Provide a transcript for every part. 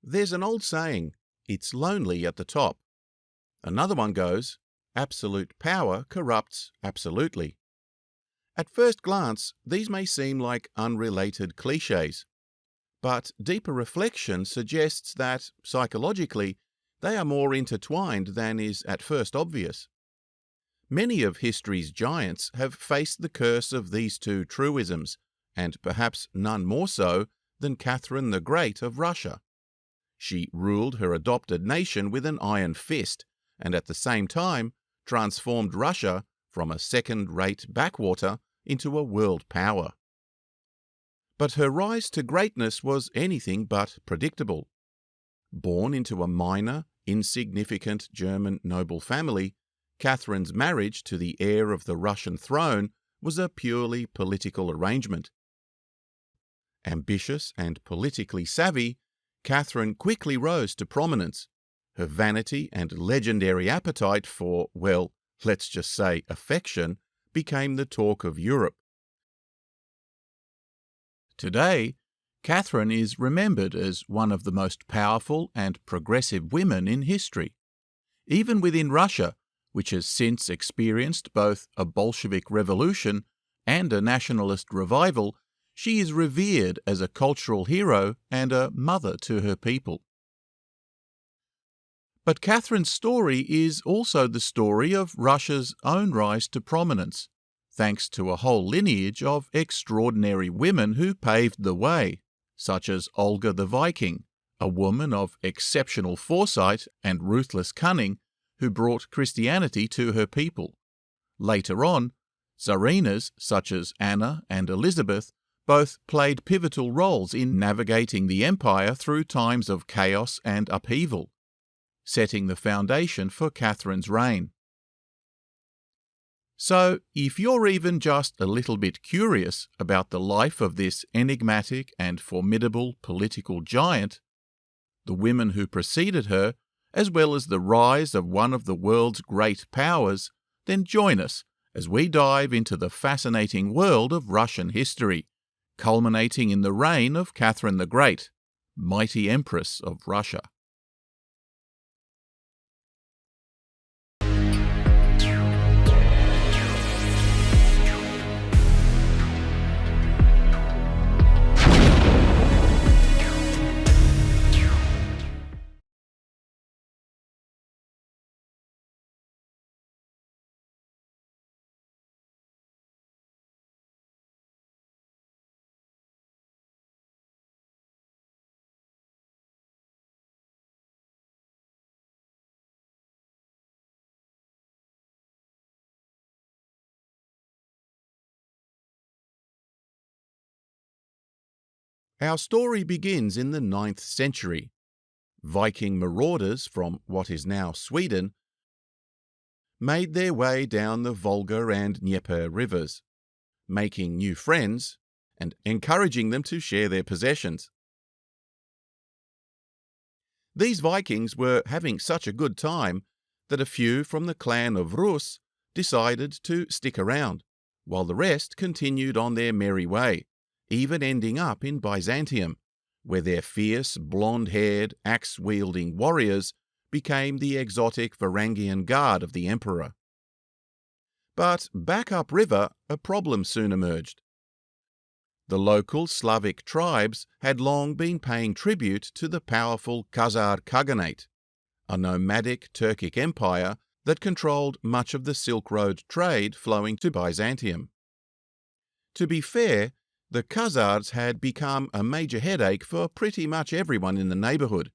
There's an old saying, it's lonely at the top. Another one goes, absolute power corrupts absolutely. At first glance, these may seem like unrelated cliches, but deeper reflection suggests that, psychologically, they are more intertwined than is at first obvious. Many of history's giants have faced the curse of these two truisms, and perhaps none more so than Catherine the Great of Russia. She ruled her adopted nation with an iron fist, and at the same time transformed Russia from a second-rate backwater into a world power. But her rise to greatness was anything but predictable. Born into a minor, insignificant German noble family, Catherine's marriage to the heir of the Russian throne was a purely political arrangement. Ambitious and politically savvy, Catherine quickly rose to prominence. Her vanity and legendary appetite for, well, let's just say affection, became the talk of Europe. Today, Catherine is remembered as one of the most powerful and progressive women in history. Even within Russia, which has since experienced both a Bolshevik revolution and a nationalist revival, she is revered as a cultural hero and a mother to her people. But Catherine's story is also the story of Russia's own rise to prominence, thanks to a whole lineage of extraordinary women who paved the way, such as Olga the Viking, a woman of exceptional foresight and ruthless cunning who brought Christianity to her people. Later on, Tsarinas such as Anna and Elizabeth both played pivotal roles in navigating the empire through times of chaos and upheaval, setting the foundation for Catherine's reign. So, if you're even just a little bit curious about the life of this enigmatic and formidable political giant, the women who preceded her, as well as the rise of one of the world's great powers, then join us as we dive into the fascinating world of Russian history, culminating in the reign of Catherine the Great, mighty Empress of Russia. Our story begins in the 9th century. Viking marauders from what is now Sweden made their way down the Volga and Dnieper rivers, making new friends and encouraging them to share their possessions. These Vikings were having such a good time that a few from the clan of Rus decided to stick around, while the rest continued on their merry way, even ending up in Byzantium, where their fierce, blonde-haired, axe-wielding warriors became the exotic Varangian guard of the emperor. But back upriver, a problem soon emerged. The local Slavic tribes had long been paying tribute to the powerful Khazar Khaganate, a nomadic Turkic empire that controlled much of the Silk Road trade flowing to Byzantium. To be fair, the Khazars had become a major headache for pretty much everyone in the neighbourhood.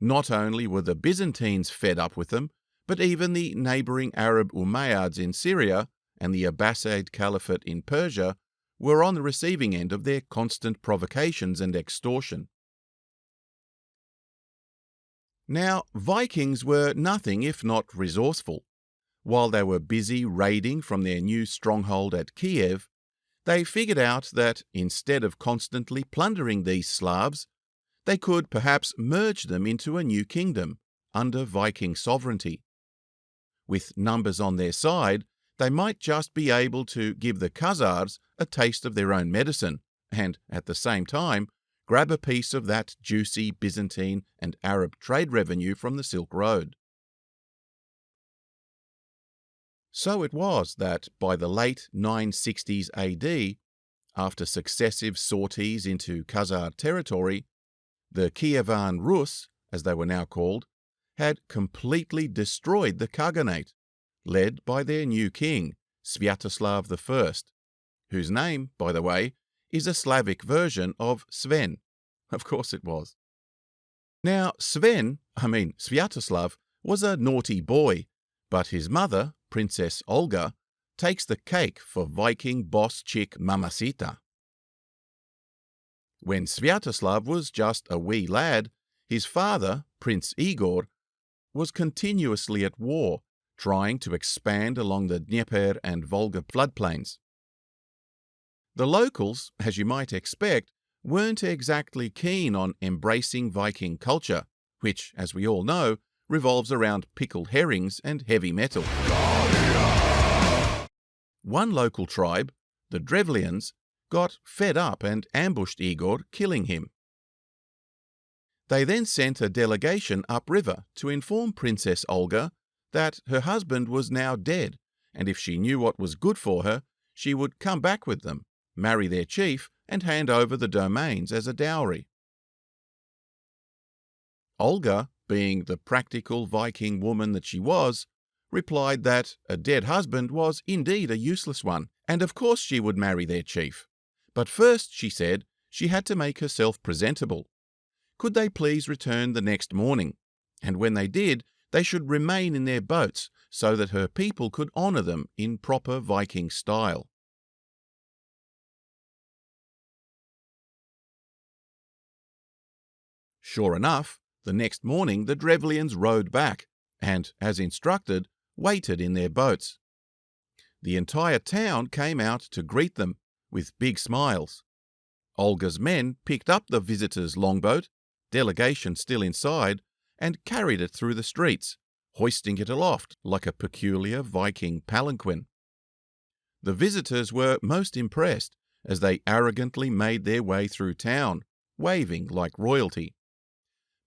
Not only were the Byzantines fed up with them, but even the neighbouring Arab Umayyads in Syria and the Abbasid Caliphate in Persia were on the receiving end of their constant provocations and extortion. Now, Vikings were nothing if not resourceful. While they were busy raiding from their new stronghold at Kiev, they figured out that instead of constantly plundering these Slavs, they could perhaps merge them into a new kingdom under Viking sovereignty. With numbers on their side, they might just be able to give the Khazars a taste of their own medicine and, at the same time, grab a piece of that juicy Byzantine and Arab trade revenue from the Silk Road. So it was that by the late 960s AD, after successive sorties into Khazar territory, the Kievan Rus, as they were now called, had completely destroyed the Khaganate, led by their new king, Sviatoslav I, whose name, by the way, is a Slavic version of Sven. Of course it was. Now, Sviatoslav, was a naughty boy, but his mother, Princess Olga, takes the cake for Viking boss chick Mamacita. When Sviatoslav was just a wee lad, his father, Prince Igor, was continuously at war, trying to expand along the Dnieper and Volga floodplains. The locals, as you might expect, weren't exactly keen on embracing Viking culture, which, as we all know, revolves around pickled herrings and heavy metal. One local tribe, the Drevlians, got fed up and ambushed Igor, killing him. They then sent a delegation upriver to inform Princess Olga that her husband was now dead, and if she knew what was good for her, she would come back with them, marry their chief, and hand over the domains as a dowry. Olga, being the practical Viking woman that she was, replied that a dead husband was indeed a useless one, and of course she would marry their chief. But first, she said, she had to make herself presentable. Could they please return the next morning? And when they did, they should remain in their boats so that her people could honour them in proper Viking style. Sure enough, the next morning the Drevlians rowed back and, as instructed, waited in their boats. The entire town came out to greet them with big smiles. Olga's men picked up the visitors' longboat, delegation still inside, and carried it through the streets, hoisting it aloft like a peculiar Viking palanquin. The visitors were most impressed as they arrogantly made their way through town, waving like royalty.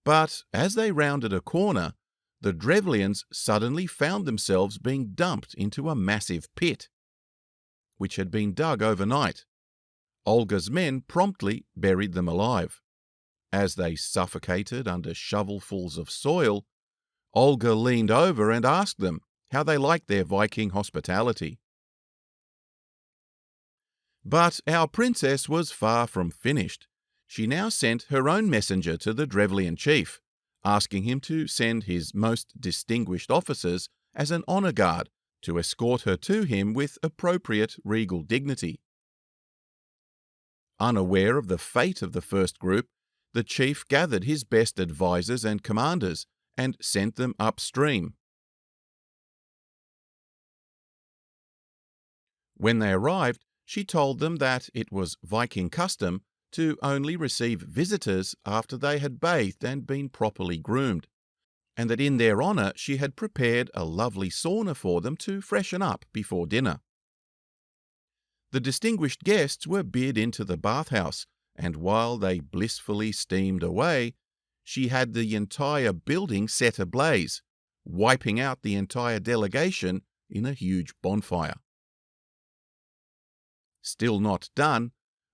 But as they rounded a corner, the Drevlians suddenly found themselves being dumped into a massive pit, which had been dug overnight. Olga's men promptly buried them alive. As they suffocated under shovelfuls of soil, Olga leaned over and asked them how they liked their Viking hospitality. But our princess was far from finished. She now sent her own messenger to the Drevlian chief, asking him to send his most distinguished officers as an honour guard to escort her to him with appropriate regal dignity. Unaware of the fate of the first group, the chief gathered his best advisers and commanders and sent them upstream. When they arrived, she told them that it was Viking custom to only receive visitors after they had bathed and been properly groomed, and that in their honour she had prepared a lovely sauna for them to freshen up before dinner. The distinguished guests were bid into the bathhouse, and while they blissfully steamed away, she had the entire building set ablaze, wiping out the entire delegation in a huge bonfire. Still not done,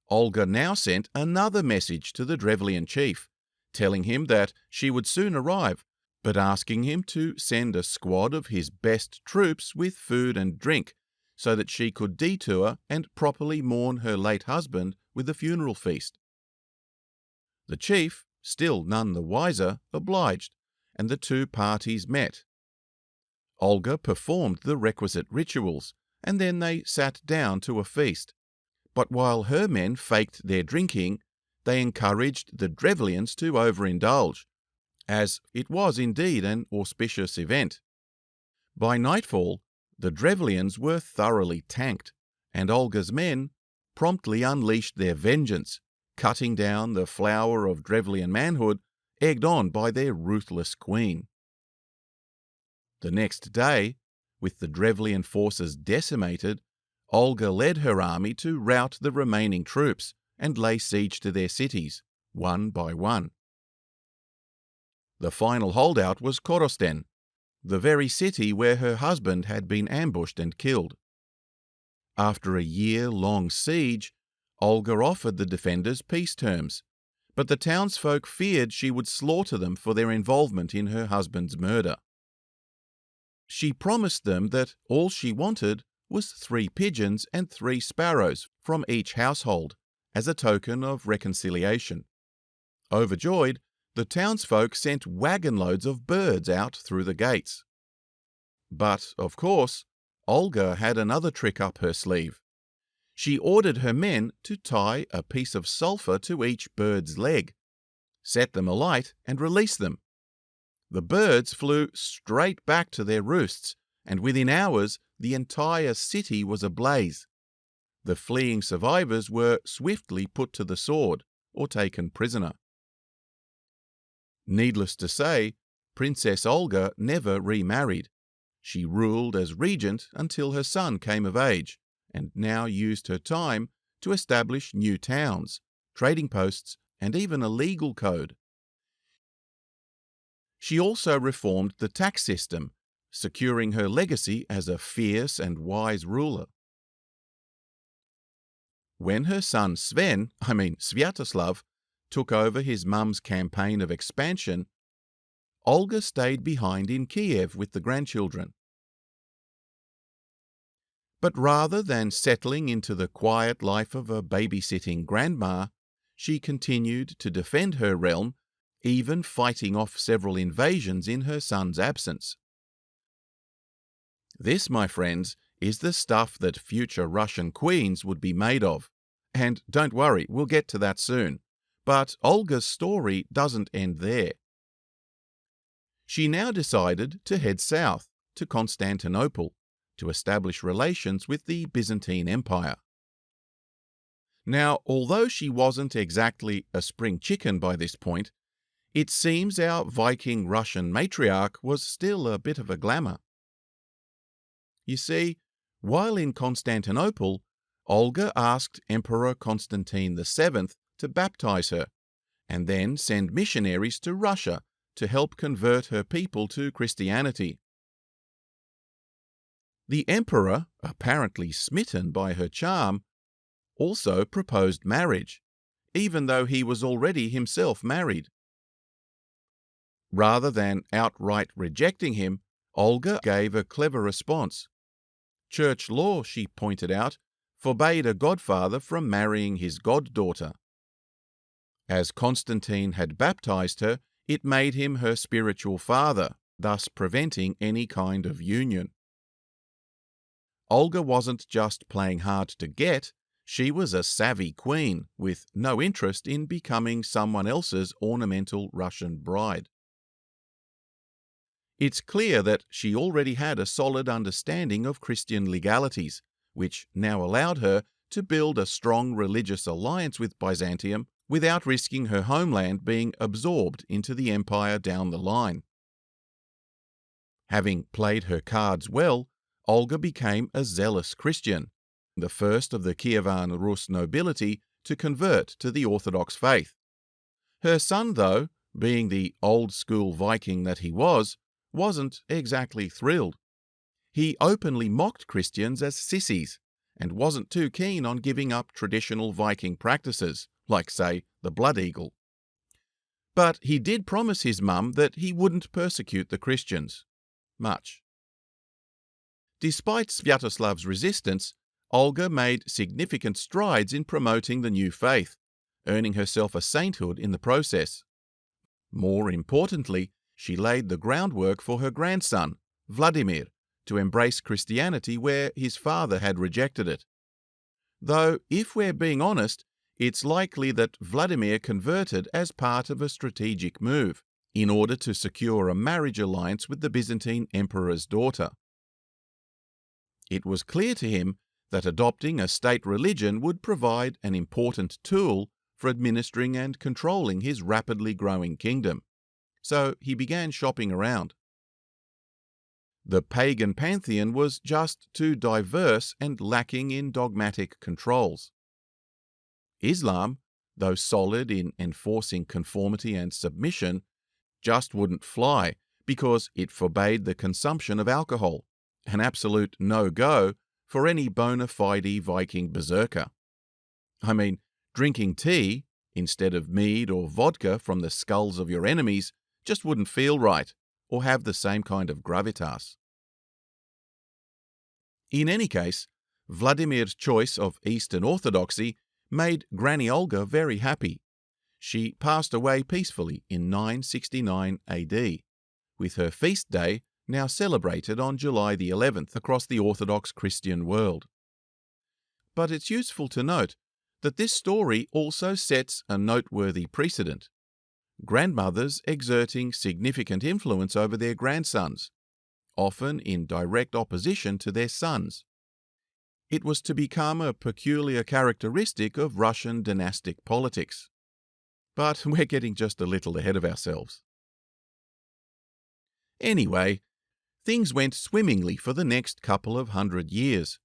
Olga now sent another message to the Drevlian chief, telling him that she would soon arrive, but asking him to send a squad of his best troops with food and drink, so that she could detour and properly mourn her late husband with a funeral feast. The chief, still none the wiser, obliged, and the two parties met. Olga performed the requisite rituals, and then they sat down to a feast. But while her men faked their drinking, they encouraged the Drevlians to overindulge, as it was indeed an auspicious event. By nightfall, the Drevlians were thoroughly tanked, and Olga's men promptly unleashed their vengeance, cutting down the flower of Drevlian manhood, egged on by their ruthless queen. The next day, with the Drevlian forces decimated, Olga led her army to rout the remaining troops and lay siege to their cities, one by one. The final holdout was Korosten, the very city where her husband had been ambushed and killed. After a year-long siege, Olga offered the defenders peace terms, but the townsfolk feared she would slaughter them for their involvement in her husband's murder. She promised them that all she wanted was 3 pigeons and 3 sparrows from each household as a token of reconciliation. Overjoyed, the townsfolk sent wagon-loads of birds out through the gates. But, of course, Olga had another trick up her sleeve. She ordered her men to tie a piece of sulphur to each bird's leg, set them alight, and release them. The birds flew straight back to their roosts, and within hours the entire city was ablaze. The fleeing survivors were swiftly put to the sword or taken prisoner. Needless to say, Princess Olga never remarried. She ruled as regent until her son came of age, and now used her time to establish new towns, trading posts, and even a legal code. She also reformed the tax system, securing her legacy as a fierce and wise ruler. When her son Sviatoslav, took over his mum's campaign of expansion, Olga stayed behind in Kiev with the grandchildren. But rather than settling into the quiet life of a babysitting grandma, she continued to defend her realm, even fighting off several invasions in her son's absence. This, my friends, is the stuff that future Russian queens would be made of. And don't worry, we'll get to that soon. But Olga's story doesn't end there. She now decided to head south to Constantinople to establish relations with the Byzantine Empire. Now, although she wasn't exactly a spring chicken by this point, it seems our Viking Russian matriarch was still a bit of a glamour. You see, while in Constantinople, Olga asked Emperor Constantine VII to baptize her, and then send missionaries to Russia to help convert her people to Christianity. The emperor, apparently smitten by her charm, also proposed marriage, even though he was already himself married. Rather than outright rejecting him, Olga gave a clever response. Church law, she pointed out, forbade a godfather from marrying his goddaughter. As Constantine had baptized her, it made him her spiritual father, thus preventing any kind of union. Olga wasn't just playing hard to get, she was a savvy queen with no interest in becoming someone else's ornamental Russian bride. It's clear that she already had a solid understanding of Christian legalities, which now allowed her to build a strong religious alliance with Byzantium without risking her homeland being absorbed into the empire down the line. Having played her cards well, Olga became a zealous Christian, the first of the Kievan Rus nobility to convert to the Orthodox faith. Her son, though, being the old-school Viking that he was, wasn't exactly thrilled. He openly mocked Christians as sissies, and wasn't too keen on giving up traditional Viking practices, like, say, the blood eagle. But he did promise his mum that he wouldn't persecute the Christians. Much. Despite Sviatoslav's resistance, Olga made significant strides in promoting the new faith, earning herself a sainthood in the process. More importantly, she laid the groundwork for her grandson, Vladimir, to embrace Christianity where his father had rejected it. Though, if we're being honest, it's likely that Vladimir converted as part of a strategic move, in order to secure a marriage alliance with the Byzantine emperor's daughter. It was clear to him that adopting a state religion would provide an important tool for administering and controlling his rapidly growing kingdom, so he began shopping around. The pagan pantheon was just too diverse and lacking in dogmatic controls. Islam, though solid in enforcing conformity and submission, just wouldn't fly because it forbade the consumption of alcohol, an absolute no-go for any bona fide Viking berserker. I mean, drinking tea instead of mead or vodka from the skulls of your enemies just wouldn't feel right or have the same kind of gravitas. In any case, Vladimir's choice of Eastern Orthodoxy made Granny Olga very happy. She passed away peacefully in 969 AD, with her feast day now celebrated on July the 11th across the Orthodox Christian world. But it's useful to note that this story also sets a noteworthy precedent: grandmothers exerting significant influence over their grandsons, often in direct opposition to their sons. It was to become a peculiar characteristic of Russian dynastic politics. But we're getting just a little ahead of ourselves. Anyway, things went swimmingly for the next couple of 100 years.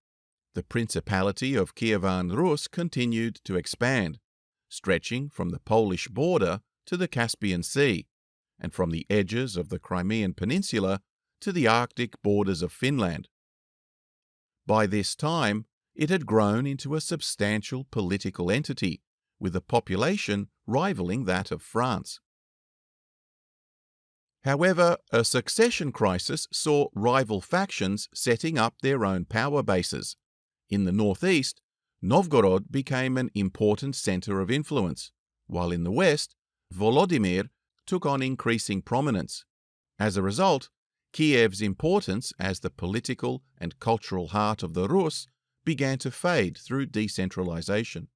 The Principality of Kievan Rus continued to expand, stretching from the Polish border to the Caspian Sea, and from the edges of the Crimean Peninsula to the Arctic borders of Finland. By this time, it had grown into a substantial political entity, with a population rivaling that of France. However, a succession crisis saw rival factions setting up their own power bases. In the northeast, Novgorod became an important centre of influence, while in the west, Volodymyr took on increasing prominence. As a result, Kiev's importance as the political and cultural heart of the Rus began to fade through decentralization.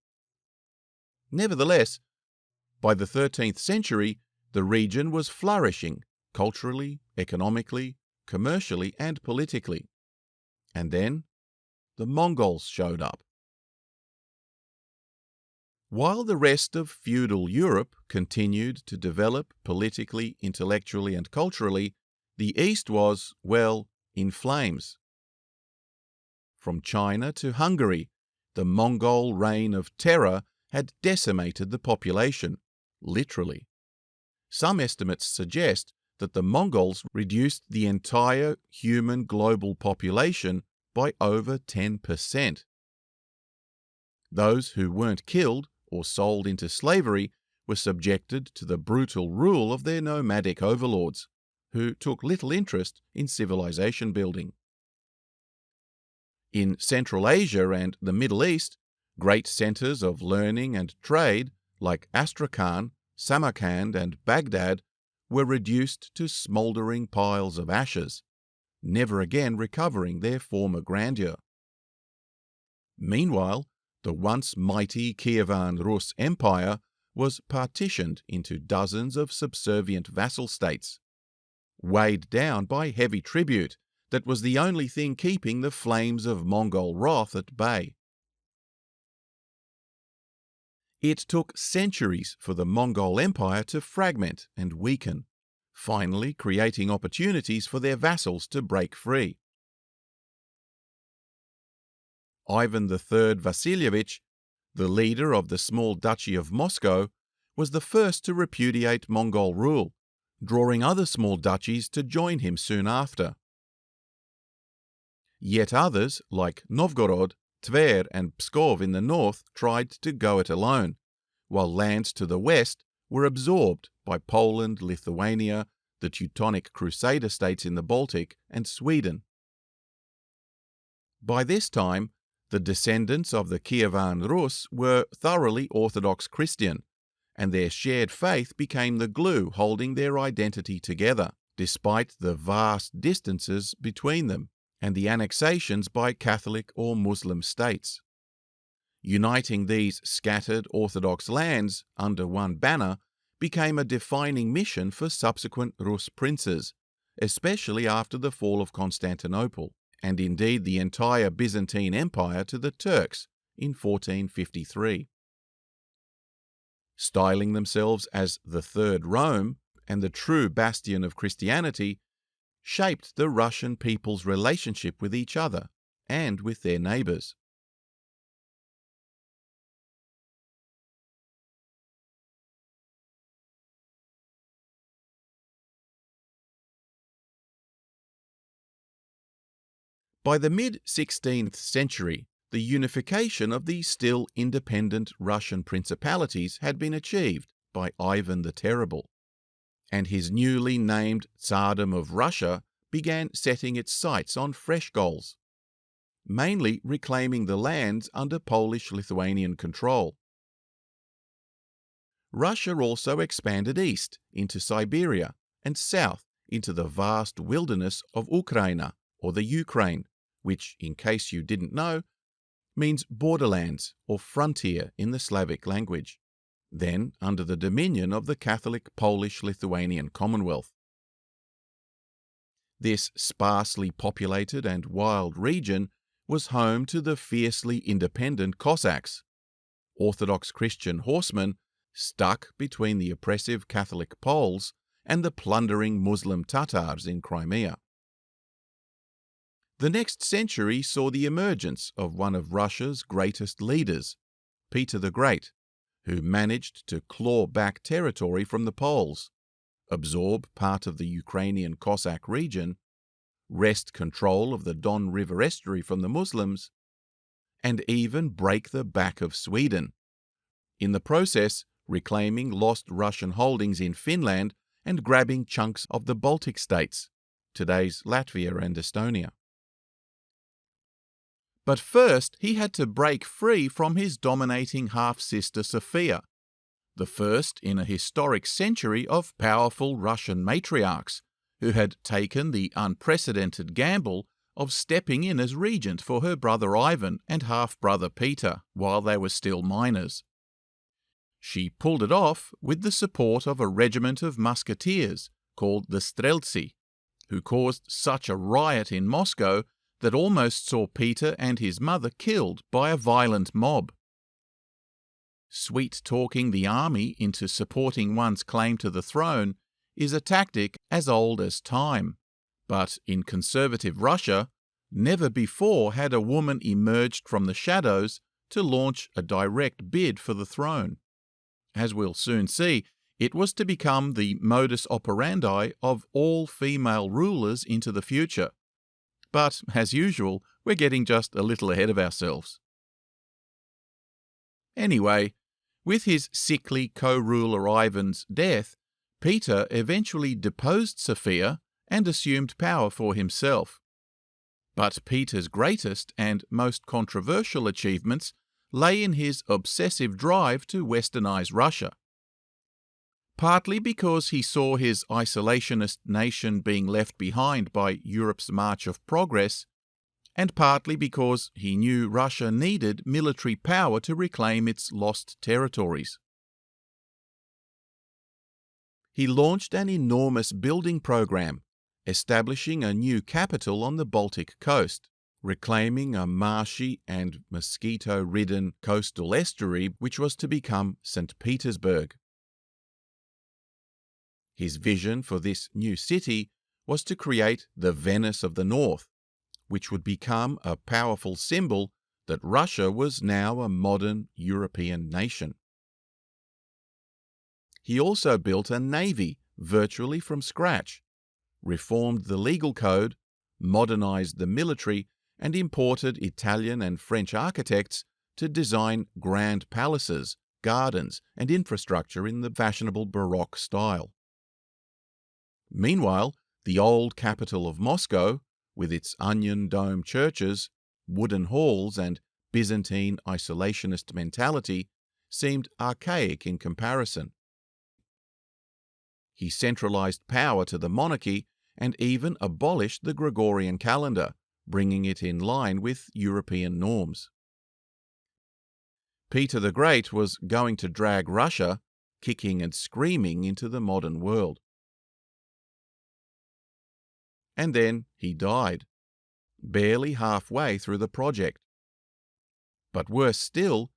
Nevertheless, by the 13th century, the region was flourishing culturally, economically, commercially, and politically. And then the Mongols showed up. While the rest of feudal Europe continued to develop politically, intellectually, and culturally, the East was, well, in flames. From China to Hungary, the Mongol reign of terror had decimated the population, literally. Some estimates suggest that the Mongols reduced the entire human global population by over 10%. Those who weren't killed or sold into slavery were subjected to the brutal rule of their nomadic overlords, who took little interest in civilization building. In Central Asia and the Middle East, great centers of learning and trade like Astrakhan, Samarkand, and Baghdad were reduced to smouldering piles of ashes, never again recovering their former grandeur. Meanwhile, the once mighty Kievan Rus Empire was partitioned into dozens of subservient vassal states, weighed down by heavy tribute that was the only thing keeping the flames of Mongol wrath at bay. It took centuries for the Mongol Empire to fragment and weaken, finally creating opportunities for their vassals to break free. Ivan III Vasilievich, the leader of the small Duchy of Moscow, was the first to repudiate Mongol rule, drawing other small duchies to join him soon after. Yet others, like Novgorod, Tver, and Pskov in the north, tried to go it alone, while lands to the west were absorbed by Poland, Lithuania, the Teutonic Crusader states in the Baltic, and Sweden. By this time, the descendants of the Kievan Rus were thoroughly Orthodox Christian, and their shared faith became the glue holding their identity together, despite the vast distances between them and the annexations by Catholic or Muslim states. Uniting these scattered Orthodox lands under one banner became a defining mission for subsequent Rus princes, especially after the fall of Constantinople, and indeed the entire Byzantine Empire to the Turks in 1453. Styling themselves as the Third Rome and the true bastion of Christianity, shaped the Russian people's relationship with each other and with their neighbours. By the mid-16th century, the unification of the still independent Russian principalities had been achieved by Ivan the Terrible, and his newly named Tsardom of Russia began setting its sights on fresh goals, mainly reclaiming the lands under Polish-Lithuanian control. Russia also expanded east into Siberia and south into the vast wilderness of Ukraina, or the Ukraine, which, in case you didn't know, means borderlands or frontier in the Slavic language, then under the dominion of the Catholic Polish-Lithuanian Commonwealth. This sparsely populated and wild region was home to the fiercely independent Cossacks, Orthodox Christian horsemen stuck between the oppressive Catholic Poles and the plundering Muslim Tatars in Crimea. The next century saw the emergence of one of Russia's greatest leaders, Peter the Great, who managed to claw back territory from the Poles, absorb part of the Ukrainian Cossack region, wrest control of the Don River estuary from the Muslims, and even break the back of Sweden, in the process reclaiming lost Russian holdings in Finland and grabbing chunks of the Baltic states, today's Latvia and Estonia. But first he had to break free from his dominating half-sister Sophia, the first in a historic century of powerful Russian matriarchs who had taken the unprecedented gamble of stepping in as regent for her brother Ivan and half-brother Peter while they were still minors. She pulled it off with the support of a regiment of musketeers called the Streltsy, who caused such a riot in Moscow that almost saw Peter and his mother killed by a violent mob. Sweet-talking the army into supporting one's claim to the throne is a tactic as old as time, but in conservative Russia, never before had a woman emerged from the shadows to launch a direct bid for the throne. As we'll soon see, it was to become the modus operandi of all female rulers into the future. But, as usual, we're getting just a little ahead of ourselves. Anyway, with his sickly co-ruler Ivan's death, Peter eventually deposed Sophia and assumed power for himself. But Peter's greatest and most controversial achievements lay in his obsessive drive to westernize Russia. Partly because he saw his isolationist nation being left behind by Europe's march of progress, and partly because he knew Russia needed military power to reclaim its lost territories. He launched an enormous building program, establishing a new capital on the Baltic coast, reclaiming a marshy and mosquito-ridden coastal estuary which was to become St. Petersburg. His vision for this new city was to create the Venice of the North, which would become a powerful symbol that Russia was now a modern European nation. He also built a navy virtually from scratch, reformed the legal code, modernized the military, and imported Italian and French architects to design grand palaces, gardens, and infrastructure in the fashionable Baroque style. Meanwhile, the old capital of Moscow, with its onion-dome churches, wooden halls, and Byzantine isolationist mentality, seemed archaic in comparison. He centralized power to the monarchy and even abolished the Gregorian calendar, bringing it in line with European norms. Peter the Great was going to drag Russia, kicking and screaming, into the modern world. And then he died, barely halfway through the project. But worse still,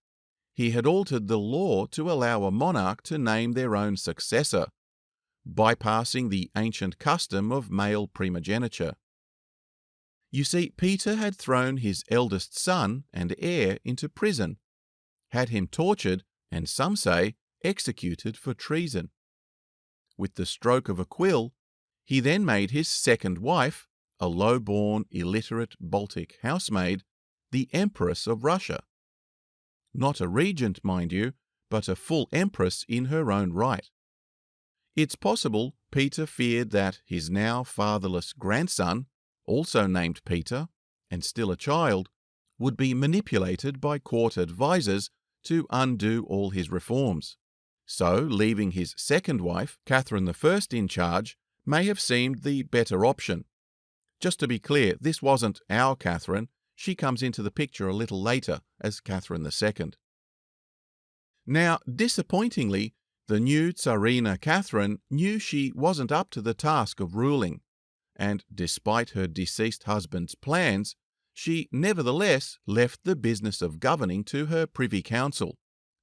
he had altered the law to allow a monarch to name their own successor, bypassing the ancient custom of male primogeniture. You see, Peter had thrown his eldest son and heir into prison, had him tortured, and some say executed for treason. With the stroke of a quill, he then made his second wife, a low-born, illiterate Baltic housemaid, the Empress of Russia. Not a regent, mind you, but a full empress in her own right. It's possible Peter feared that his now fatherless grandson, also named Peter, and still a child, would be manipulated by court advisers to undo all his reforms. So, leaving his second wife, Catherine I, in charge may have seemed the better option. Just to be clear, this wasn't our Catherine. She comes into the picture a little later as Catherine II. Now, disappointingly, the new Tsarina Catherine knew she wasn't up to the task of ruling, and despite her deceased husband's plans, she nevertheless left the business of governing to her Privy Council,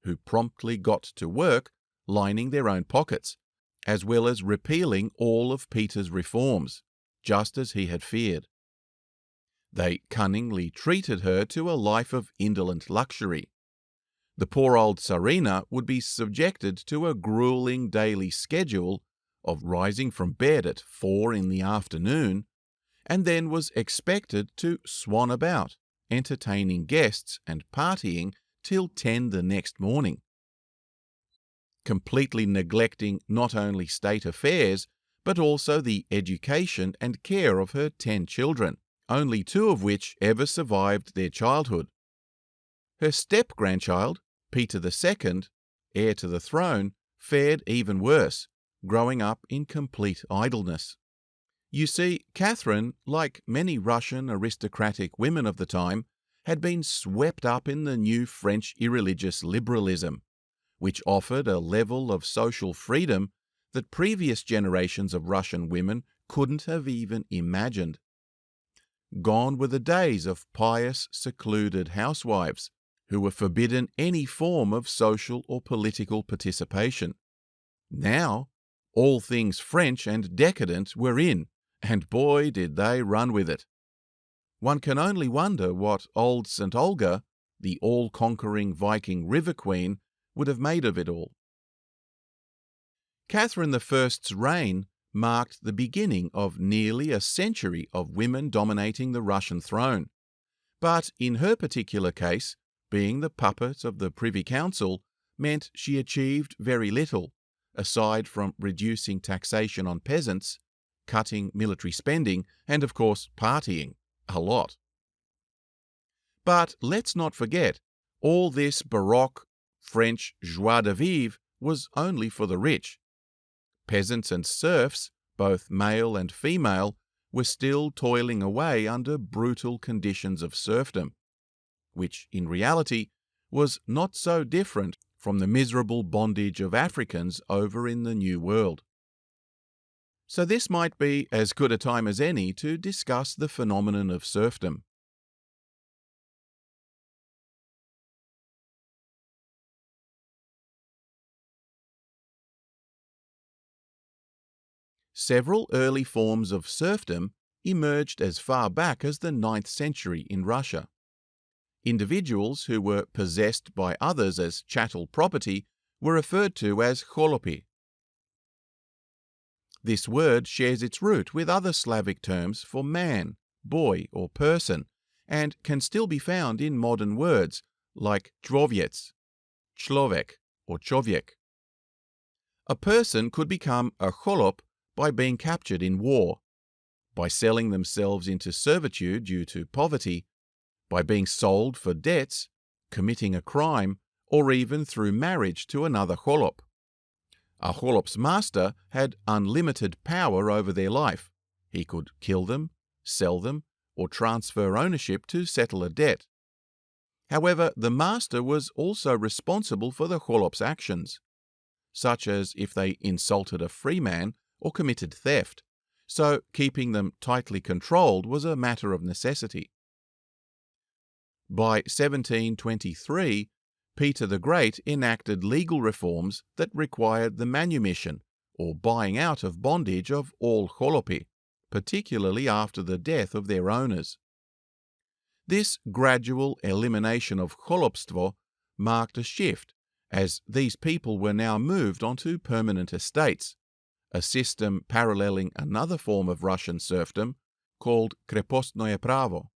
who promptly got to work lining their own pockets, as well as repealing all of Peter's reforms, just as he had feared. They cunningly treated her to a life of indolent luxury. The poor old Tsarina would be subjected to a grueling daily schedule of rising from bed at 4 in the afternoon, and then was expected to swan about, entertaining guests and partying till 10 the next morning, completely neglecting not only state affairs, but also the education and care of her 10 children, only 2 of which ever survived their childhood. Her step-grandchild, Peter II, heir to the throne, fared even worse, growing up in complete idleness. You see, Catherine, like many Russian aristocratic women of the time, had been swept up in the new French irreligious liberalism, which offered a level of social freedom that previous generations of Russian women couldn't have even imagined. Gone were the days of pious, secluded housewives who were forbidden any form of social or political participation. Now, all things French and decadent were in, and boy did they run with it. One can only wonder what old St. Olga, the all-conquering Viking river queen, would have made of it all. Catherine I's reign marked the beginning of nearly a century of women dominating the Russian throne, but in her particular case, being the puppet of the Privy Council meant she achieved very little, aside from reducing taxation on peasants, cutting military spending, and of course partying a lot. But let's not forget, all this Baroque French joie de vivre was only for the rich. Peasants and serfs, both male and female, were still toiling away under brutal conditions of serfdom, which in reality was not so different from the miserable bondage of Africans over in the New World. So this might be as good a time as any to discuss the phenomenon of serfdom. Several early forms of serfdom emerged as far back as the 9th century in Russia. Individuals who were possessed by others as chattel property were referred to as kholopi. This word shares its root with other Slavic terms for man, boy, or person, and can still be found in modern words like człowiec, človek, or człowiek. A person could become a cholop by being captured in war, by selling themselves into servitude due to poverty, by being sold for debts, committing a crime, or even through marriage to another cholop. A cholop's master had unlimited power over their life. He could kill them, sell them, or transfer ownership to settle a debt. However, the master was also responsible for the cholop's actions, such as if they insulted a free man or committed theft, so keeping them tightly controlled was a matter of necessity. By 1723, Peter the Great enacted legal reforms that required the manumission, or buying out of bondage of all kholopi, particularly after the death of their owners. This gradual elimination of cholopstvo marked a shift, as these people were now moved onto permanent estates, a system paralleling another form of Russian serfdom called krepostnoye pravo.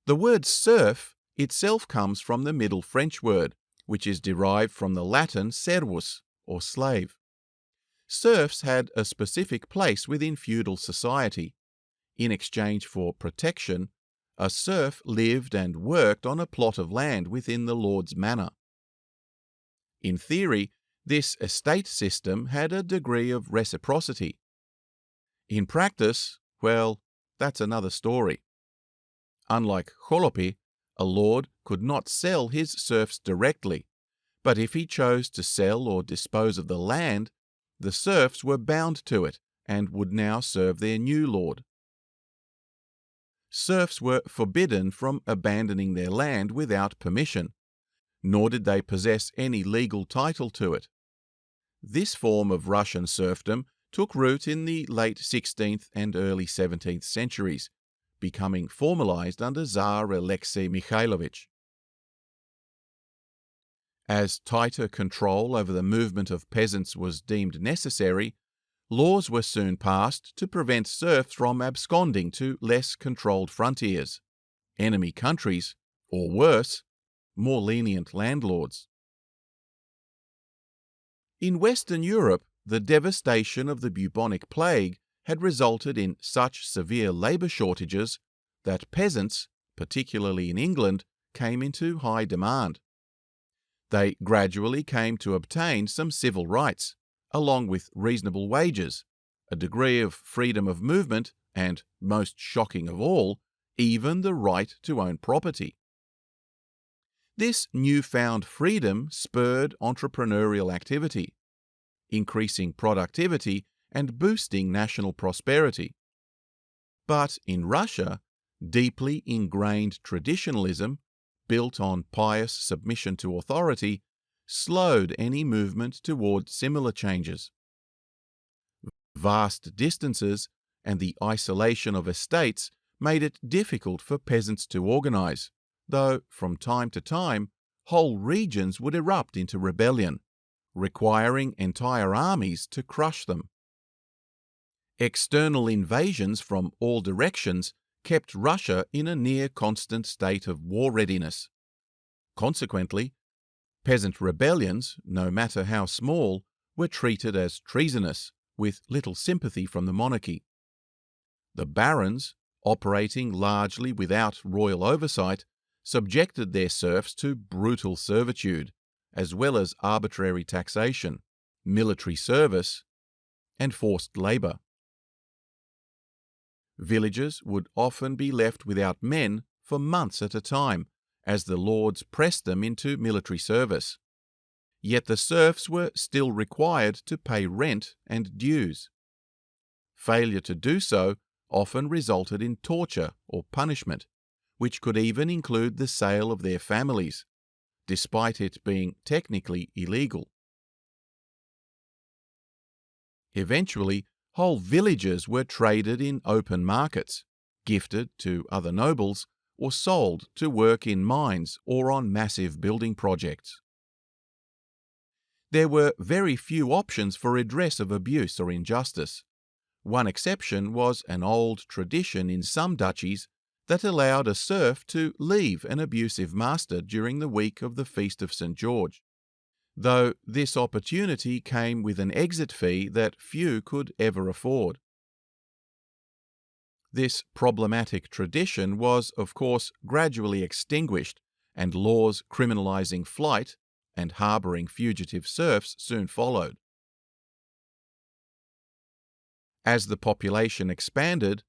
The word serf itself comes from the Middle French word, which is derived from the Latin servus, or slave. Serfs had a specific place within feudal society. In exchange for protection, a serf lived and worked on a plot of land within the lord's manor. In theory, this estate system had a degree of reciprocity. In practice, well, that's another story. Unlike holopi, a lord could not sell his serfs directly, but if he chose to sell or dispose of the land, the serfs were bound to it and would now serve their new lord. Serfs were forbidden from abandoning their land without permission, nor did they possess any legal title to it. This form of Russian serfdom took root in the late 16th and early 17th centuries, becoming formalized under Tsar Alexei Mikhailovich. As tighter control over the movement of peasants was deemed necessary, laws were soon passed to prevent serfs from absconding to less controlled frontiers, enemy countries, or worse, more lenient landlords. In Western Europe, the devastation of the bubonic plague had resulted in such severe labour shortages that peasants, particularly in England, came into high demand. They gradually came to obtain some civil rights, along with reasonable wages, a degree of freedom of movement, and, most shocking of all, even the right to own property. This newfound freedom spurred entrepreneurial activity, increasing productivity and boosting national prosperity. But in Russia, deeply ingrained traditionalism, built on pious submission to authority, slowed any movement toward similar changes. Vast distances and the isolation of estates made it difficult for peasants to organize, though from time to time whole regions would erupt into rebellion, requiring entire armies to crush them. External invasions from all directions kept Russia in a near constant state of war readiness. Consequently, peasant rebellions, no matter how small, were treated as treasonous, with little sympathy from the monarchy. The barons, operating largely without royal oversight, subjected their serfs to brutal servitude, as well as arbitrary taxation, military service, and forced labour. Villages would often be left without men for months at a time, as the lords pressed them into military service. Yet the serfs were still required to pay rent and dues. Failure to do so often resulted in torture or punishment, which could even include the sale of their families, despite it being technically illegal. Eventually, whole villages were traded in open markets, gifted to other nobles, or sold to work in mines or on massive building projects. There were very few options for redress of abuse or injustice. One exception was an old tradition in some duchies that allowed a serf to leave an abusive master during the week of the Feast of St. George, though this opportunity came with an exit fee that few could ever afford. This problematic tradition was, of course, gradually extinguished, and laws criminalizing flight and harboring fugitive serfs soon followed. As the population expanded,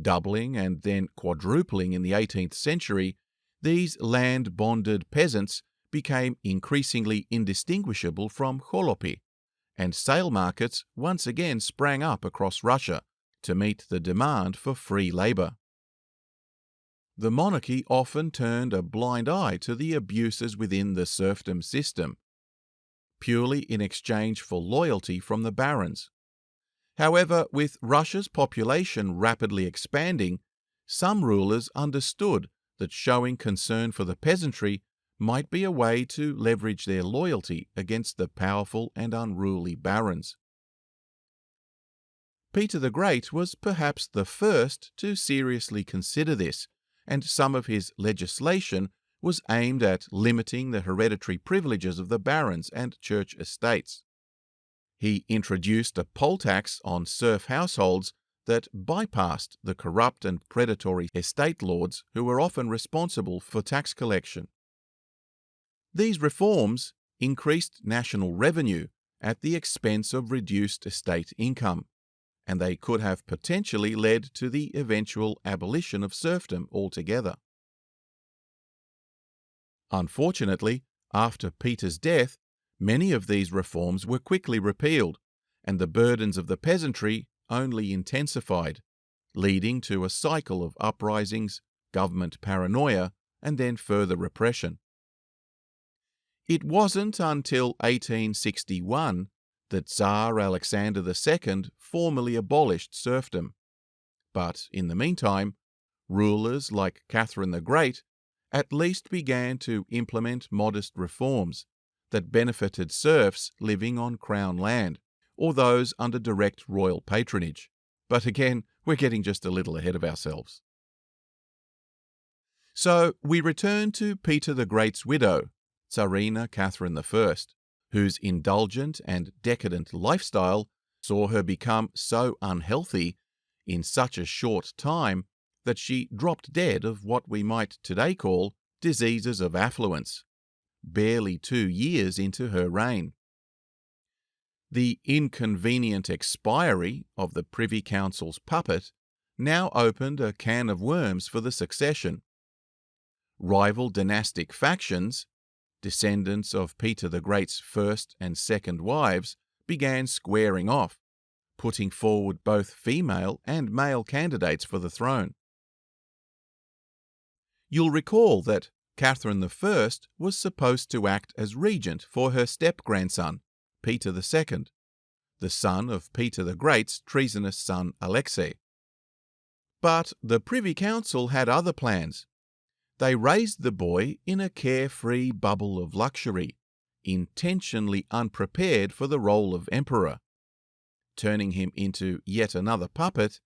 doubling and then quadrupling in the 18th century, these land-bonded peasants became increasingly indistinguishable from holopi, and sale markets once again sprang up across Russia to meet the demand for free labor. The monarchy often turned a blind eye to the abuses within the serfdom system, purely in exchange for loyalty from the barons. However, with Russia's population rapidly expanding, some rulers understood that showing concern for the peasantry might be a way to leverage their loyalty against the powerful and unruly barons. Peter the Great was perhaps the first to seriously consider this, and some of his legislation was aimed at limiting the hereditary privileges of the barons and church estates. He introduced a poll tax on serf households that bypassed the corrupt and predatory estate lords who were often responsible for tax collection. These reforms increased national revenue at the expense of reduced estate income, and they could have potentially led to the eventual abolition of serfdom altogether. Unfortunately, after Peter's death, many of these reforms were quickly repealed, and the burdens of the peasantry only intensified, leading to a cycle of uprisings, government paranoia, and then further repression. It wasn't until 1861 that Tsar Alexander II formally abolished serfdom. But in the meantime, rulers like Catherine the Great at least began to implement modest reforms that benefited serfs living on crown land, or those under direct royal patronage. But again, we're getting just a little ahead of ourselves. So we return to Peter the Great's widow, Tsarina Catherine I, whose indulgent and decadent lifestyle saw her become so unhealthy in such a short time that she dropped dead of what we might today call diseases of affluence, barely 2 years into her reign. The inconvenient expiry of the Privy Council's puppet now opened a can of worms for the succession. Rival dynastic factions, descendants of Peter the Great's first and second wives, began squaring off, putting forward both female and male candidates for the throne. You'll recall that Catherine I was supposed to act as regent for her step-grandson, Peter II, the son of Peter the Great's treasonous son Alexei. But the Privy Council had other plans. They raised the boy in a carefree bubble of luxury, intentionally unprepared for the role of emperor, turning him into yet another puppet,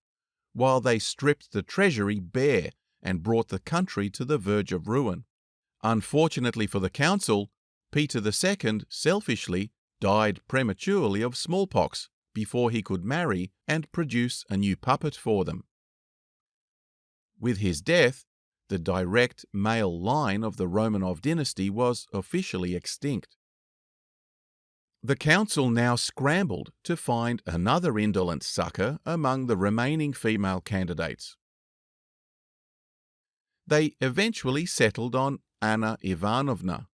while they stripped the treasury bare and brought the country to the verge of ruin. Unfortunately for the council, Peter II selfishly died prematurely of smallpox before he could marry and produce a new puppet for them. With his death, the direct male line of the Romanov dynasty was officially extinct. The council now scrambled to find another indolent sucker among the remaining female candidates. They eventually settled on Anna Ivanovna.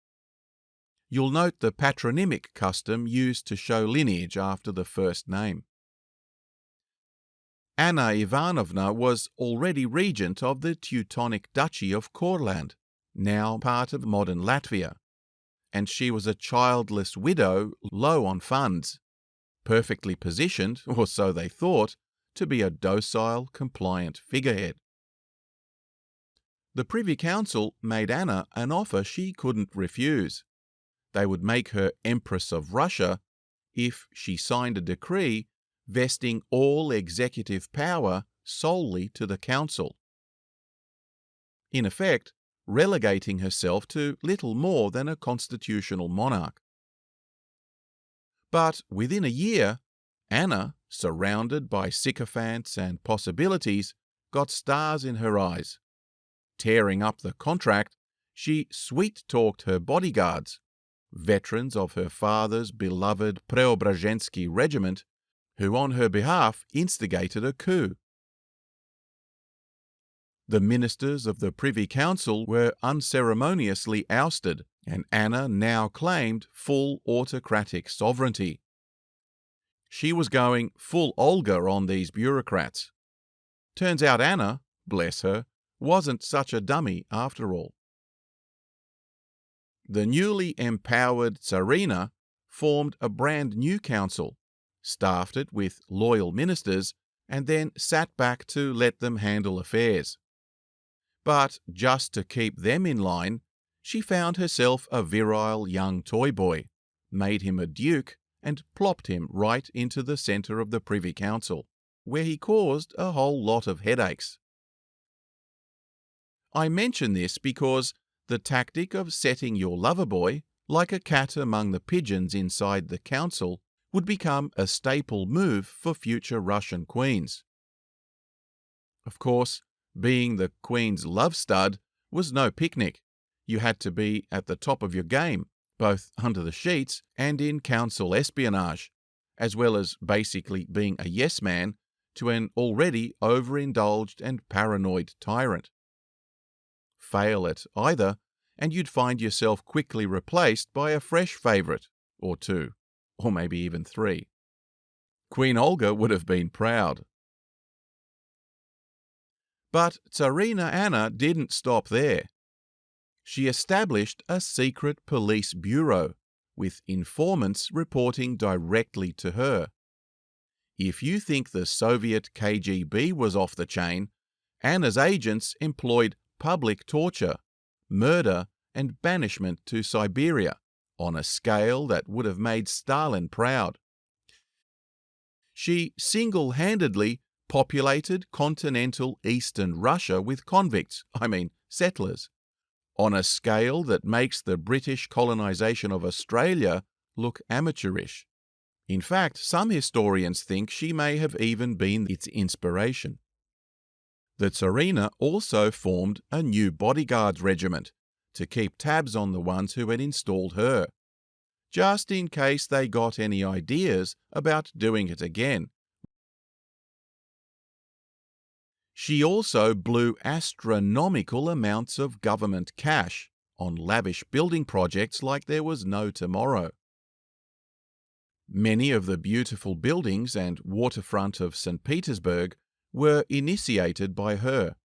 You'll note the patronymic custom used to show lineage after the first name. Anna Ivanovna was already regent of the Teutonic Duchy of Courland, now part of modern Latvia, and she was a childless widow low on funds, perfectly positioned, or so they thought, to be a docile, compliant figurehead. The Privy Council made Anna an offer she couldn't refuse. They would make her Empress of Russia if she signed a decree vesting all executive power solely to the council, in effect relegating herself to little more than a constitutional monarch. But within a year, Anna, surrounded by sycophants and possibilities, got stars in her eyes. Tearing up the contract, she sweet-talked her bodyguards, veterans of her father's beloved Preobrazhensky regiment, who on her behalf instigated a coup. The ministers of the Privy Council were unceremoniously ousted, and Anna now claimed full autocratic sovereignty. She was going full Olga on these bureaucrats. Turns out Anna, bless her, wasn't such a dummy after all. The newly empowered Tsarina formed a brand new council, staffed it with loyal ministers, and then sat back to let them handle affairs. But just to keep them in line, she found herself a virile young toy boy, made him a duke, and plopped him right into the centre of the Privy Council. where he caused a whole lot of headaches. I mention this because the tactic of setting your lover boy like a cat among the pigeons inside the council would become a staple move for future Russian queens. Of course, being the queen's love stud was no picnic. You had to be at the top of your game, both under the sheets and in council espionage, as well as basically being a yes man to an already overindulged and paranoid tyrant. Fail at either, and you'd find yourself quickly replaced by a fresh favourite, or two, or maybe even three. Queen Olga would have been proud. But Tsarina Anna didn't stop there. She established a secret police bureau, with informants reporting directly to her. If you think the Soviet KGB was off the chain, Anna's agents employed public torture, murder, and banishment to Siberia on a scale that would have made Stalin proud. She single-handedly populated continental eastern Russia with convicts, settlers, on a scale that makes the British colonization of Australia look amateurish. In fact, some historians think she may have even been its inspiration. The Tsarina also formed a new bodyguards regiment to keep tabs on the ones who had installed her, just in case they got any ideas about doing it again. She also blew astronomical amounts of government cash on lavish building projects like there was no tomorrow. Many of the beautiful buildings and waterfront of St. Petersburg were initiated by her.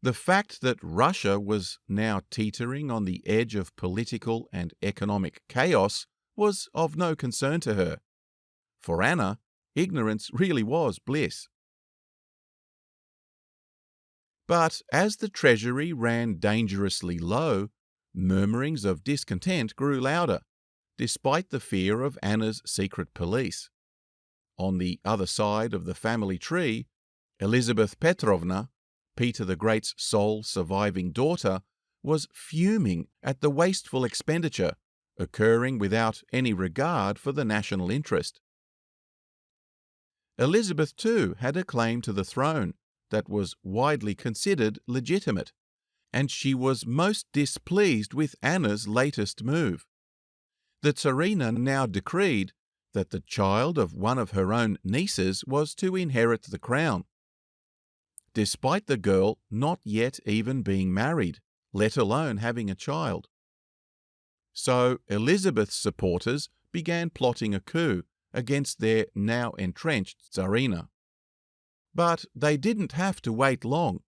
The fact that Russia was now teetering on the edge of political and economic chaos was of no concern to her. For Anna, ignorance really was bliss. But as the treasury ran dangerously low, murmurings of discontent grew louder, despite the fear of Anna's secret police. On the other side of the family tree, Elizabeth Petrovna, Peter the Great's sole surviving daughter, was fuming at the wasteful expenditure occurring without any regard for the national interest. Elizabeth, too, had a claim to the throne that was widely considered legitimate, and she was most displeased with Anna's latest move. The Tsarina now decreed that the child of one of her own nieces was to inherit the crown, despite the girl not yet even being married, let alone having a child. So Elizabeth's supporters began plotting a coup against their now entrenched Tsarina. But they didn't have to wait long.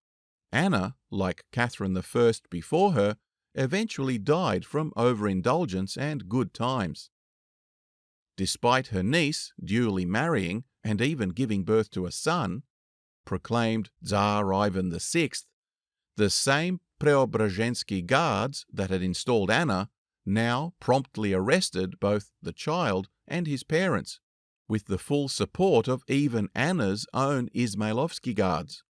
Anna, like Catherine I before her, eventually died from overindulgence and good times. Despite her niece duly marrying and even giving birth to a son, proclaimed Tsar Ivan VI, the same Preobrazhensky guards that had installed Anna now promptly arrested both the child and his parents, with the full support of even Anna's own Izmailovsky guards.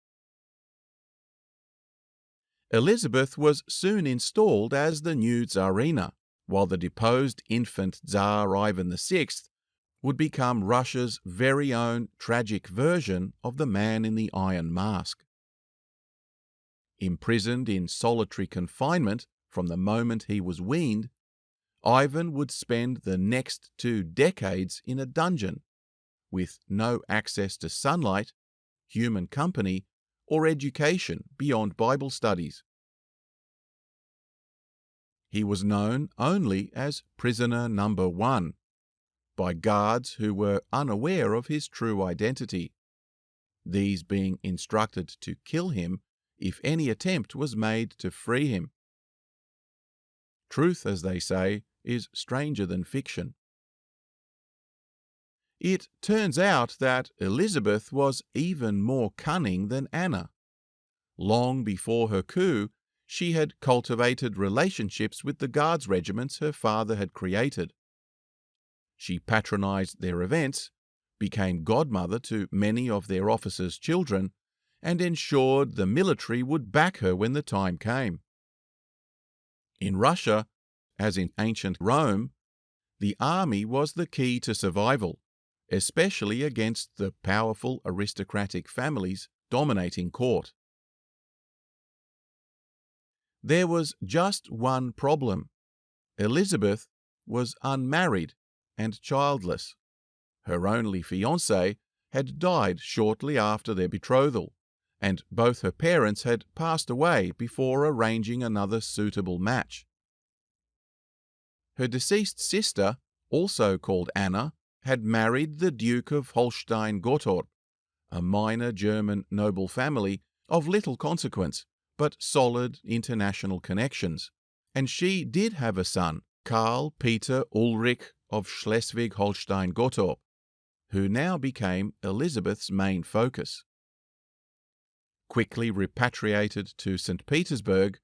Elizabeth was soon installed as the new Tsarina, while the deposed infant Tsar Ivan VI would become Russia's very own tragic version of the Man in the Iron Mask. Imprisoned in solitary confinement from the moment he was weaned, Ivan would spend the next 2 decades in a dungeon, with no access to sunlight, human company, or education beyond Bible studies. He was known only as Prisoner Number 1 by guards who were unaware of his true identity, these being instructed to kill him if any attempt was made to free him. Truth, as they say, is stranger than fiction. It turns out that Elizabeth was even more cunning than Anna. Long before her coup, she had cultivated relationships with the guards regiments her father had created. She patronized their events, became godmother to many of their officers' children, and ensured the military would back her when the time came. In Russia, as in ancient Rome, the army was the key to survival, especially against the powerful aristocratic families dominating court. There was just one problem. Elizabeth was unmarried and childless. Her only fiancé had died shortly after their betrothal, and both her parents had passed away before arranging another suitable match. Her deceased sister, also called Anna, had married the Duke of Holstein-Gottorp, a minor German noble family of little consequence, but solid international connections, and she did have a son, Karl Peter Ulrich of Schleswig-Holstein-Gottorp, who now became Elizabeth's main focus. Quickly repatriated to St. Petersburg,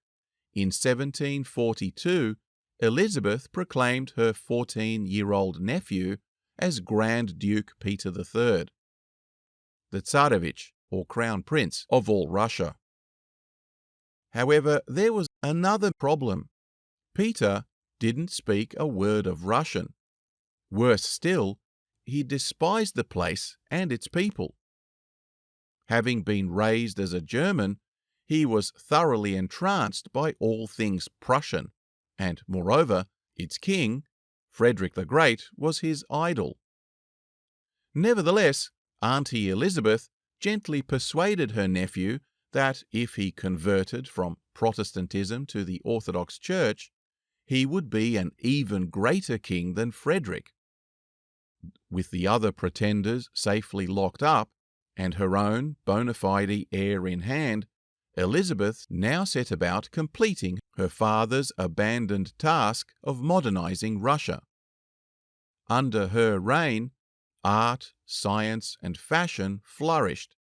in 1742 Elizabeth proclaimed her 14-year-old nephew as Grand Duke Peter III, the Tsarevich, or Crown Prince, of all Russia. However, there was another problem. Peter didn't speak a word of Russian. Worse still, he despised the place and its people. Having been raised as a German, he was thoroughly entranced by all things Prussian, and, moreover, its king, Frederick the Great, was his idol. Nevertheless, Auntie Elizabeth gently persuaded her nephew that if he converted from Protestantism to the Orthodox Church, he would be an even greater king than Frederick. With the other pretenders safely locked up, and her own bona fide heir in hand, Elizabeth now set about completing her father's abandoned task of modernizing Russia. Under her reign, art, science, and fashion flourished.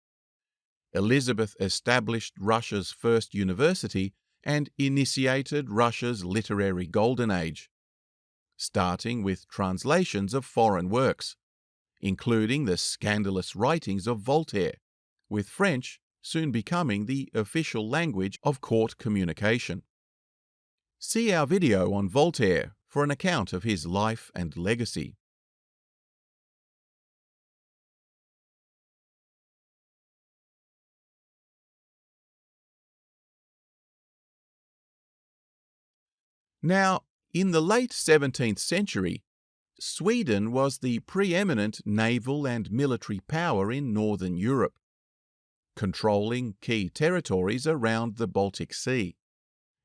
Elizabeth established Russia's first university and initiated Russia's literary golden age, starting with translations of foreign works, including the scandalous writings of Voltaire, with French soon becoming the official language of court communication. See our video on Voltaire for an account of his life and legacy. Now, in the late 17th century, Sweden was the preeminent naval and military power in Northern Europe, controlling key territories around the Baltic Sea,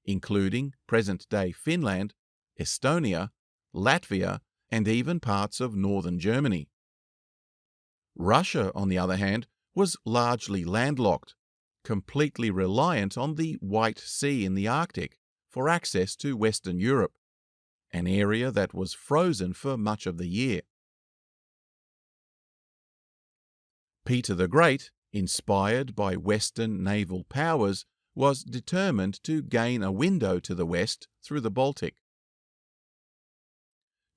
including present-day Finland, Estonia, Latvia, and even parts of northern Germany. Russia, on the other hand, was largely landlocked, completely reliant on the White Sea in the Arctic for access to Western Europe, an area that was frozen for much of the year. Peter the Great, inspired by Western naval powers, was determined to gain a window to the west through the Baltic.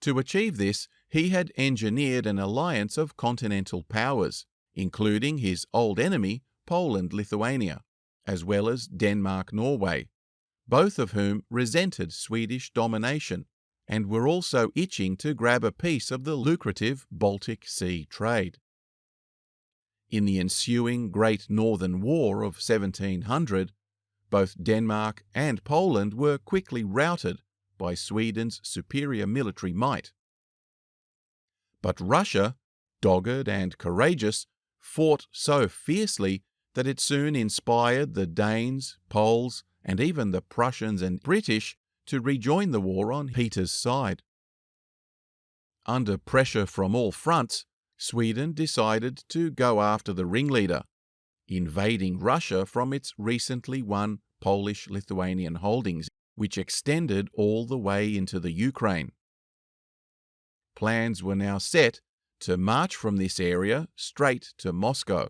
To achieve this, he had engineered an alliance of continental powers, including his old enemy, Poland-Lithuania, as well as Denmark-Norway, both of whom resented Swedish domination and were also itching to grab a piece of the lucrative Baltic Sea trade. In the ensuing Great Northern War of 1700, both Denmark and Poland were quickly routed by Sweden's superior military might. But Russia, dogged and courageous, fought so fiercely that it soon inspired the Danes, Poles, and even the Prussians and British to rejoin the war on Peter's side. Under pressure from all fronts, Sweden decided to go after the ringleader, invading Russia from its recently won Polish-Lithuanian holdings, which extended all the way into the Ukraine. Plans were now set to march from this area straight to Moscow.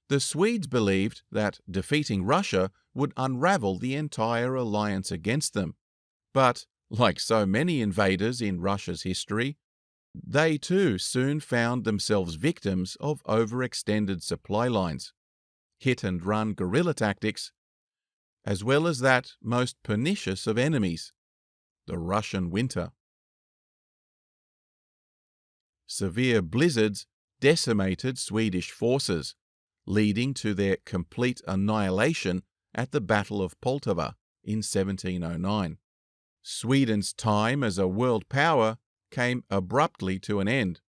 The Swedes believed that defeating Russia would unravel the entire alliance against them, but, like so many invaders in Russia's history, They too soon found themselves victims of overextended supply lines, hit-and-run guerrilla tactics, as well as that most pernicious of enemies, the Russian winter. Severe blizzards decimated Swedish forces, leading to their complete annihilation at the Battle of Poltava in 1709. Sweden's time as a world power came abruptly to an end.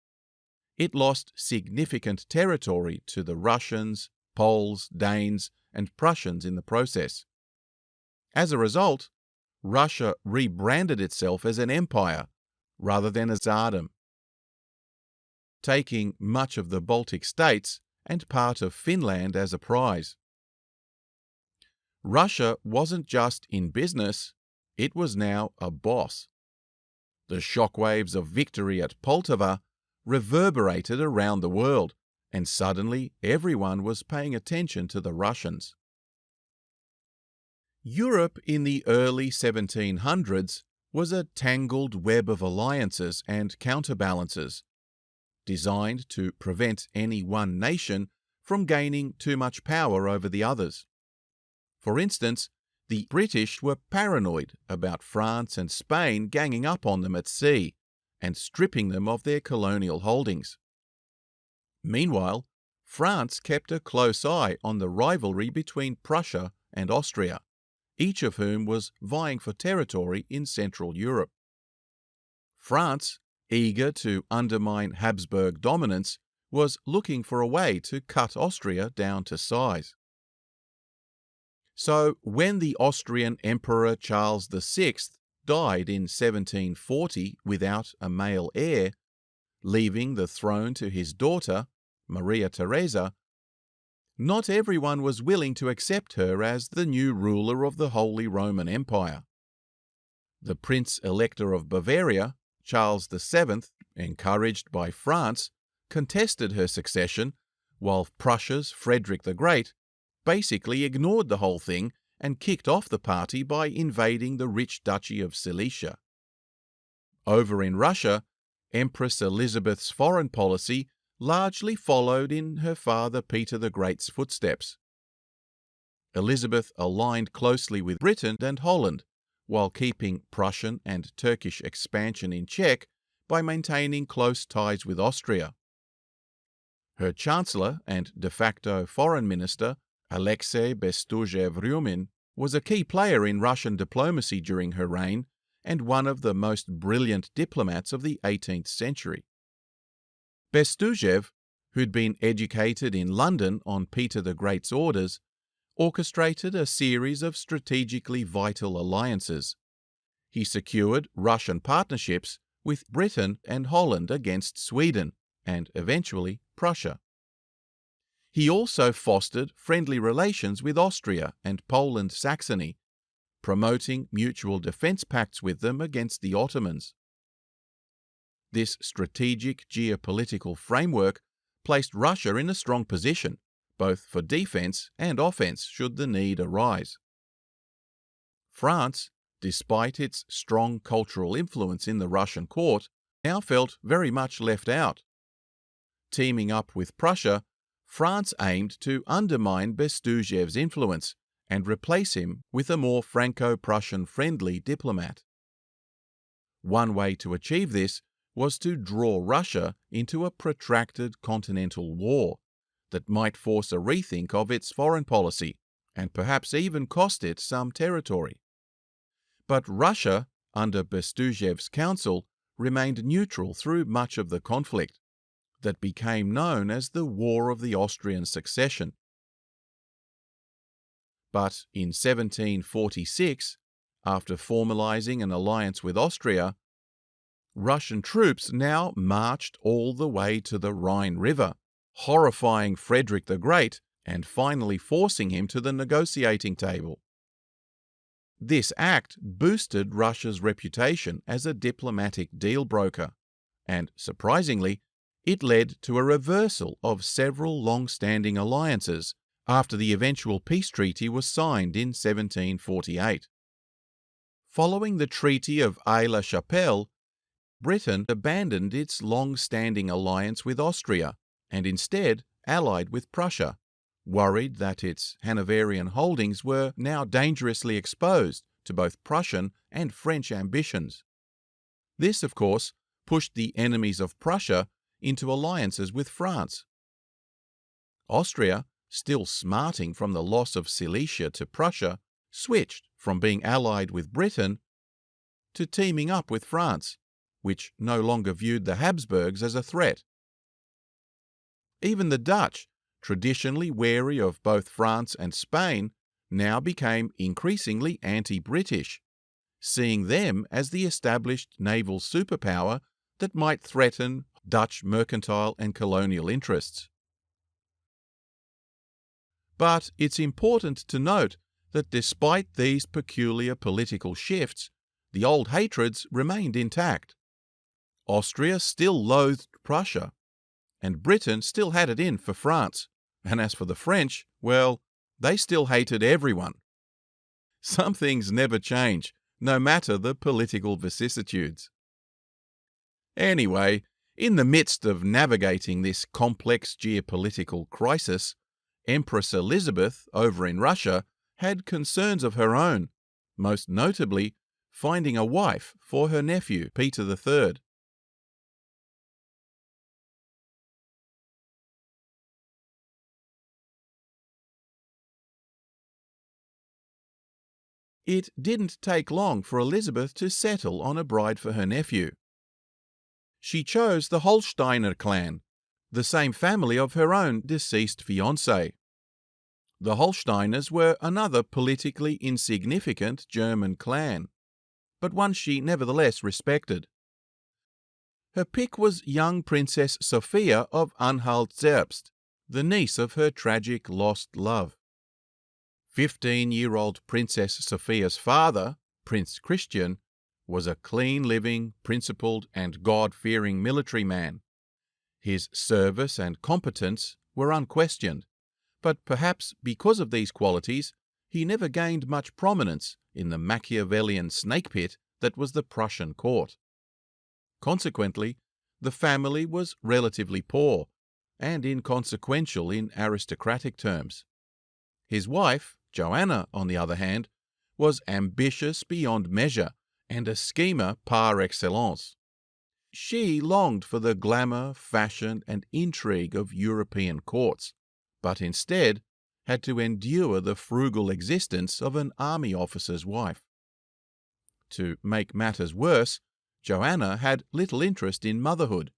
It lost significant territory to the Russians, Poles, Danes, and Prussians in the process. As a result, Russia rebranded itself as an empire rather than a tsardom, taking much of the Baltic states and part of Finland as a prize. Russia wasn't just in business, it was now a boss. The shockwaves of victory at Poltava reverberated around the world, and suddenly everyone was paying attention to the Russians. Europe in the early 1700s was a tangled web of alliances and counterbalances, designed to prevent any one nation from gaining too much power over the others. For instance, the British were paranoid about France and Spain ganging up on them at sea and stripping them of their colonial holdings. Meanwhile, France kept a close eye on the rivalry between Prussia and Austria, each of whom was vying for territory in Central Europe. France, eager to undermine Habsburg dominance, was looking for a way to cut Austria down to size. So, when the Austrian Emperor Charles VI died in 1740 without a male heir, leaving the throne to his daughter, Maria Theresa, not everyone was willing to accept her as the new ruler of the Holy Roman Empire. The Prince Elector of Bavaria, Charles VII, encouraged by France, contested her succession, while Prussia's Frederick the Great basically ignored the whole thing and kicked off the party by invading the rich Duchy of Silesia. Over in Russia, Empress Elizabeth's foreign policy largely followed in her father Peter the Great's footsteps. Elizabeth aligned closely with Britain and Holland, while keeping Prussian and Turkish expansion in check by maintaining close ties with Austria. Her chancellor and de facto foreign minister, Alexei Bestujev-Ryumin, was a key player in Russian diplomacy during her reign and one of the most brilliant diplomats of the 18th century. Bestujev, who'd been educated in London on Peter the Great's orders, orchestrated a series of strategically vital alliances. He secured Russian partnerships with Britain and Holland against Sweden, and eventually Prussia. He also fostered friendly relations with Austria and Poland-Saxony, promoting mutual defense pacts with them against the Ottomans. This strategic geopolitical framework placed Russia in a strong position, both for defense and offense should the need arise. France, despite its strong cultural influence in the Russian court, now felt very much left out. Teaming up with Prussia, France aimed to undermine Bestujev's influence and replace him with a more Franco-Prussian friendly diplomat. One way to achieve this was to draw Russia into a protracted continental war that might force a rethink of its foreign policy and perhaps even cost it some territory. But Russia, under Bestujev's counsel, remained neutral through much of the conflict that became known as the War of the Austrian Succession. But in 1746, after formalizing an alliance with Austria, Russian troops now marched all the way to the Rhine River, horrifying Frederick the Great and finally forcing him to the negotiating table. This act boosted Russia's reputation as a diplomatic deal broker, and surprisingly, it led to a reversal of several long-standing alliances after the eventual peace treaty was signed in 1748. Following the Treaty of Aix-la-Chapelle, Britain abandoned its long-standing alliance with Austria and instead allied with Prussia, worried that its Hanoverian holdings were now dangerously exposed to both Prussian and French ambitions. This, of course, pushed the enemies of Prussia into alliances with France. Austria, still smarting from the loss of Silesia to Prussia, switched from being allied with Britain to teaming up with France, which no longer viewed the Habsburgs as a threat. Even the Dutch, traditionally wary of both France and Spain, now became increasingly anti-British, seeing them as the established naval superpower that might threaten Dutch mercantile and colonial interests. But it's important to note that despite these peculiar political shifts, the old hatreds remained intact. Austria still loathed Prussia, and Britain still had it in for France, and as for the French, well, they still hated everyone. Some things never change, no matter the political vicissitudes. Anyway, in the midst of navigating this complex geopolitical crisis, Empress Elizabeth, over in Russia, had concerns of her own, most notably finding a wife for her nephew, Peter III. It didn't take long for Elizabeth to settle on a bride for her nephew. She chose the Holsteiner clan, the same family of her own deceased fiancé. The Holsteiners were another politically insignificant German clan, but one she nevertheless respected. Her pick was young Princess Sophia of Anhalt-Zerbst, the niece of her tragic lost love. 15-year-old Princess Sophia's father, Prince Christian, was a clean-living, principled and God-fearing military man. His service and competence were unquestioned, but perhaps because of these qualities, he never gained much prominence in the Machiavellian snake pit that was the Prussian court. Consequently, the family was relatively poor and inconsequential in aristocratic terms. His wife, Joanna, on the other hand, was ambitious beyond measure and a schemer par excellence. She longed for the glamour, fashion, and intrigue of European courts, but instead had to endure the frugal existence of an army officer's wife. To make matters worse, Joanna had little interest in motherhood,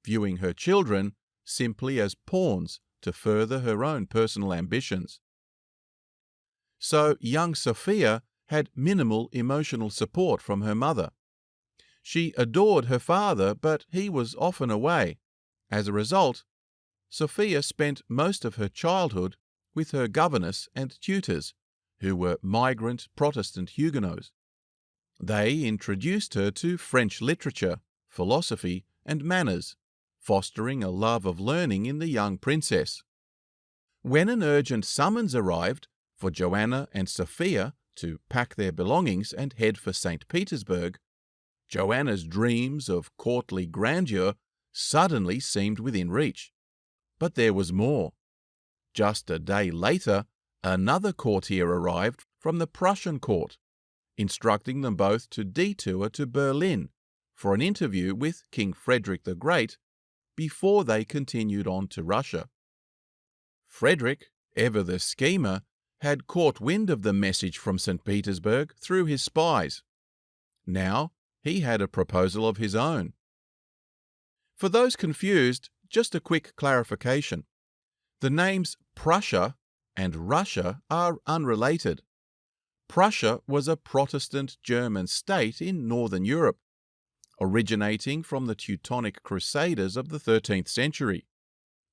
viewing her children simply as pawns to further her own personal ambitions. So young Sophia had minimal emotional support from her mother. She adored her father, but he was often away. As a result, Sophia spent most of her childhood with her governess and tutors, who were migrant Protestant Huguenots. They introduced her to French literature, philosophy, and manners, fostering a love of learning in the young princess. When an urgent summons arrived for Joanna and Sophia to pack their belongings and head for St. Petersburg, Joanna's dreams of courtly grandeur suddenly seemed within reach. But there was more. Just a day later, another courtier arrived from the Prussian court, instructing them both to detour to Berlin for an interview with King Frederick the Great before they continued on to Russia. Frederick, ever the schemer, had caught wind of the message from St. Petersburg through his spies. Now he had a proposal of his own. For those confused, just a quick clarification. The names Prussia and Russia are unrelated. Prussia was a Protestant German state in Northern Europe, originating from the Teutonic Crusaders of the 13th century.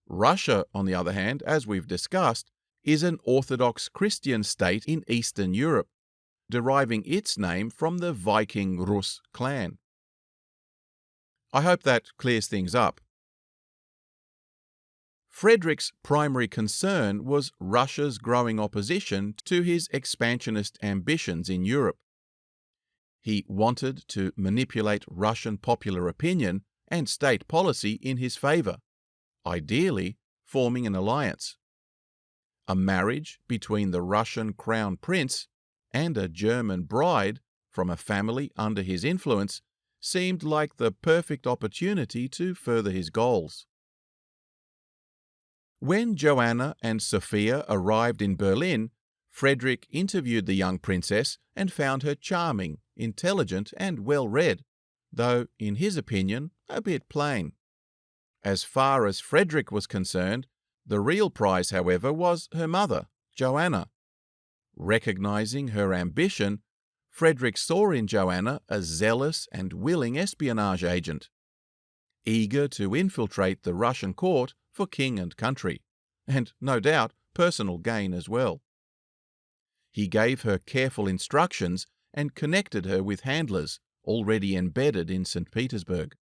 Russia, on the other hand, as we've discussed, is an Orthodox Christian state in Eastern Europe, deriving its name from the Viking Rus clan. I hope that clears things up. Frederick's primary concern was Russia's growing opposition to his expansionist ambitions in Europe. He wanted to manipulate Russian popular opinion and state policy in his favor, ideally forming an alliance. A marriage between the Russian crown prince and a German bride from a family under his influence seemed like the perfect opportunity to further his goals. When Joanna and Sophia arrived in Berlin, Frederick interviewed the young princess and found her charming, intelligent, and well-read, though, in his opinion, a bit plain. As far as Frederick was concerned, the real prize, however, was her mother, Joanna. Recognizing her ambition, Frederick saw in Joanna a zealous and willing espionage agent, eager to infiltrate the Russian court for king and country, and no doubt personal gain as well. He gave her careful instructions and connected her with handlers already embedded in St. Petersburg.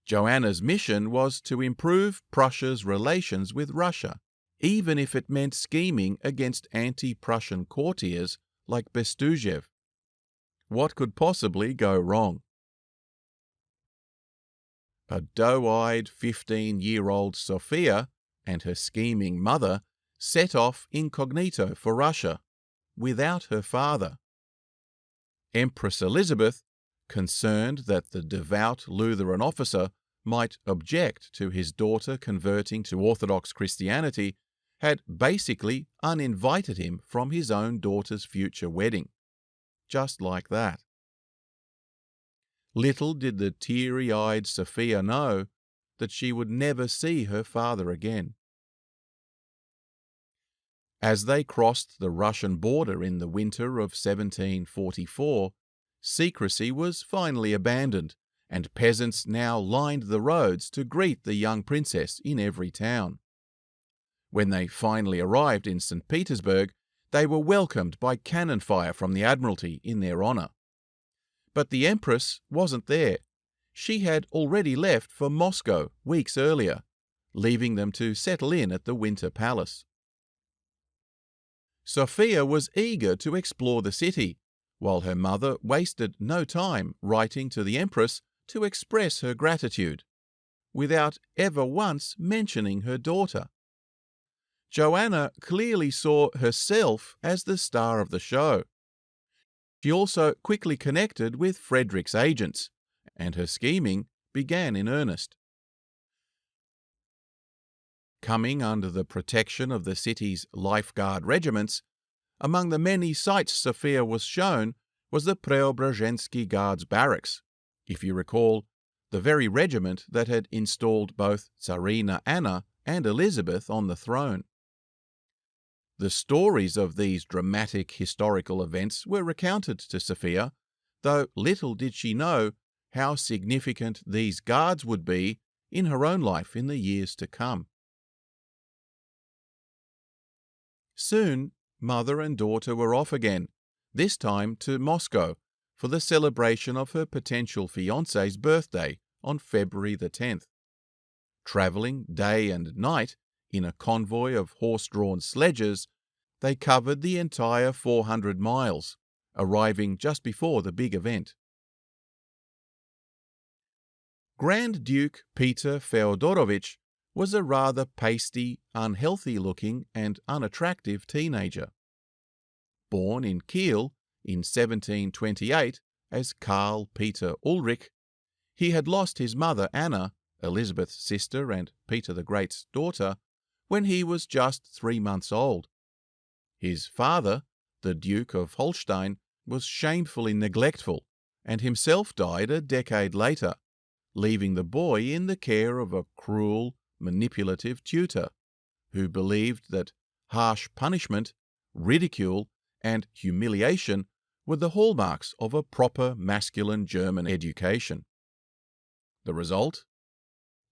Joanna's mission was to improve Prussia's relations with Russia, even if it meant scheming against anti-Prussian courtiers like Bestujev. What could possibly go wrong? A doe-eyed 15-year-old Sophia and her scheming mother set off incognito for Russia, without her father. Empress Elizabeth, concerned that the devout Lutheran officer might object to his daughter converting to Orthodox Christianity, had basically uninvited him from his own daughter's future wedding. Just like that. Little did the teary-eyed Sophia know that she would never see her father again. As they crossed the Russian border in the winter of 1744, secrecy was finally abandoned, and peasants now lined the roads to greet the young princess in every town. When they finally arrived in St. Petersburg, they were welcomed by cannon fire from the Admiralty in their honour. But the Empress wasn't there. She had already left for Moscow weeks earlier, leaving them to settle in at the Winter Palace. Sophia was eager to explore the city, while her mother wasted no time writing to the Empress to express her gratitude, without ever once mentioning her daughter. Joanna clearly saw herself as the star of the show. She also quickly connected with Frederick's agents, and her scheming began in earnest. Coming under the protection of the city's lifeguard regiments, among the many sights Sophia was shown was the Preobrazhensky Guards barracks, if you recall, the very regiment that had installed both Tsarina Anna and Elizabeth on the throne. The stories of these dramatic historical events were recounted to Sophia, though little did she know how significant these guards would be in her own life in the years to come. Soon, mother and daughter were off again, this time to Moscow, for the celebration of her potential fiancé's birthday on February the 10th. Travelling day and night in a convoy of horse-drawn sledges, they covered the entire 400 miles, arriving just before the big event. Grand Duke Peter Feodorovich was a rather pasty, unhealthy-looking and unattractive teenager. Born in Kiel in 1728 as Karl Peter Ulrich, he had lost his mother Anna, Elizabeth's sister and Peter the Great's daughter, when he was just 3 months old. His father, the Duke of Holstein, was shamefully neglectful and himself died a decade later, leaving the boy in the care of a cruel, manipulative tutor who believed that harsh punishment, ridicule, and humiliation were the hallmarks of a proper masculine German education. The result?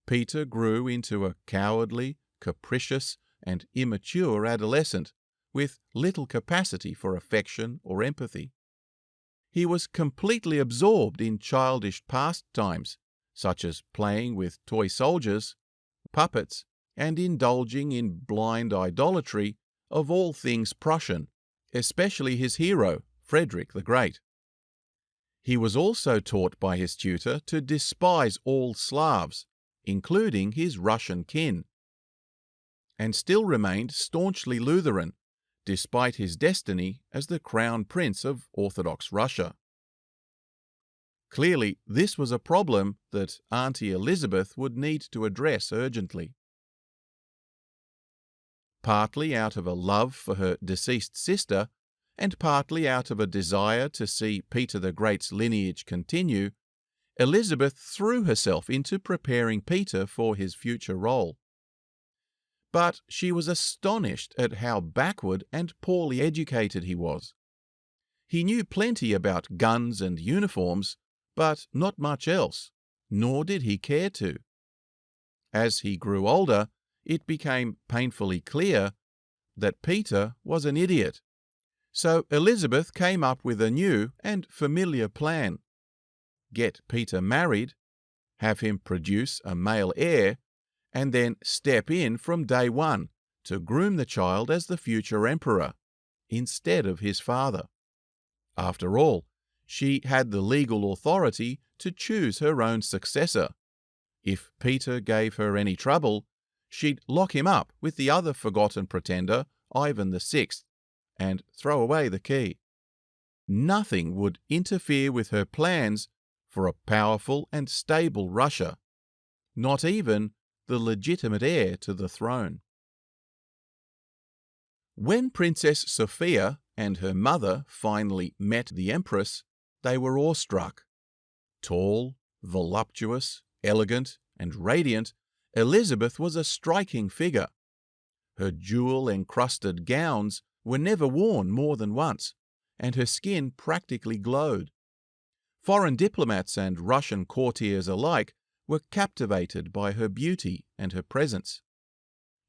Peter grew into a cowardly, capricious, and immature adolescent with little capacity for affection or empathy. He was completely absorbed in childish pastimes, such as playing with toy soldiers, puppets, and indulging in blind idolatry of all things Prussian, especially his hero, Frederick the Great. He was also taught by his tutor to despise all Slavs, including his Russian kin, and still remained staunchly Lutheran, despite his destiny as the crown prince of Orthodox Russia. Clearly, this was a problem that Auntie Elizabeth would need to address urgently. Partly out of a love for her deceased sister, and partly out of a desire to see Peter the Great's lineage continue, Elizabeth threw herself into preparing Peter for his future role. But she was astonished at how backward and poorly educated he was. He knew plenty about guns and uniforms, but not much else, nor did he care to. As he grew older, it became painfully clear that Peter was an idiot. So Elizabeth came up with a new and familiar plan. Get Peter married, have him produce a male heir, and then step in from day one to groom the child as the future emperor, instead of his father. After all, she had the legal authority to choose her own successor. If Peter gave her any trouble, she'd lock him up with the other forgotten pretender, Ivan VI, and throw away the key. Nothing would interfere with her plans for a powerful and stable Russia, not even the legitimate heir to the throne. When Princess Sophia and her mother finally met the Empress, they were awestruck. Tall, voluptuous, elegant, and radiant, Elizabeth was a striking figure. Her jewel-encrusted gowns were never worn more than once, and her skin practically glowed. Foreign diplomats and Russian courtiers alike were captivated by her beauty and her presence.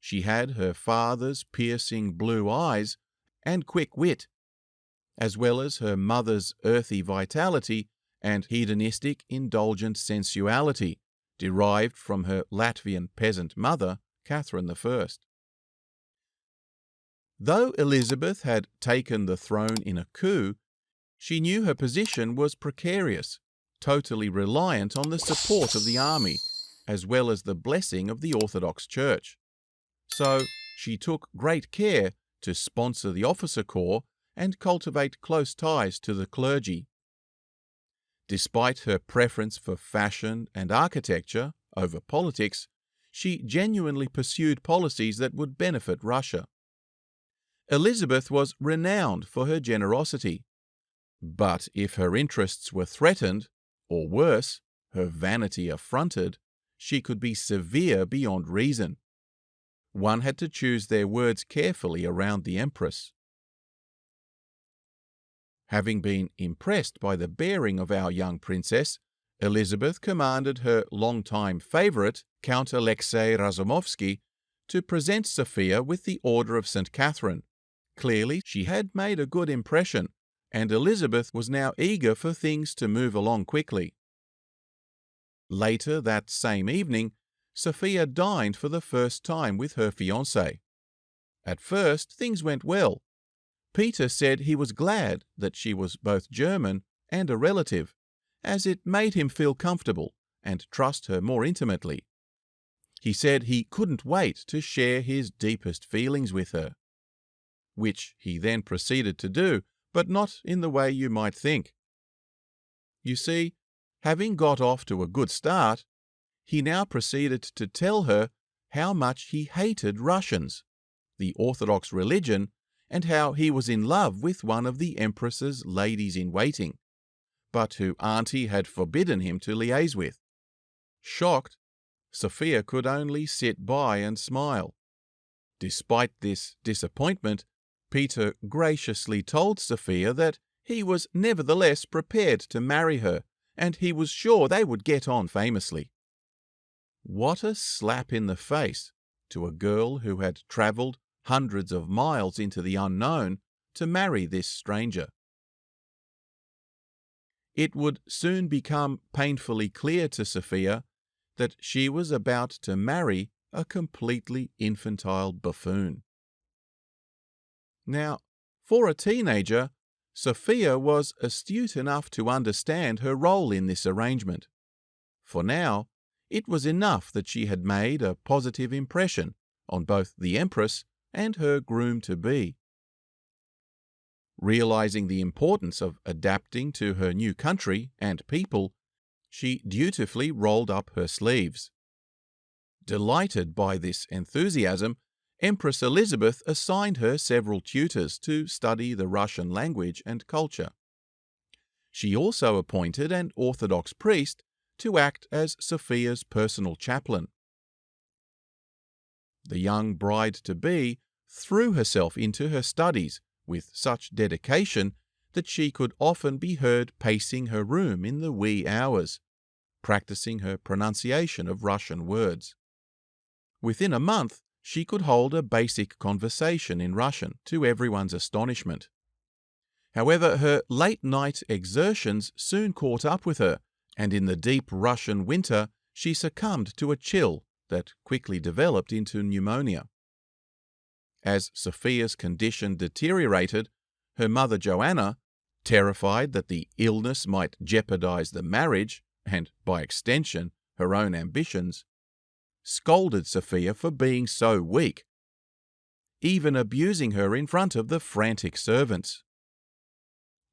She had her father's piercing blue eyes and quick wit, as well as her mother's earthy vitality and hedonistic, indulgent sensuality, derived from her Latvian peasant mother, Catherine I. Though Elizabeth had taken the throne in a coup, she knew her position was precarious, totally reliant on the support of the army, as well as the blessing of the Orthodox Church. So she took great care to sponsor the officer corps and cultivate close ties to the clergy. Despite her preference for fashion and architecture over politics, she genuinely pursued policies that would benefit Russia. Elizabeth was renowned for her generosity, but if her interests were threatened, or worse, her vanity affronted, she could be severe beyond reason. One had to choose their words carefully around the Empress. Having been impressed by the bearing of our young princess, Elizabeth commanded her longtime favourite, Count Alexei Razumovsky, to present Sophia with the Order of St. Catherine. Clearly, she had made a good impression, and Elizabeth was now eager for things to move along quickly. Later that same evening, Sophia dined for the first time with her fiancé. At first, things went well. Peter said he was glad that she was both German and a relative, as it made him feel comfortable and trust her more intimately. He said he couldn't wait to share his deepest feelings with her, which he then proceeded to do, but not in the way you might think. You see, having got off to a good start, he now proceeded to tell her how much he hated Russians, the Orthodox religion, and how he was in love with one of the Empress's ladies-in-waiting, but who Auntie had forbidden him to liaise with. Shocked, Sophia could only sit by and smile. Despite this disappointment, Peter graciously told Sophia that he was nevertheless prepared to marry her, and he was sure they would get on famously. What a slap in the face to a girl who had travelled hundreds of miles into the unknown to marry this stranger. It would soon become painfully clear to Sophia that she was about to marry a completely infantile buffoon. Now, for a teenager, Sophia was astute enough to understand her role in this arrangement. For now, it was enough that she had made a positive impression on both the Empress and her groom-to-be. Realizing the importance of adapting to her new country and people, she dutifully rolled up her sleeves. Delighted by this enthusiasm, Empress Elizabeth assigned her several tutors to study the Russian language and culture. She also appointed an Orthodox priest to act as Sophia's personal chaplain. The young bride-to-be threw herself into her studies with such dedication that she could often be heard pacing her room in the wee hours, practicing her pronunciation of Russian words. Within a month, she could hold a basic conversation in Russian, to everyone's astonishment. However, her late-night exertions soon caught up with her, and in the deep Russian winter she succumbed to a chill that quickly developed into pneumonia. As Sophia's condition deteriorated, her mother Joanna, terrified that the illness might jeopardize the marriage, and by extension her own ambitions, scolded Sophia for being so weak, even abusing her in front of the frantic servants.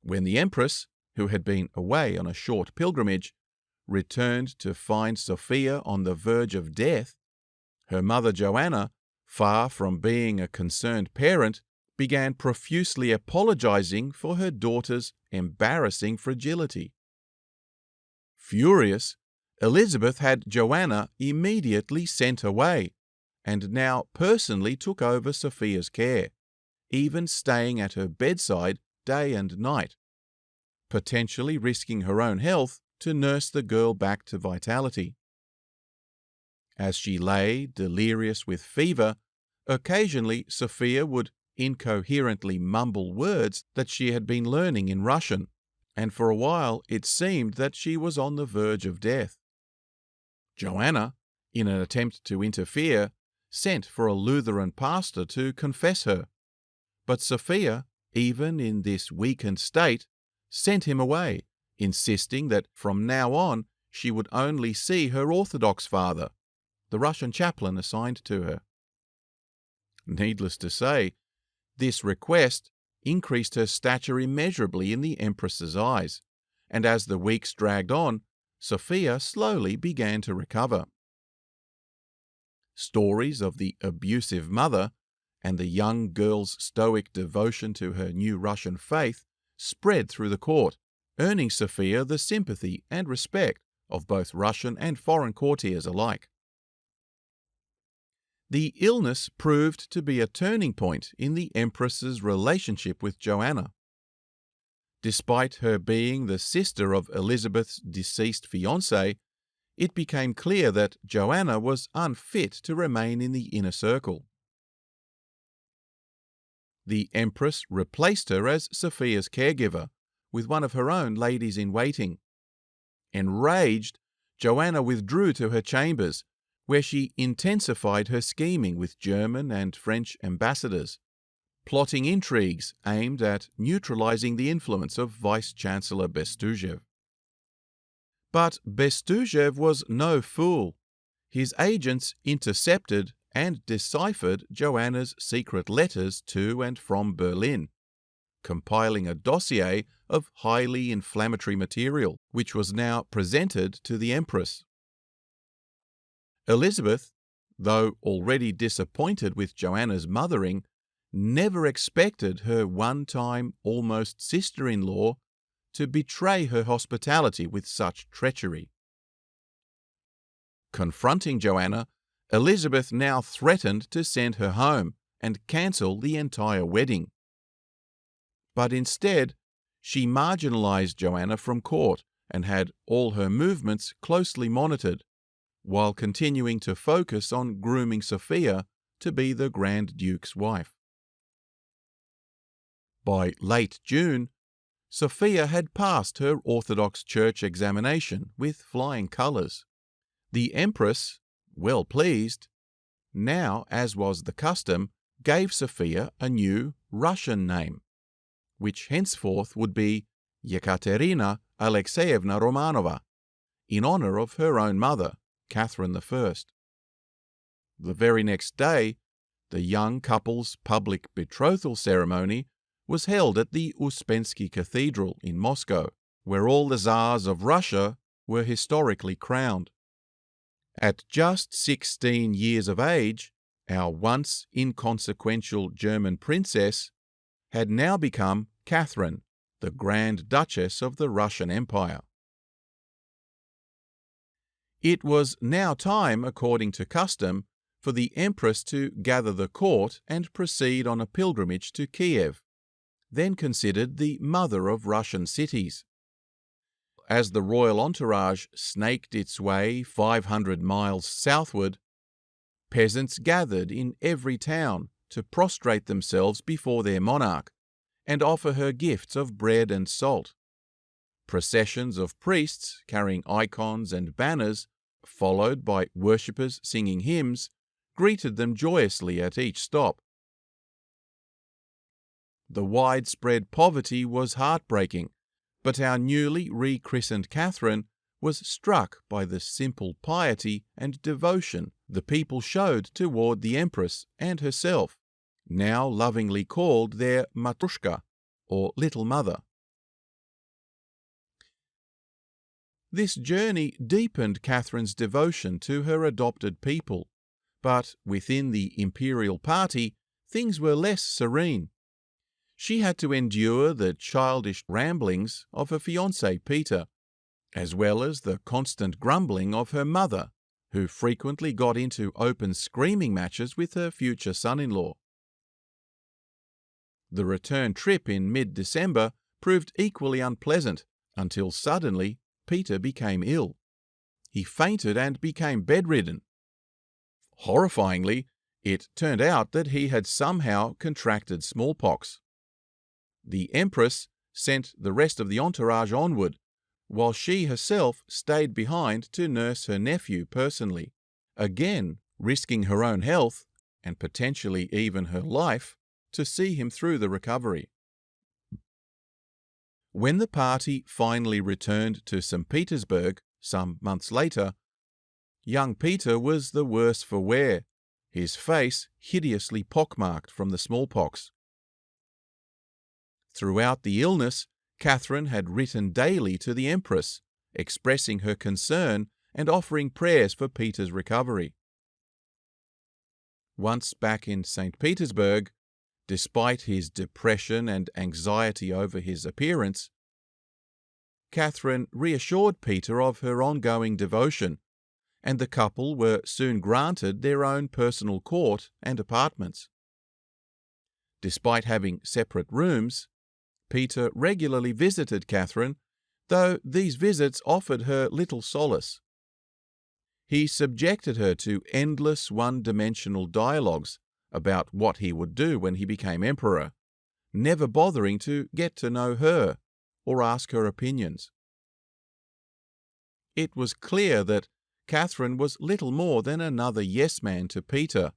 When the Empress, who had been away on a short pilgrimage, returned to find Sophia on the verge of death, her mother Joanna, far from being a concerned parent, began profusely apologizing for her daughter's embarrassing fragility. Furious, Elizabeth had Joanna immediately sent away, and now personally took over Sophia's care, even staying at her bedside day and night, potentially risking her own health to nurse the girl back to vitality. As she lay, delirious with fever, occasionally Sophia would incoherently mumble words that she had been learning in Russian, and for a while it seemed that she was on the verge of death. Joanna, in an attempt to interfere, sent for a Lutheran pastor to confess her, but Sophia, even in this weakened state, sent him away, insisting that from now on she would only see her Orthodox father, the Russian chaplain assigned to her. Needless to say, this request increased her stature immeasurably in the Empress's eyes, and as the weeks dragged on, Sophia slowly began to recover. Stories of the abusive mother and the young girl's stoic devotion to her new Russian faith spread through the court, earning Sophia the sympathy and respect of both Russian and foreign courtiers alike. The illness proved to be a turning point in the Empress's relationship with Joanna. Despite her being the sister of Elizabeth's deceased fiancé, it became clear that Joanna was unfit to remain in the inner circle. The Empress replaced her as Sophia's caregiver with one of her own ladies-in-waiting. Enraged, Joanna withdrew to her chambers, where she intensified her scheming with German and French ambassadors, plotting intrigues aimed at neutralizing the influence of Vice-Chancellor Bestuzhev. But Bestuzhev was no fool. His agents intercepted and deciphered Joanna's secret letters to and from Berlin, compiling a dossier of highly inflammatory material, which was now presented to the Empress. Elizabeth, though already disappointed with Joanna's mothering, never expected her one-time almost sister-in-law to betray her hospitality with such treachery. Confronting Joanna, Elizabeth now threatened to send her home and cancel the entire wedding. But instead, she marginalized Joanna from court and had all her movements closely monitored, while continuing to focus on grooming Sophia to be the Grand Duke's wife. By late June, Sophia had passed her Orthodox Church examination with flying colours. The Empress, well pleased, now, as was the custom, gave Sophia a new Russian name, which henceforth would be Yekaterina Alexeyevna Romanova, in honour of her own mother, Catherine I. The very next day, the young couple's public betrothal ceremony was held at the Uspensky Cathedral in Moscow, where all the Tsars of Russia were historically crowned. At just 16 years of age, our once inconsequential German princess had now become Catherine, the Grand Duchess of the Russian Empire. It was now time, according to custom, for the Empress to gather the court and proceed on a pilgrimage to Kiev, then considered the mother of Russian cities. As the royal entourage snaked its way 500 miles southward, peasants gathered in every town to prostrate themselves before their monarch and offer her gifts of bread and salt. Processions of priests carrying icons and banners, followed by worshippers singing hymns, greeted them joyously at each stop. The widespread poverty was heartbreaking, but our newly rechristened Catherine was struck by the simple piety and devotion the people showed toward the Empress and herself, now lovingly called their matrushka, or little mother. This journey deepened Catherine's devotion to her adopted people, but within the imperial party things were less serene. She had to endure the childish ramblings of her fiancé Peter, as well as the constant grumbling of her mother, who frequently got into open screaming matches with her future son-in-law. The return trip in mid-December proved equally unpleasant until suddenly Peter became ill. He fainted and became bedridden. Horrifyingly, it turned out that he had somehow contracted smallpox. The Empress sent the rest of the entourage onward, while she herself stayed behind to nurse her nephew personally, again risking her own health, and potentially even her life, to see him through the recovery. When the party finally returned to St. Petersburg some months later, young Peter was the worse for wear, his face hideously pockmarked from the smallpox. Throughout the illness, Catherine had written daily to the Empress, expressing her concern and offering prayers for Peter's recovery. Once back in St. Petersburg, despite his depression and anxiety over his appearance, Catherine reassured Peter of her ongoing devotion, and the couple were soon granted their own personal court and apartments. Despite having separate rooms, Peter regularly visited Catherine, though these visits offered her little solace. He subjected her to endless one-dimensional dialogues about what he would do when he became emperor, never bothering to get to know her or ask her opinions. It was clear that Catherine was little more than another yes-man to Peter,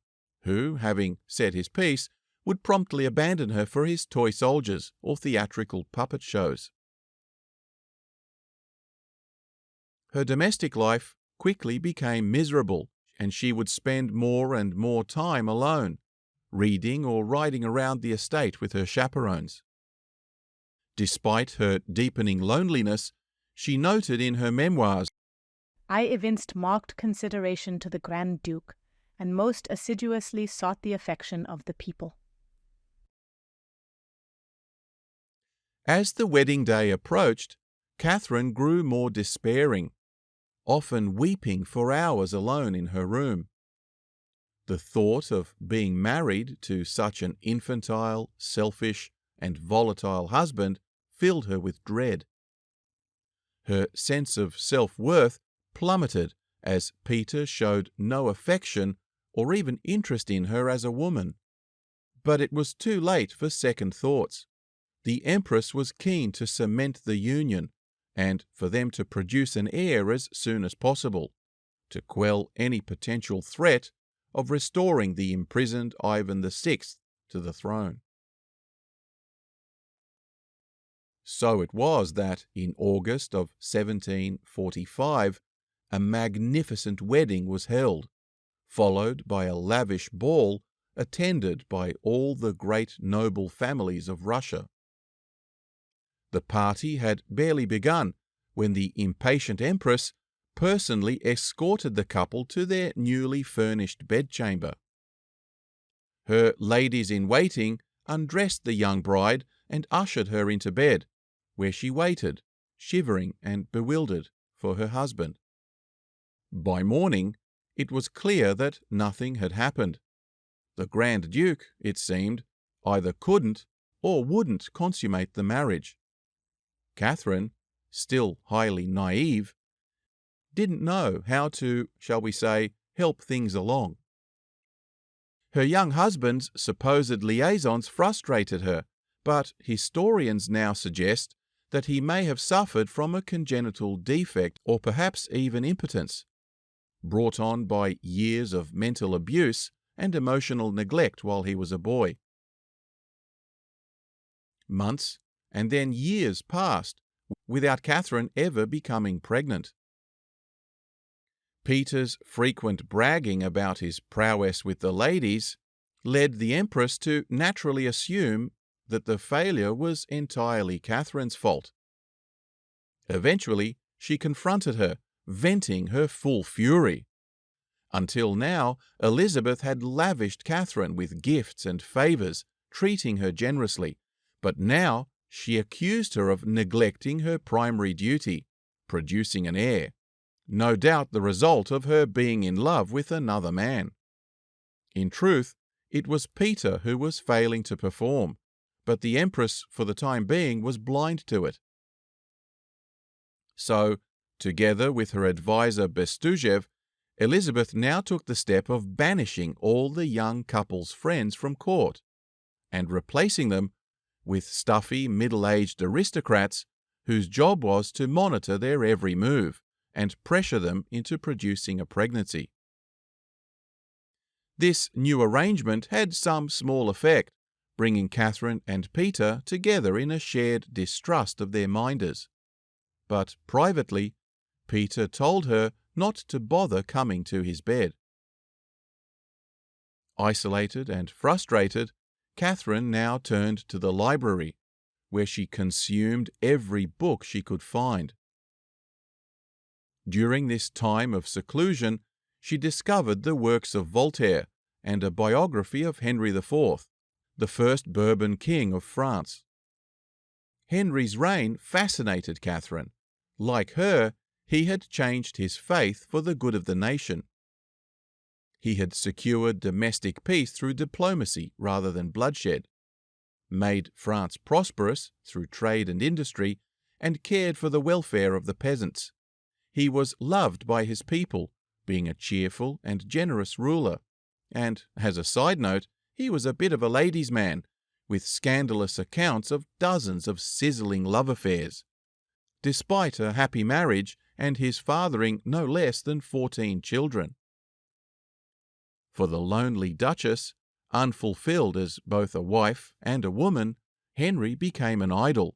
who, having said his piece, would promptly abandon her for his toy soldiers or theatrical puppet shows. Her domestic life quickly became miserable, and she would spend more and more time alone, reading or riding around the estate with her chaperones. Despite her deepening loneliness, she noted in her memoirs, "I evinced marked consideration to the Grand Duke, and most assiduously sought the affection of the people." As the wedding day approached, Catherine grew more despairing, often weeping for hours alone in her room. The thought of being married to such an infantile, selfish, and volatile husband filled her with dread. Her sense of self-worth plummeted as Peter showed no affection or even interest in her as a woman. But it was too late for second thoughts. The Empress was keen to cement the union and for them to produce an heir as soon as possible, to quell any potential threat of restoring the imprisoned Ivan VI to the throne. So it was that in August of 1745 a magnificent wedding was held, followed by a lavish ball attended by all the great noble families of Russia. The party had barely begun when the impatient empress personally escorted the couple to their newly furnished bedchamber. Her ladies-in-waiting undressed the young bride and ushered her into bed, where she waited, shivering and bewildered, for her husband. By morning, it was clear that nothing had happened. The Grand Duke, it seemed, either couldn't or wouldn't consummate the marriage. Catherine, still highly naive, didn't know how to, shall we say, help things along. Her young husband's supposed liaisons frustrated her, but historians now suggest that he may have suffered from a congenital defect or perhaps even impotence, brought on by years of mental abuse and emotional neglect while he was a boy. Months and then years passed without Catherine ever becoming pregnant. Peter's frequent bragging about his prowess with the ladies led the Empress to naturally assume that the failure was entirely Catherine's fault. Eventually, she confronted her, venting her full fury. Until now, Elizabeth had lavished Catherine with gifts and favours, treating her generously, but now she accused her of neglecting her primary duty, producing an heir, no doubt the result of her being in love with another man. In truth, it was Peter who was failing to perform, but the Empress, for the time being, was blind to it. So, together with her adviser Bestuzhev, Elizabeth now took the step of banishing all the young couple's friends from court, and replacing them with stuffy middle-aged aristocrats whose job was to monitor their every move and pressure them into producing a pregnancy. This new arrangement had some small effect, bringing Catherine and Peter together in a shared distrust of their minders. But privately, Peter told her not to bother coming to his bed. Isolated and frustrated, Catherine now turned to the library, where she consumed every book she could find. During this time of seclusion, she discovered the works of Voltaire and a biography of Henry IV, the first Bourbon king of France. Henry's reign fascinated Catherine. Like her, he had changed his faith for the good of the nation. He had secured domestic peace through diplomacy rather than bloodshed, made France prosperous through trade and industry, and cared for the welfare of the peasants. He was loved by his people, being a cheerful and generous ruler, and, as a side note, he was a bit of a ladies' man, with scandalous accounts of dozens of sizzling love affairs, despite a happy marriage and his fathering no less than 14 children. For the lonely Duchess, unfulfilled as both a wife and a woman, Henry became an idol.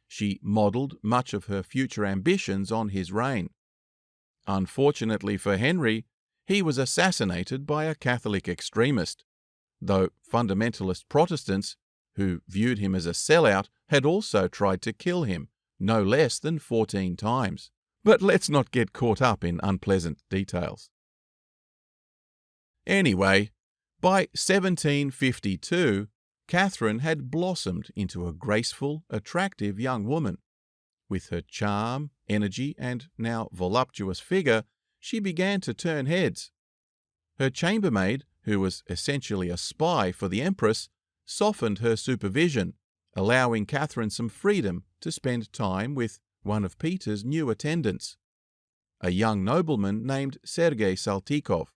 She modelled much of her future ambitions on his reign. Unfortunately for Henry, he was assassinated by a Catholic extremist, though fundamentalist Protestants, who viewed him as a sellout, had also tried to kill him, no less than 14 times. But let's not get caught up in unpleasant details. Anyway, by 1752, Catherine had blossomed into a graceful, attractive young woman. With her charm, energy, and now voluptuous figure, she began to turn heads. Her chambermaid, who was essentially a spy for the Empress, softened her supervision, allowing Catherine some freedom to spend time with one of Peter's new attendants, a young nobleman named Sergei Saltykov.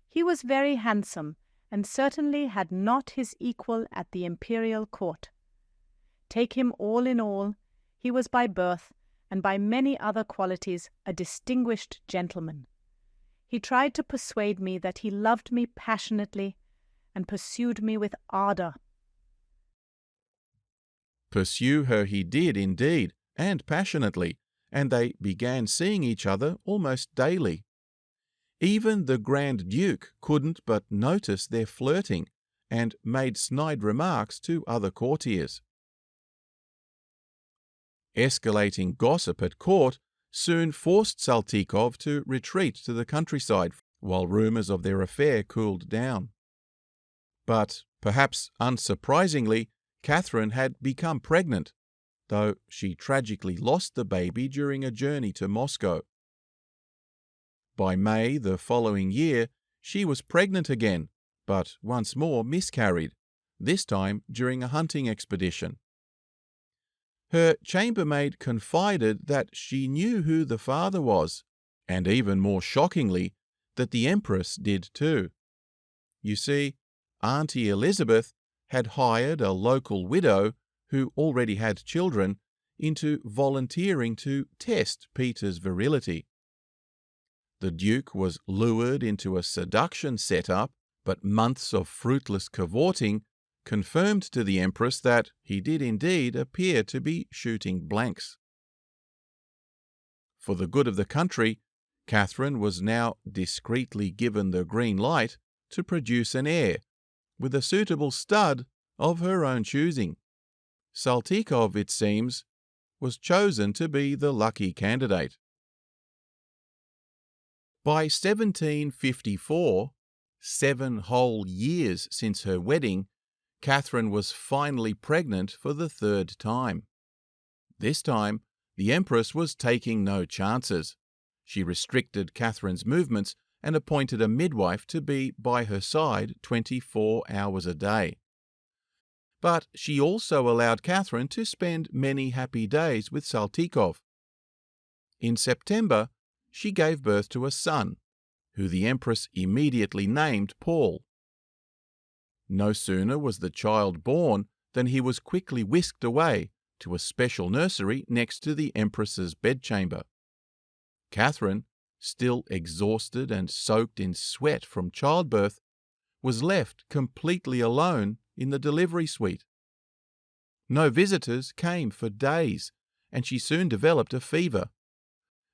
He was very handsome, and certainly had not his equal at the imperial court. Take him all in all, he was by birth, and by many other qualities, a distinguished gentleman. He tried to persuade me that he loved me passionately, and pursued me with ardour. Pursue her he did indeed, and passionately, and they began seeing each other almost daily. Even the Grand Duke couldn't but notice their flirting, and made snide remarks to other courtiers. Escalating gossip at court soon forced Saltykov to retreat to the countryside, while rumours of their affair cooled down. But, perhaps unsurprisingly, Catherine had become pregnant, though she tragically lost the baby during a journey to Moscow. By May the following year, she was pregnant again, but once more miscarried, this time during a hunting expedition. Her chambermaid confided that she knew who the father was, and even more shockingly, that the Empress did too. You see, Auntie Elizabeth had hired a local widow who already had children into volunteering to test Peter's virility. The Duke was lured into a seduction set-up, but months of fruitless cavorting confirmed to the Empress that he did indeed appear to be shooting blanks. For the good of the country, Catherine was now discreetly given the green light to produce an heir, with a suitable stud of her own choosing. Saltykov, it seems, was chosen to be the lucky candidate. By 1754, 7 whole years since her wedding, Catherine was finally pregnant for the 3rd time. This time, the Empress was taking no chances. She restricted Catherine's movements and appointed a midwife to be by her side 24 hours a day. But she also allowed Catherine to spend many happy days with Saltykov. In September, she gave birth to a son, who the Empress immediately named Paul. No sooner was the child born than he was quickly whisked away to a special nursery next to the Empress's bedchamber. Catherine, still exhausted and soaked in sweat from childbirth, was left completely alone in the delivery suite. No visitors came for days, and she soon developed a fever.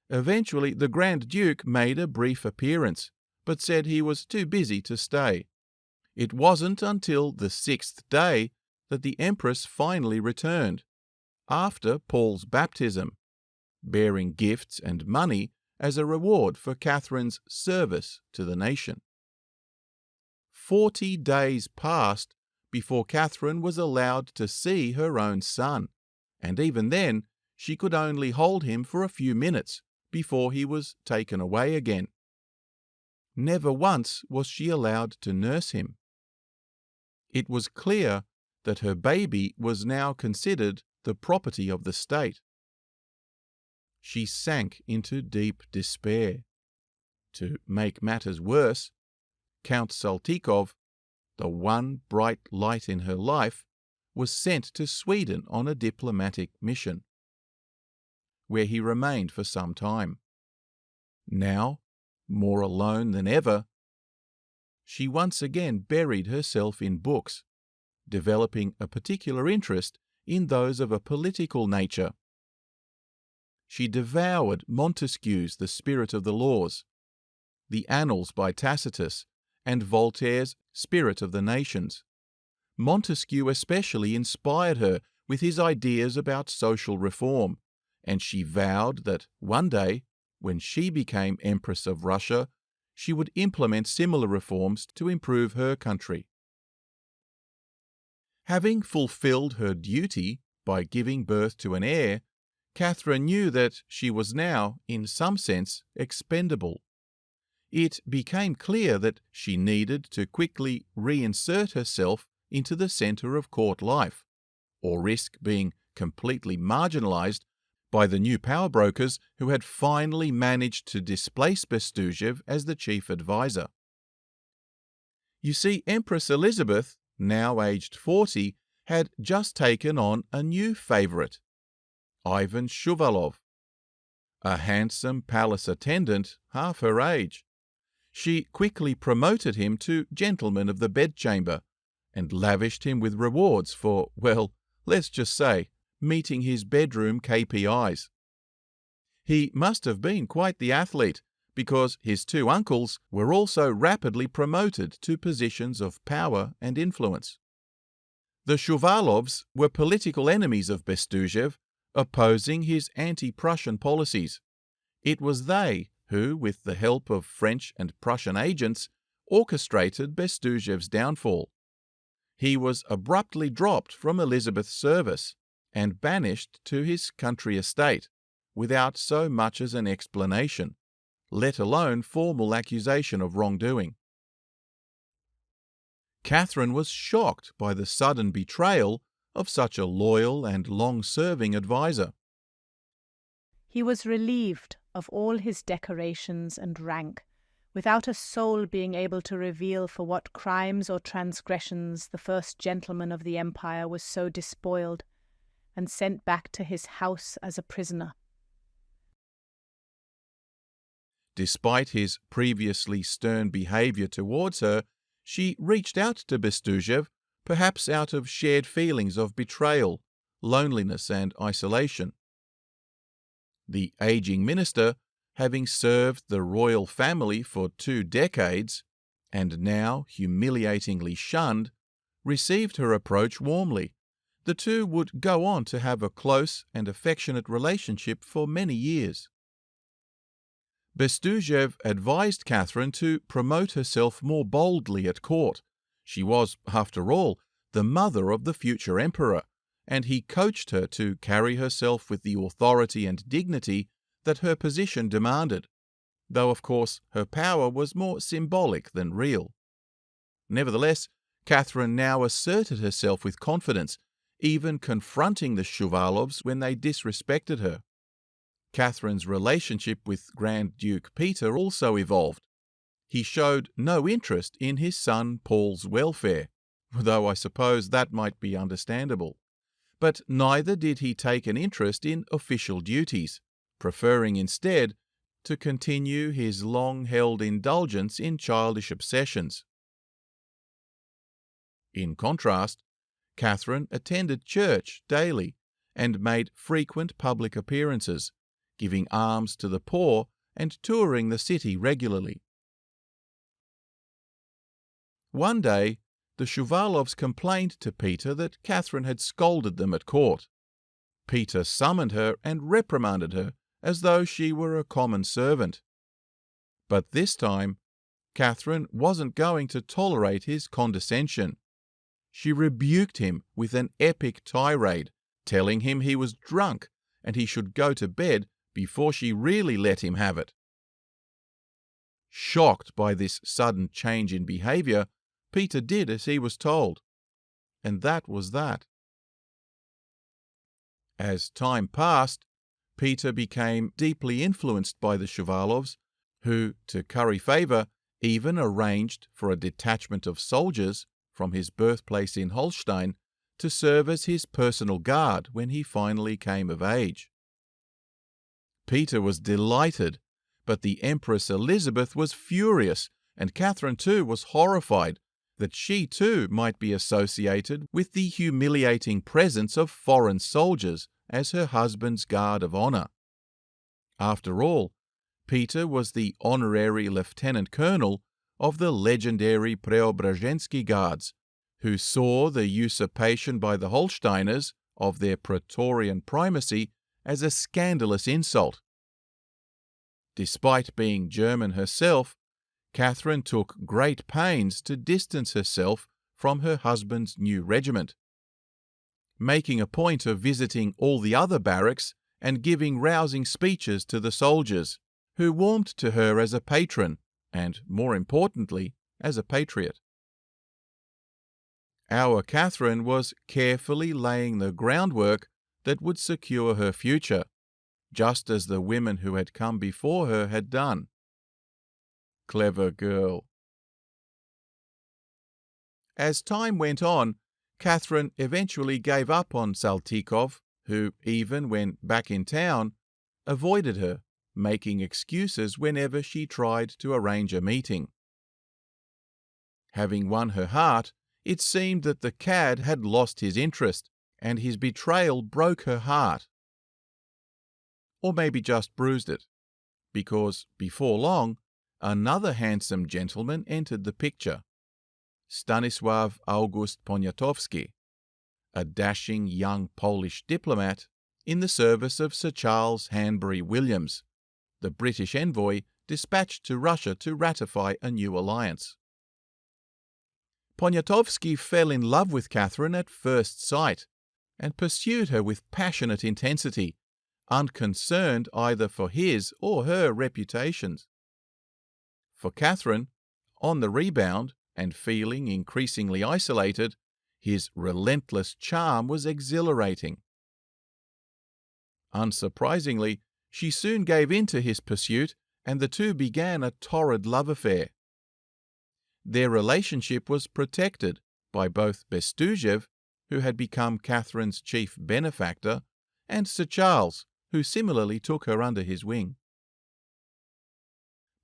Eventually, the Grand Duke made a brief appearance, but said he was too busy to stay. It wasn't until the 6th day that the Empress finally returned, after Paul's baptism, bearing gifts and money as a reward for Catherine's service to the nation. 40 days passed before Catherine was allowed to see her own son, and even then she could only hold him for a few minutes before he was taken away again. Never once was she allowed to nurse him. It was clear that her baby was now considered the property of the state. She sank into deep despair. To make matters worse, Count Saltykov, the one bright light in her life, was sent to Sweden on a diplomatic mission, where he remained for some time. Now, more alone than ever, she once again buried herself in books, developing a particular interest in those of a political nature. She devoured Montesquieu's The Spirit of the Laws, the Annals by Tacitus, and Voltaire's Spirit of the Nations. Montesquieu especially inspired her with his ideas about social reform, and she vowed that one day, when she became Empress of Russia, she would implement similar reforms to improve her country. Having fulfilled her duty by giving birth to an heir, Catherine knew that she was now, in some sense, expendable. It became clear that she needed to quickly reinsert herself into the centre of court life, or risk being completely marginalised by the new power brokers who had finally managed to displace Bestuzhev as the chief advisor. You see, Empress Elizabeth, now aged 40, had just taken on a new favourite, Ivan Shuvalov, a handsome palace attendant half her age. She quickly promoted him to gentleman of the bedchamber and lavished him with rewards for, well, let's just say, meeting his bedroom KPIs. He must have been quite the athlete, because his two uncles were also rapidly promoted to positions of power and influence. The Shuvalovs were political enemies of Bestuzhev, opposing his anti-Prussian policies. It was they who, with the help of French and Prussian agents, orchestrated Bestuzhev's downfall. He was abruptly dropped from Elizabeth's service and banished to his country estate, without so much as an explanation, let alone formal accusation of wrongdoing. Catherine was shocked by the sudden betrayal of such a loyal and long-serving adviser. He was relieved of all his decorations and rank, without a soul being able to reveal for what crimes or transgressions the first gentleman of the empire was so despoiled, and sent back to his house as a prisoner. Despite his previously stern behaviour towards her, she reached out to Bestuzhev, perhaps out of shared feelings of betrayal, loneliness and isolation. The ageing minister, having served the royal family for 2 decades, and now humiliatingly shunned, received her approach warmly. The two would go on to have a close and affectionate relationship for many years. Bestuzhev advised Catherine to promote herself more boldly at court. She was, after all, the mother of the future emperor, and he coached her to carry herself with the authority and dignity that her position demanded, though of course her power was more symbolic than real. Nevertheless, Catherine now asserted herself with confidence, even confronting the Shuvalovs when they disrespected her. Catherine's relationship with Grand Duke Peter also evolved. He showed no interest in his son Paul's welfare, though I suppose that might be understandable. But neither did he take an interest in official duties, preferring instead to continue his long-held indulgence in childish obsessions. In contrast, Catherine attended church daily and made frequent public appearances, giving alms to the poor and touring the city regularly. One day, the Shuvalovs complained to Peter that Catherine had scolded them at court. Peter summoned her and reprimanded her as though she were a common servant. But this time, Catherine wasn't going to tolerate his condescension. She rebuked him with an epic tirade, telling him he was drunk and he should go to bed before she really let him have it. Shocked by this sudden change in behaviour, Peter did as he was told, and that was that. As time passed, Peter became deeply influenced by the Shuvalovs, who, to curry favour, even arranged for a detachment of soldiers from his birthplace in Holstein to serve as his personal guard when he finally came of age. Peter was delighted, but the Empress Elizabeth was furious, and Catherine too was horrified that she too might be associated with the humiliating presence of foreign soldiers as her husband's guard of honour. After all, Peter was the honorary lieutenant colonel of the legendary Preobrazhensky Guards, who saw the usurpation by the Holsteiners of their Praetorian primacy as a scandalous insult. Despite being German herself, Catherine took great pains to distance herself from her husband's new regiment, making a point of visiting all the other barracks and giving rousing speeches to the soldiers, who warmed to her as a patron and, more importantly, as a patriot. Our Catherine was carefully laying the groundwork that would secure her future, just as the women who had come before her had done. Clever girl. As time went on, Catherine eventually gave up on Saltykov, who, even when back in town, avoided her, making excuses whenever she tried to arrange a meeting. Having won her heart, it seemed that the cad had lost his interest, and his betrayal broke her heart. Or maybe just bruised it, because before long, another handsome gentleman entered the picture, Stanisław August Poniatowski, a dashing young Polish diplomat in the service of Sir Charles Hanbury Williams, the British envoy dispatched to Russia to ratify a new alliance. Poniatowski fell in love with Catherine at first sight and pursued her with passionate intensity, unconcerned either for his or her reputations. For Catherine, on the rebound and feeling increasingly isolated, his relentless charm was exhilarating. Unsurprisingly, she soon gave in to his pursuit, and the two began a torrid love affair. Their relationship was protected by both Bestuzhev, who had become Catherine's chief benefactor, and Sir Charles, who similarly took her under his wing.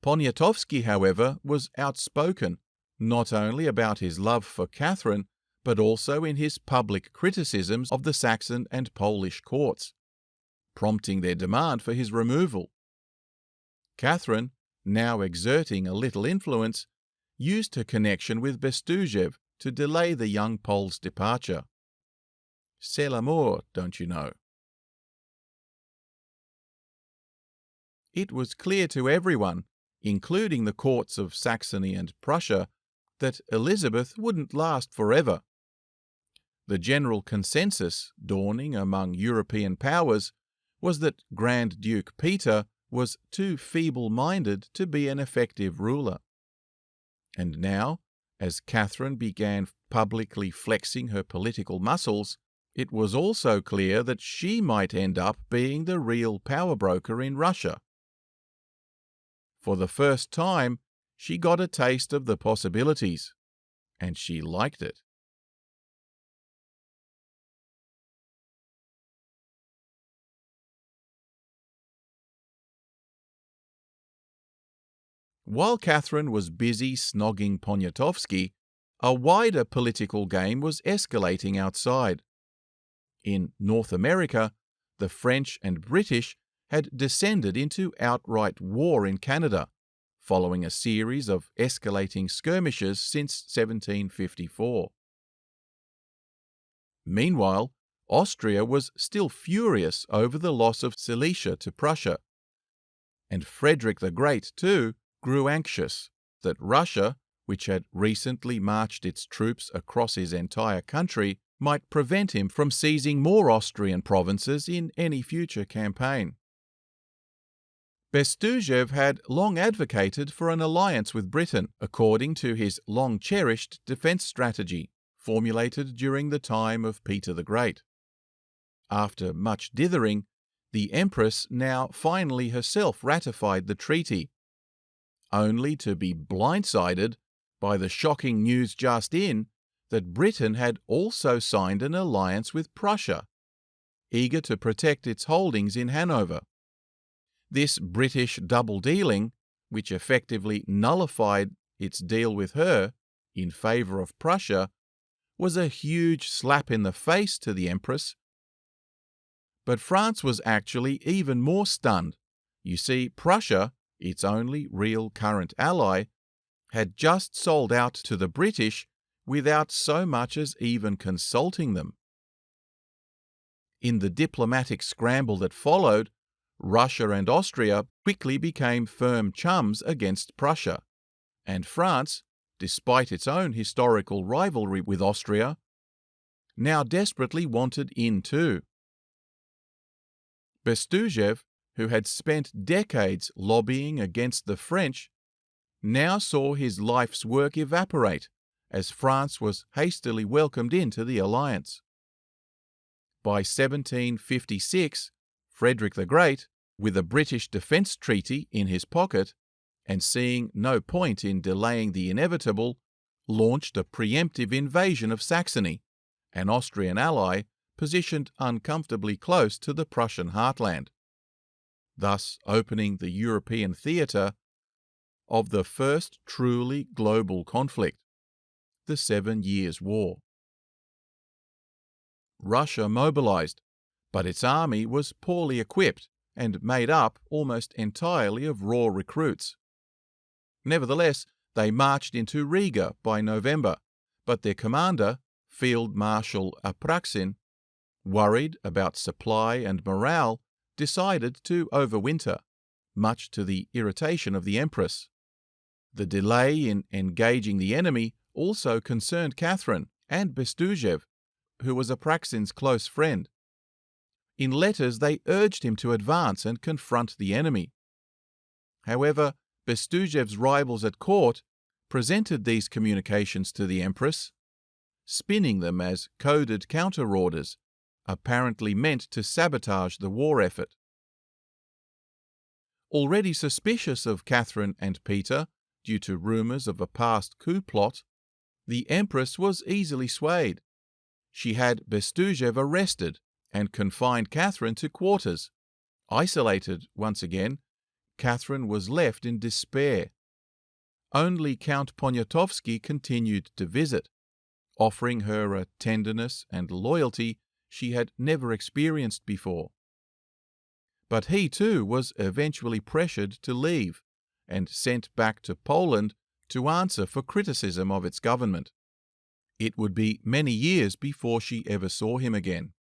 Poniatowski, however, was outspoken, not only about his love for Catherine, but also in his public criticisms of the Saxon and Polish courts, prompting their demand for his removal. Catherine, now exerting a little influence, used her connection with Bestuzhev to delay the young Pole's departure. C'est l'amour, don't you know? It was clear to everyone, including the courts of Saxony and Prussia, that Elizabeth wouldn't last forever. The general consensus dawning among European powers was that Grand Duke Peter was too feeble-minded to be an effective ruler. And now, as Catherine began publicly flexing her political muscles, it was also clear that she might end up being the real power broker in Russia. For the first time, she got a taste of the possibilities, and she liked it. While Catherine was busy snogging Poniatowski, a wider political game was escalating outside. In North America, the French and British had descended into outright war in Canada, following a series of escalating skirmishes since 1754. Meanwhile, Austria was still furious over the loss of Silesia to Prussia, and Frederick the Great, too, grew anxious that Russia, which had recently marched its troops across his entire country, might prevent him from seizing more Austrian provinces in any future campaign. Bestuzhev had long advocated for an alliance with Britain, according to his long-cherished defence strategy, formulated during the time of Peter the Great. After much dithering, the Empress now finally herself ratified the treaty, only to be blindsided by the shocking news just in that Britain had also signed an alliance with Prussia, eager to protect its holdings in Hanover. This British double-dealing, which effectively nullified its deal with her in favour of Prussia, was a huge slap in the face to the Empress. But France was actually even more stunned. You see, Prussia, its only real current ally, had just sold out to the British without so much as even consulting them. In the diplomatic scramble that followed, Russia and Austria quickly became firm chums against Prussia, and France, despite its own historical rivalry with Austria, now desperately wanted in too. Bestuzhev, who had spent decades lobbying against the French, now saw his life's work evaporate as France was hastily welcomed into the alliance. By 1756, Frederick the Great, with a British defence treaty in his pocket, and seeing no point in delaying the inevitable, launched a preemptive invasion of Saxony, an Austrian ally positioned uncomfortably close to the Prussian heartland, thus opening the European theatre of the first truly global conflict, the 7 Years' War. Russia mobilized, but its army was poorly equipped and made up almost entirely of raw recruits. Nevertheless, they marched into Riga by November, but their commander, Field Marshal Apraksin, worried about supply and morale, decided to overwinter, much to the irritation of the Empress. The delay in engaging the enemy also concerned Catherine and Bestujev, who was Apraksin's close friend. In letters, they urged him to advance and confront the enemy. However, Bestujev's rivals at court presented these communications to the Empress, spinning them as coded counter-orders, apparently meant to sabotage the war effort. Already suspicious of Catherine and Peter, due to rumours of a past coup plot, the Empress was easily swayed. She had Bestujev arrested and confined Catherine to quarters. Isolated once again, Catherine was left in despair. Only Count Poniatowski continued to visit, offering her a tenderness and loyalty she had never experienced before. But he too was eventually pressured to leave and sent back to Poland to answer for criticism of its government. It would be many years before she ever saw him again.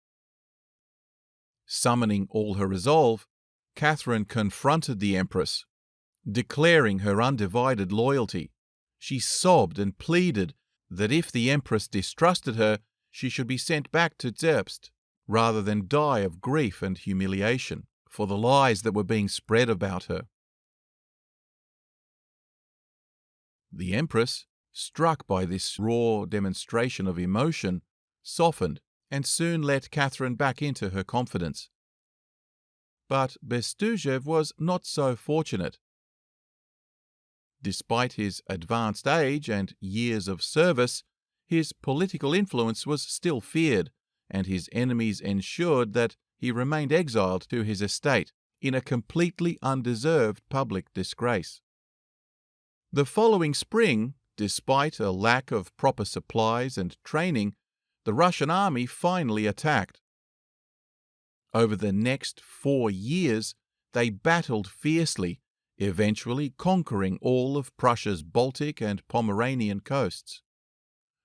Summoning all her resolve, Catherine confronted the Empress, declaring her undivided loyalty. She sobbed and pleaded that if the Empress distrusted her, she should be sent back to Zerbst, rather than die of grief and humiliation for the lies that were being spread about her. The Empress, struck by this raw demonstration of emotion, softened and soon let Catherine back into her confidence. But Bestujev was not so fortunate. Despite his advanced age and years of service, his political influence was still feared, and his enemies ensured that he remained exiled to his estate in a completely undeserved public disgrace. The following spring, despite a lack of proper supplies and training, the Russian army finally attacked. Over the next 4 years, they battled fiercely, eventually conquering all of Prussia's Baltic and Pomeranian coasts.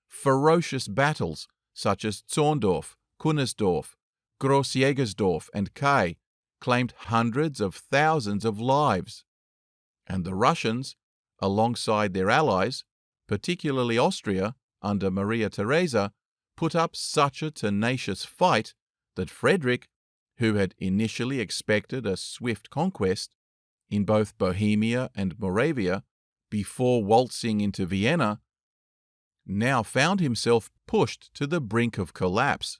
Ferocious battles such as Zorndorf, Kunersdorf, Grossjägersdorf, and Kai claimed hundreds of thousands of lives, and the Russians, alongside their allies, particularly Austria under Maria Theresa, put up such a tenacious fight that Frederick, who had initially expected a swift conquest in both Bohemia and Moravia before waltzing into Vienna, now found himself pushed to the brink of collapse.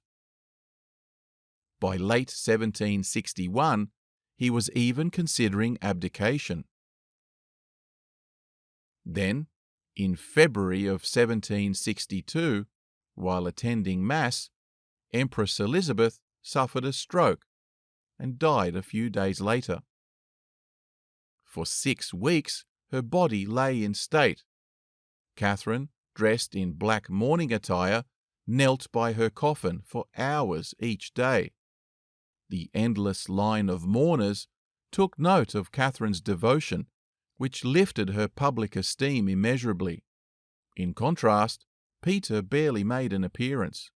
By late 1761, he was even considering abdication. Then, in February of 1762, while attending Mass, Empress Elizabeth suffered a stroke and died a few days later. For 6 weeks, her body lay in state. Catherine, dressed in black mourning attire, knelt by her coffin for hours each day. The endless line of mourners took note of Catherine's devotion, which lifted her public esteem immeasurably. In contrast, Peter barely made an appearance.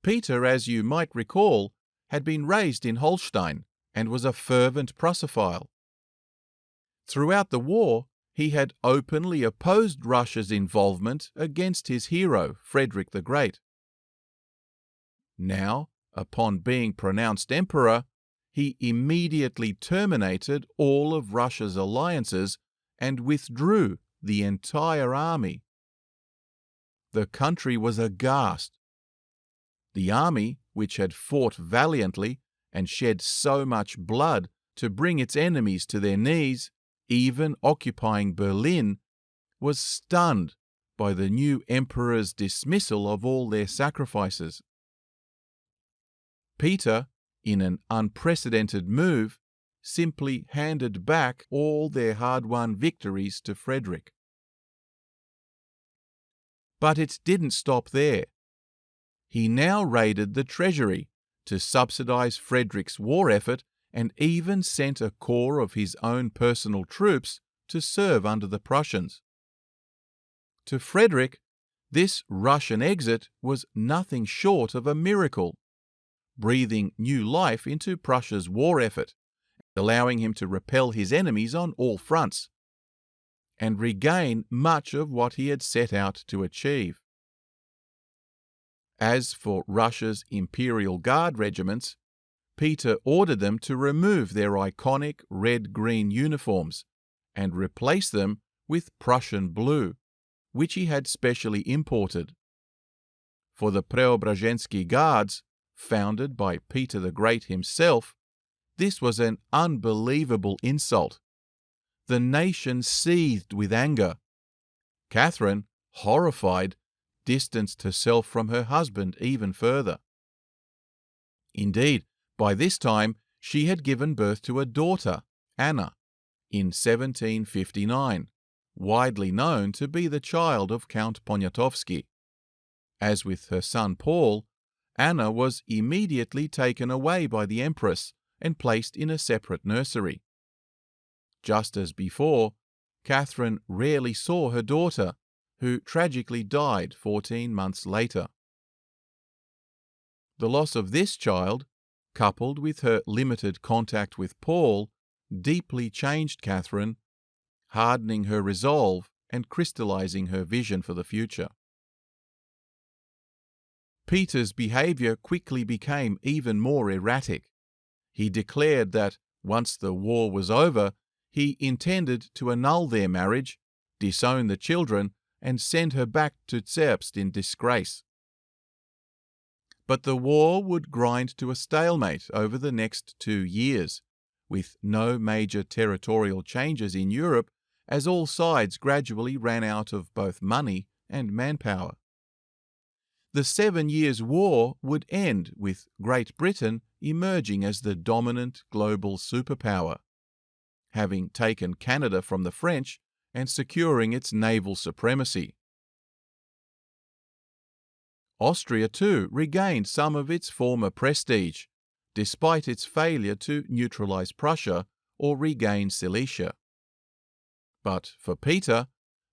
Peter, as you might recall, had been raised in Holstein and was a fervent Prussophile. Throughout the war, he had openly opposed Russia's involvement against his hero, Frederick the Great. Now, upon being pronounced emperor, he immediately terminated all of Russia's alliances and withdrew the entire army. The country was aghast. The army, which had fought valiantly and shed so much blood to bring its enemies to their knees, even occupying Berlin, was stunned by the new emperor's dismissal of all their sacrifices. Peter, in an unprecedented move, simply handed back all their hard-won victories to Frederick. But it didn't stop there. He now raided the treasury to subsidize Frederick's war effort and even sent a corps of his own personal troops to serve under the Prussians. To Frederick, this Russian exit was nothing short of a miracle, breathing new life into Prussia's war effort, allowing him to repel his enemies on all fronts, and regain much of what he had set out to achieve. As for Russia's Imperial Guard regiments, Peter ordered them to remove their iconic red-green uniforms and replace them with Prussian blue, which he had specially imported. For the Preobrazhensky Guards, founded by Peter the Great himself, this was an unbelievable insult. The nation seethed with anger. Catherine, horrified, distanced herself from her husband even further. Indeed, by this time she had given birth to a daughter, Anna, in 1759, widely known to be the child of Count Poniatowski. As with her son Paul, Anna was immediately taken away by the Empress and placed in a separate nursery. Just as before, Catherine rarely saw her daughter, who tragically died 14 months later. The loss of this child, coupled with her limited contact with Paul, deeply changed Catherine, hardening her resolve and crystallizing her vision for the future. Peter's behavior quickly became even more erratic. He declared that, once the war was over, he intended to annul their marriage, disown the children, and send her back to Zerbst in disgrace. But the war would grind to a stalemate over the next 2 years, with no major territorial changes in Europe as all sides gradually ran out of both money and manpower. The 7 Years' War would end with Great Britain emerging as the dominant global superpower, having taken Canada from the French and securing its naval supremacy. Austria, too, regained some of its former prestige, despite its failure to neutralize Prussia or regain Silesia. But for Peter,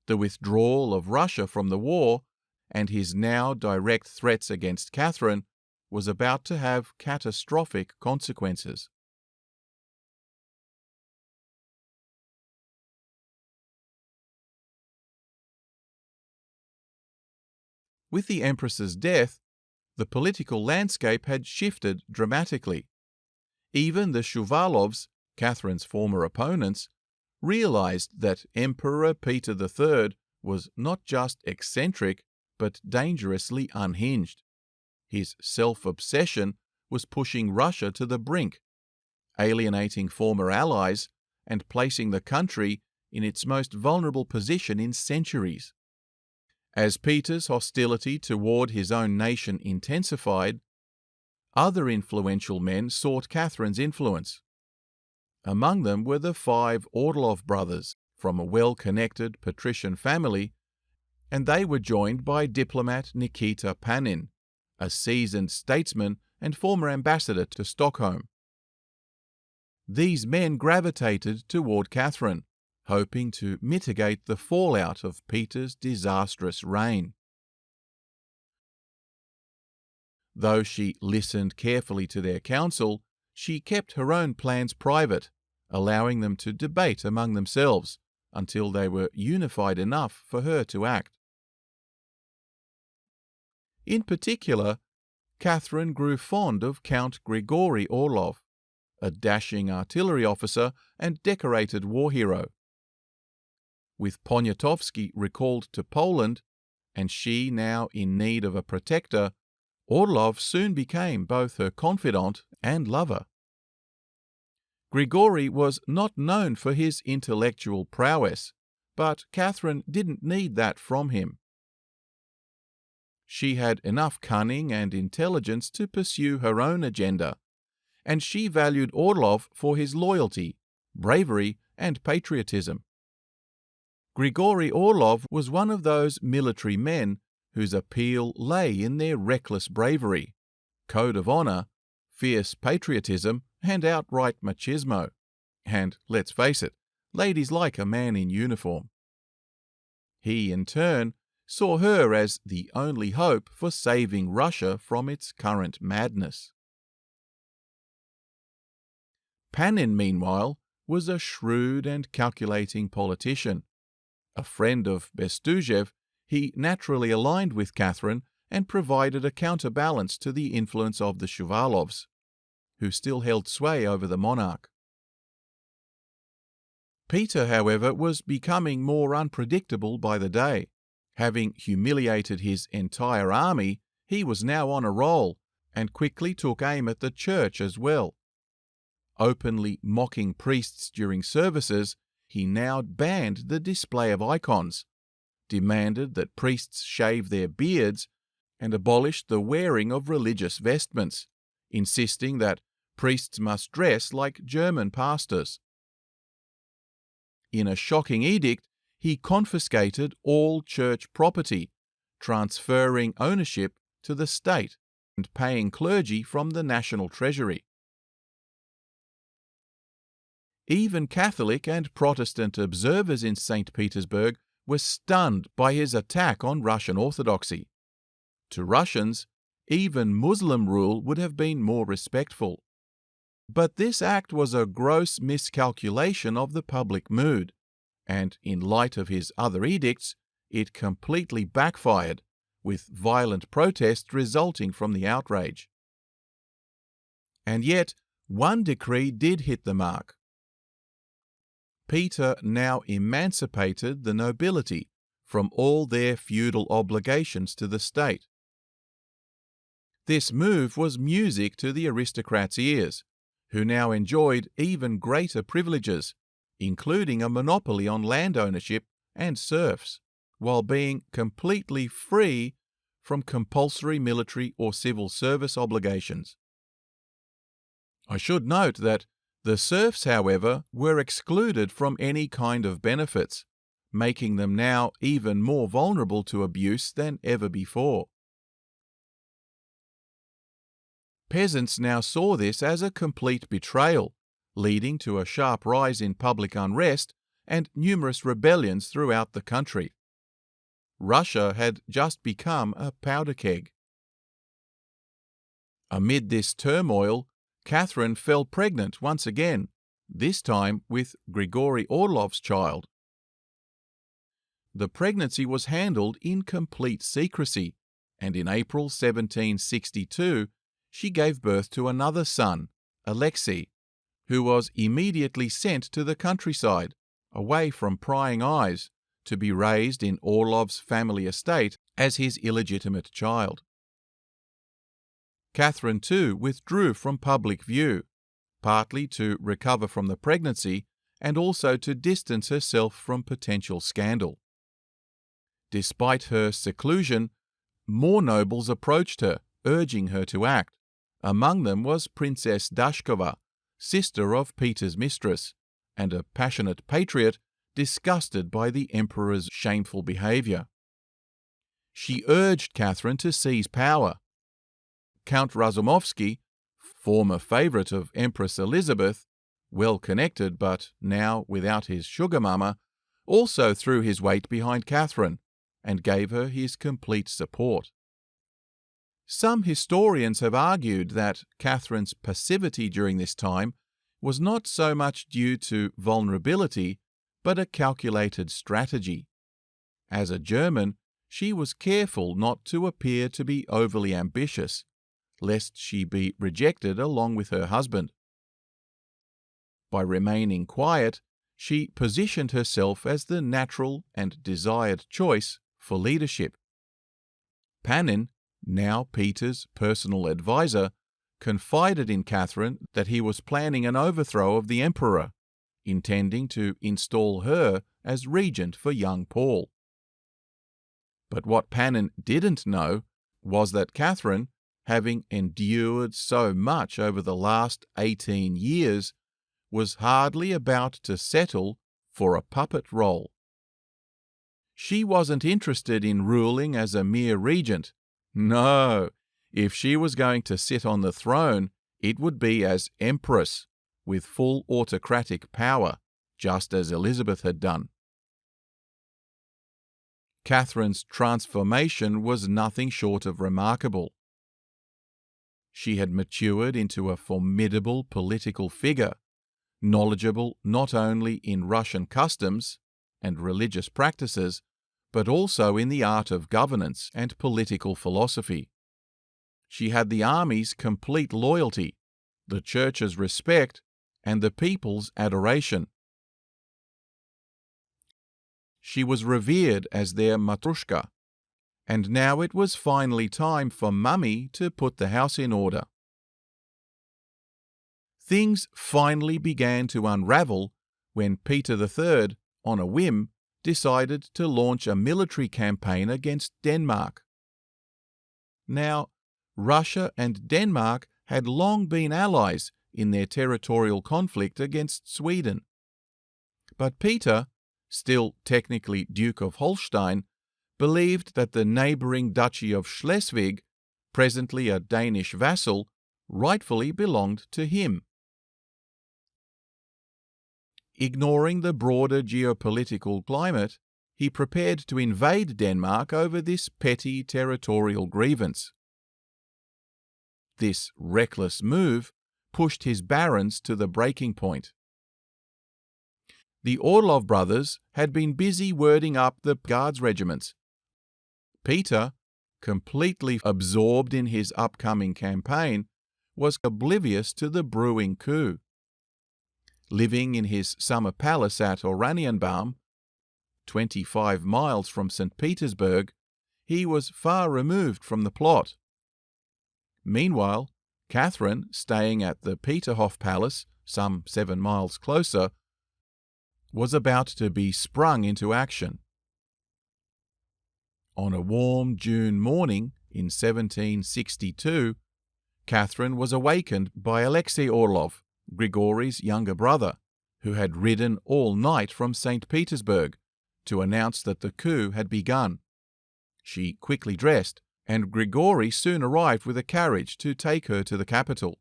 the withdrawal of Russia from the war and his now direct threats against Catherine was about to have catastrophic consequences. With the Empress's death, the political landscape had shifted dramatically. Even the Shuvalovs, Catherine's former opponents, realized that Emperor Peter III was not just eccentric, but dangerously unhinged. His self-obsession was pushing Russia to the brink, alienating former allies and placing the country in its most vulnerable position in centuries. As Peter's hostility toward his own nation intensified, other influential men sought Catherine's influence. Among them were the 5 Orlov brothers from a well-connected patrician family, and they were joined by diplomat Nikita Panin, a seasoned statesman and former ambassador to Stockholm. These men gravitated toward Catherine, hoping to mitigate the fallout of Peter's disastrous reign. Though she listened carefully to their counsel, she kept her own plans private, allowing them to debate among themselves until they were unified enough for her to act. In particular, Catherine grew fond of Count Grigory Orlov, a dashing artillery officer and decorated war hero. With Poniatowski recalled to Poland, and she now in need of a protector, Orlov soon became both her confidant and lover. Grigory was not known for his intellectual prowess, but Catherine didn't need that from him. She had enough cunning and intelligence to pursue her own agenda, and she valued Orlov for his loyalty, bravery, and patriotism. Grigory Orlov was one of those military men whose appeal lay in their reckless bravery, code of honour, fierce patriotism, and outright machismo. And, let's face it, ladies like a man in uniform. He, in turn, saw her as the only hope for saving Russia from its current madness. Panin, meanwhile, was a shrewd and calculating politician. A friend of Bestuzhev, he naturally aligned with Catherine and provided a counterbalance to the influence of the Shuvalovs, who still held sway over the monarch. Peter, however, was becoming more unpredictable by the day. Having humiliated his entire army, he was now on a roll, and quickly took aim at the church as well. Openly mocking priests during services, he now banned the display of icons, demanded that priests shave their beards, and abolished the wearing of religious vestments, insisting that priests must dress like German pastors. In a shocking edict, he confiscated all church property, transferring ownership to the state and paying clergy from the national treasury. Even Catholic and Protestant observers in St. Petersburg were stunned by his attack on Russian orthodoxy. To Russians, even Muslim rule would have been more respectful. But this act was a gross miscalculation of the public mood, and in light of his other edicts, it completely backfired, with violent protest resulting from the outrage. And yet, one decree did hit the mark. Peter now emancipated the nobility from all their feudal obligations to the state. This move was music to the aristocrats' ears, who now enjoyed even greater privileges, including a monopoly on land ownership and serfs, while being completely free from compulsory military or civil service obligations. I should note that the serfs, however, were excluded from any kind of benefits, making them now even more vulnerable to abuse than ever before. Peasants now saw this as a complete betrayal, leading to a sharp rise in public unrest and numerous rebellions throughout the country. Russia had just become a powder keg. Amid this turmoil, Catherine fell pregnant once again, this time with Grigory Orlov's child. The pregnancy was handled in complete secrecy, and in April 1762 she gave birth to another son, Alexei, who was immediately sent to the countryside, away from prying eyes, to be raised in Orlov's family estate as his illegitimate child. Catherine, too, withdrew from public view, partly to recover from the pregnancy and also to distance herself from potential scandal. Despite her seclusion, more nobles approached her, urging her to act. Among them was Princess Dashkova, sister of Peter's mistress, and a passionate patriot disgusted by the emperor's shameful behaviour. She urged Catherine to seize power. Count Razumovsky, former favourite of Empress Elizabeth, well connected but now without his sugar mama, also threw his weight behind Catherine and gave her his complete support. Some historians have argued that Catherine's passivity during this time was not so much due to vulnerability, but a calculated strategy. As a German, she was careful not to appear to be overly ambitious, lest she be rejected along with her husband. By remaining quiet, she positioned herself as the natural and desired choice for leadership. Panin, now Peter's personal advisor, confided in Catherine that he was planning an overthrow of the emperor, intending to install her as regent for young Paul. But what Panin didn't know was that Catherine, having endured so much over the last 18 years, was hardly about to settle for a puppet role. She wasn't interested in ruling as a mere regent. No, if she was going to sit on the throne, it would be as empress, with full autocratic power, just as Elizabeth had done. Catherine's transformation was nothing short of remarkable. She had matured into a formidable political figure, knowledgeable not only in Russian customs and religious practices, but also in the art of governance and political philosophy. She had the army's complete loyalty, the church's respect, and the people's adoration. She was revered as their matrushka, and now it was finally time for Mummy to put the house in order. Things finally began to unravel when Peter III, on a whim, decided to launch a military campaign against Denmark. Now, Russia and Denmark had long been allies in their territorial conflict against Sweden. But Peter, still technically Duke of Holstein, believed that the neighbouring Duchy of Schleswig, presently a Danish vassal, rightfully belonged to him. Ignoring the broader geopolitical climate, he prepared to invade Denmark over this petty territorial grievance. This reckless move pushed his barons to the breaking point. The Orlov brothers had been busy wording up the Guards regiments. Peter, completely absorbed in his upcoming campaign, was oblivious to the brewing coup. Living in his summer palace at Oranienbaum, 25 miles from St. Petersburg, he was far removed from the plot. Meanwhile, Catherine, staying at the Peterhof Palace, some 7 miles closer, was about to be sprung into action. On a warm June morning in 1762, Catherine was awakened by Alexei Orlov, Grigory's younger brother, who had ridden all night from St. Petersburg to announce that the coup had begun. She quickly dressed, and Grigory soon arrived with a carriage to take her to the capital.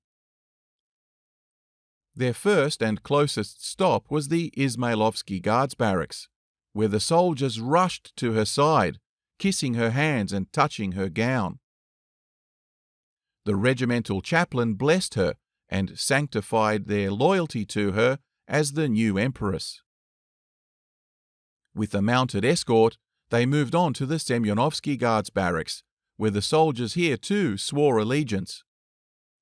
Their first and closest stop was the Izmailovsky Guards barracks, where the soldiers rushed to her side, kissing her hands and touching her gown. The regimental chaplain blessed her and sanctified their loyalty to her as the new empress. With a mounted escort, they moved on to the Semyonovsky Guards barracks, where the soldiers here too swore allegiance.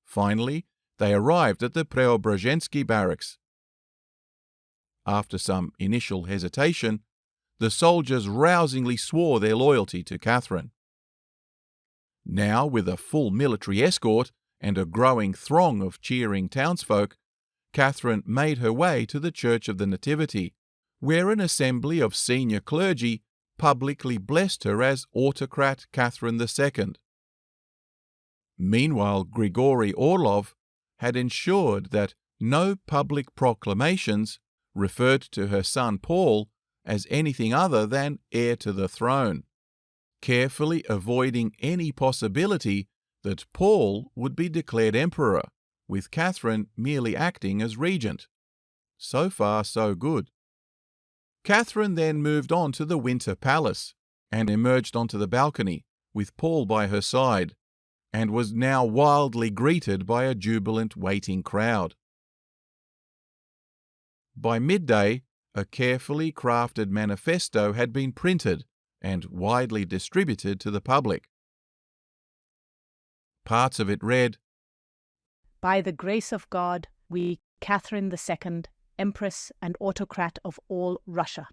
Finally, they arrived at the Preobrazhensky barracks. After some initial hesitation, the soldiers rousingly swore their loyalty to Catherine. Now, with a full military escort and a growing throng of cheering townsfolk, Catherine made her way to the Church of the Nativity, where an assembly of senior clergy publicly blessed her as autocrat Catherine II. Meanwhile, Grigory Orlov had ensured that no public proclamations referred to her son Paul as anything other than heir to the throne, carefully avoiding any possibility that Paul would be declared emperor, with Catherine merely acting as regent. So far, so good. Catherine then moved on to the Winter Palace and emerged onto the balcony, with Paul by her side, and was now wildly greeted by a jubilant waiting crowd. By midday, a carefully crafted manifesto had been printed and widely distributed to the public. Parts of it read, "By the grace of God, we, Catherine II, Empress and Autocrat of all Russia.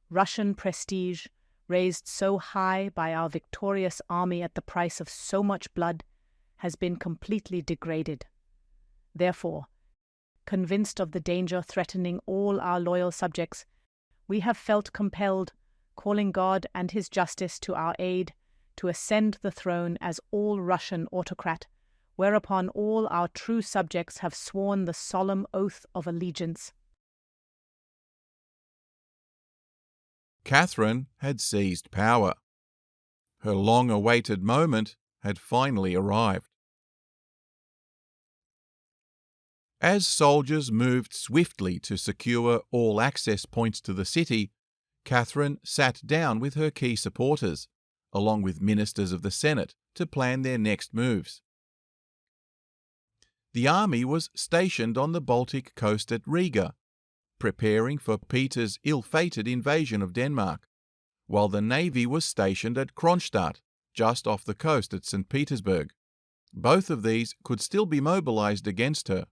Russian prestige, raised so high by our victorious army at the price of so much blood, has been completely degraded. Therefore, convinced of the danger threatening all our loyal subjects, we have felt compelled, calling God and His justice to our aid, to ascend the throne as all-Russian autocrat, whereupon all our true subjects have sworn the solemn oath of allegiance. Catherine had seized power. Her long-awaited moment had finally arrived. As soldiers moved swiftly to secure all access points to the city, Catherine sat down with her key supporters, along with ministers of the Senate, to plan their next moves. The army was stationed on the Baltic coast at Riga, preparing for Peter's ill-fated invasion of Denmark, while the navy was stationed at Kronstadt, just off the coast at St. Petersburg. Both of these could still be mobilized against her.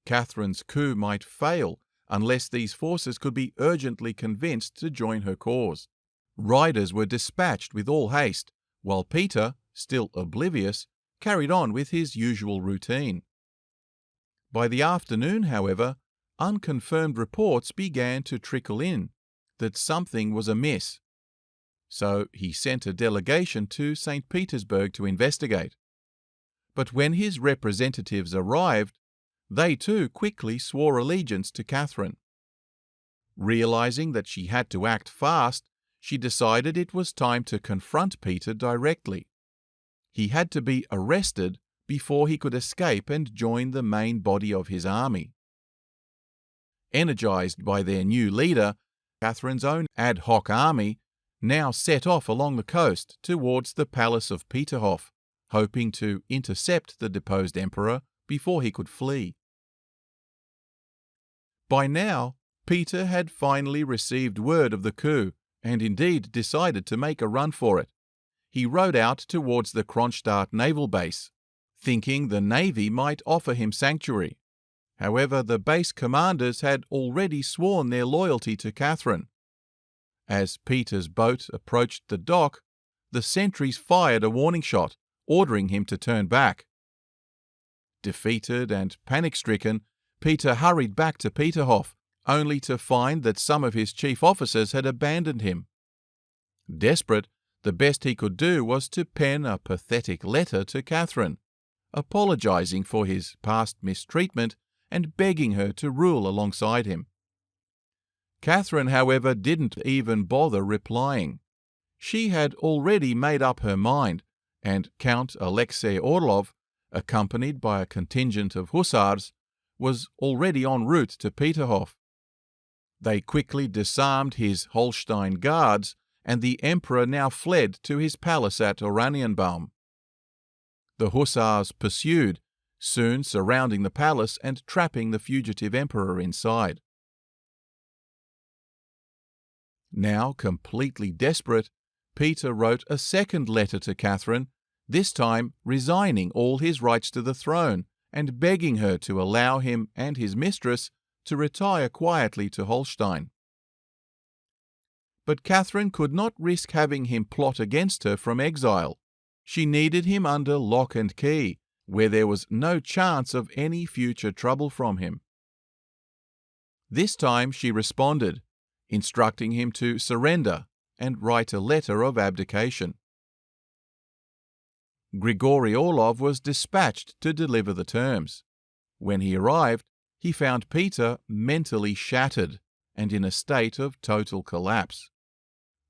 Catherine's coup might fail unless these forces could be urgently convinced to join her cause. Riders were dispatched with all haste, while Peter, still oblivious, carried on with his usual routine. By the afternoon, however, unconfirmed reports began to trickle in that something was amiss. So he sent a delegation to St. Petersburg to investigate. But when his representatives arrived, they too quickly swore allegiance to Catherine. Realizing that she had to act fast, she decided it was time to confront Peter directly. He had to be arrested before he could escape and join the main body of his army. Energized by their new leader, Catherine's own ad hoc army now set off along the coast towards the palace of Peterhof, hoping to intercept the deposed emperor before he could flee. By now, Peter had finally received word of the coup and indeed decided to make a run for it. He rode out towards the Kronstadt naval base, thinking the navy might offer him sanctuary. However, the base commanders had already sworn their loyalty to Catherine. As Peter's boat approached the dock, the sentries fired a warning shot, ordering him to turn back. Defeated and panic-stricken, Peter hurried back to Peterhof, only to find that some of his chief officers had abandoned him. Desperate, the best he could do was to pen a pathetic letter to Catherine, apologizing for his past mistreatment and begging her to rule alongside him. Catherine, however, didn't even bother replying. She had already made up her mind, and Count Alexei Orlov, accompanied by a contingent of hussars, was already en route to Peterhof. They quickly disarmed his Holstein guards, and the emperor now fled to his palace at Oranienbaum. The hussars pursued, soon surrounding the palace and trapping the fugitive emperor inside. Now completely desperate, Peter wrote a second letter to Catherine, this time resigning all his rights to the throne and begging her to allow him and his mistress to retire quietly to Holstein. But Catherine could not risk having him plot against her from exile. She needed him under lock and key, where there was no chance of any future trouble from him. This time she responded, instructing him to surrender and write a letter of abdication. Grigory Orlov was dispatched to deliver the terms. When he arrived, he found Peter mentally shattered and in a state of total collapse.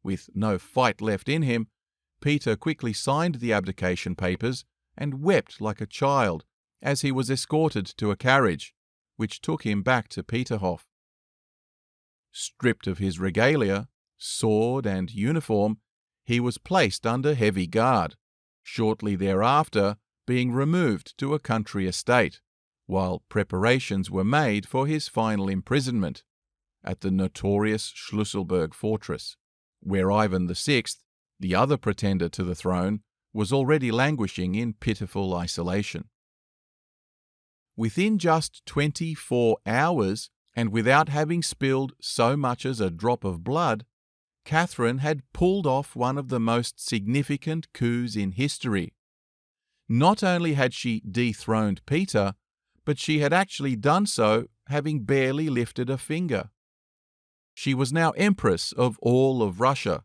With no fight left in him, Peter quickly signed the abdication papers and wept like a child as he was escorted to a carriage, which took him back to Peterhof. Stripped of his regalia, sword and uniform, he was placed under heavy guard, shortly thereafter being removed to a country estate, while preparations were made for his final imprisonment at the notorious Schlüsselburg fortress, where Ivan VI, the other pretender to the throne, was already languishing in pitiful isolation. Within just 24 hours, and without having spilled so much as a drop of blood, Catherine had pulled off one of the most significant coups in history. Not only had she dethroned Peter, but she had actually done so having barely lifted a finger. She was now Empress of all of Russia,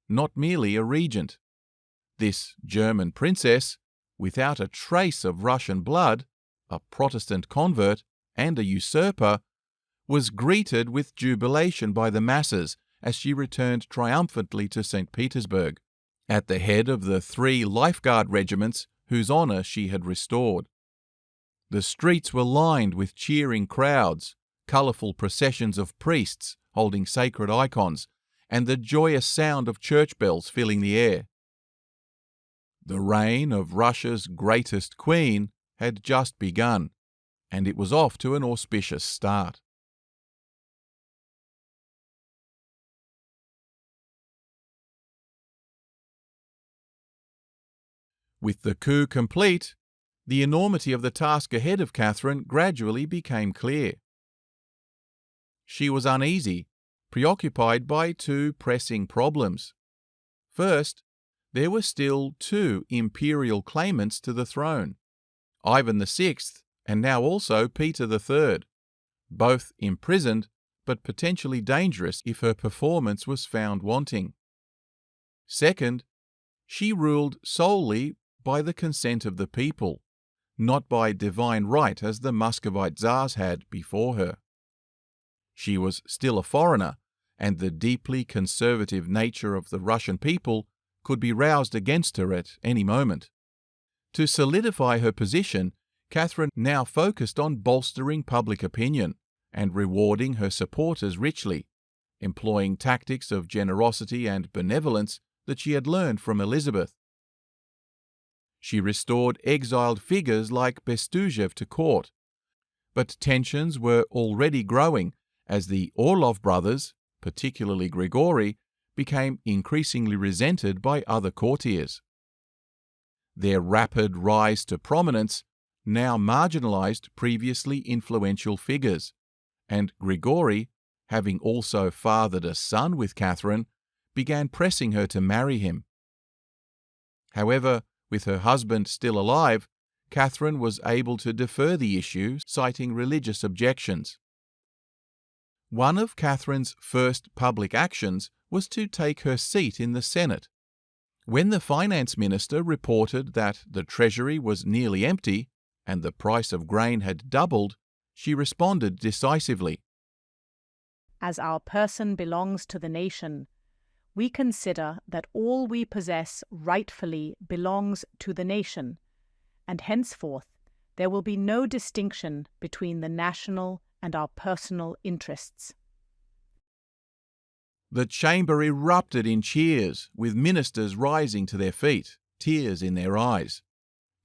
not merely a regent. This German princess, without a trace of Russian blood, a Protestant convert, and a usurper, was greeted with jubilation by the masses as she returned triumphantly to St. Petersburg, at the head of the 3 lifeguard regiments whose honour she had restored. The streets were lined with cheering crowds, colourful processions of priests holding sacred icons, and the joyous sound of church bells filling the air. The reign of Russia's greatest queen had just begun, and it was off to an auspicious start. With the coup complete, the enormity of the task ahead of Catherine gradually became clear. She was uneasy, preoccupied by 2 pressing problems. First, there were still 2 imperial claimants to the throne, Ivan VI and now also Peter III, both imprisoned but potentially dangerous if her performance was found wanting. Second, she ruled solely by the consent of the people, not by divine right as the Muscovite Tsars had before her. She was still a foreigner, and the deeply conservative nature of the Russian people could be roused against her at any moment. To solidify her position, Catherine now focused on bolstering public opinion and rewarding her supporters richly, employing tactics of generosity and benevolence that she had learned from Elizabeth. She restored exiled figures like Bestujev to court, but tensions were already growing as the Orlov brothers, particularly Grigory, became increasingly resented by other courtiers. Their rapid rise to prominence now marginalized previously influential figures, and Grigory, having also fathered a son with Catherine, began pressing her to marry him. However, with her husband still alive, Catherine was able to defer the issue, citing religious objections. One of Catherine's first public actions was to take her seat in the Senate. When the finance minister reported that the treasury was nearly empty and the price of grain had doubled, she responded decisively. As our person belongs to the nation, we consider that all we possess rightfully belongs to the nation, and henceforth there will be no distinction between the national and our personal interests. The chamber erupted in cheers, with ministers rising to their feet, tears in their eyes.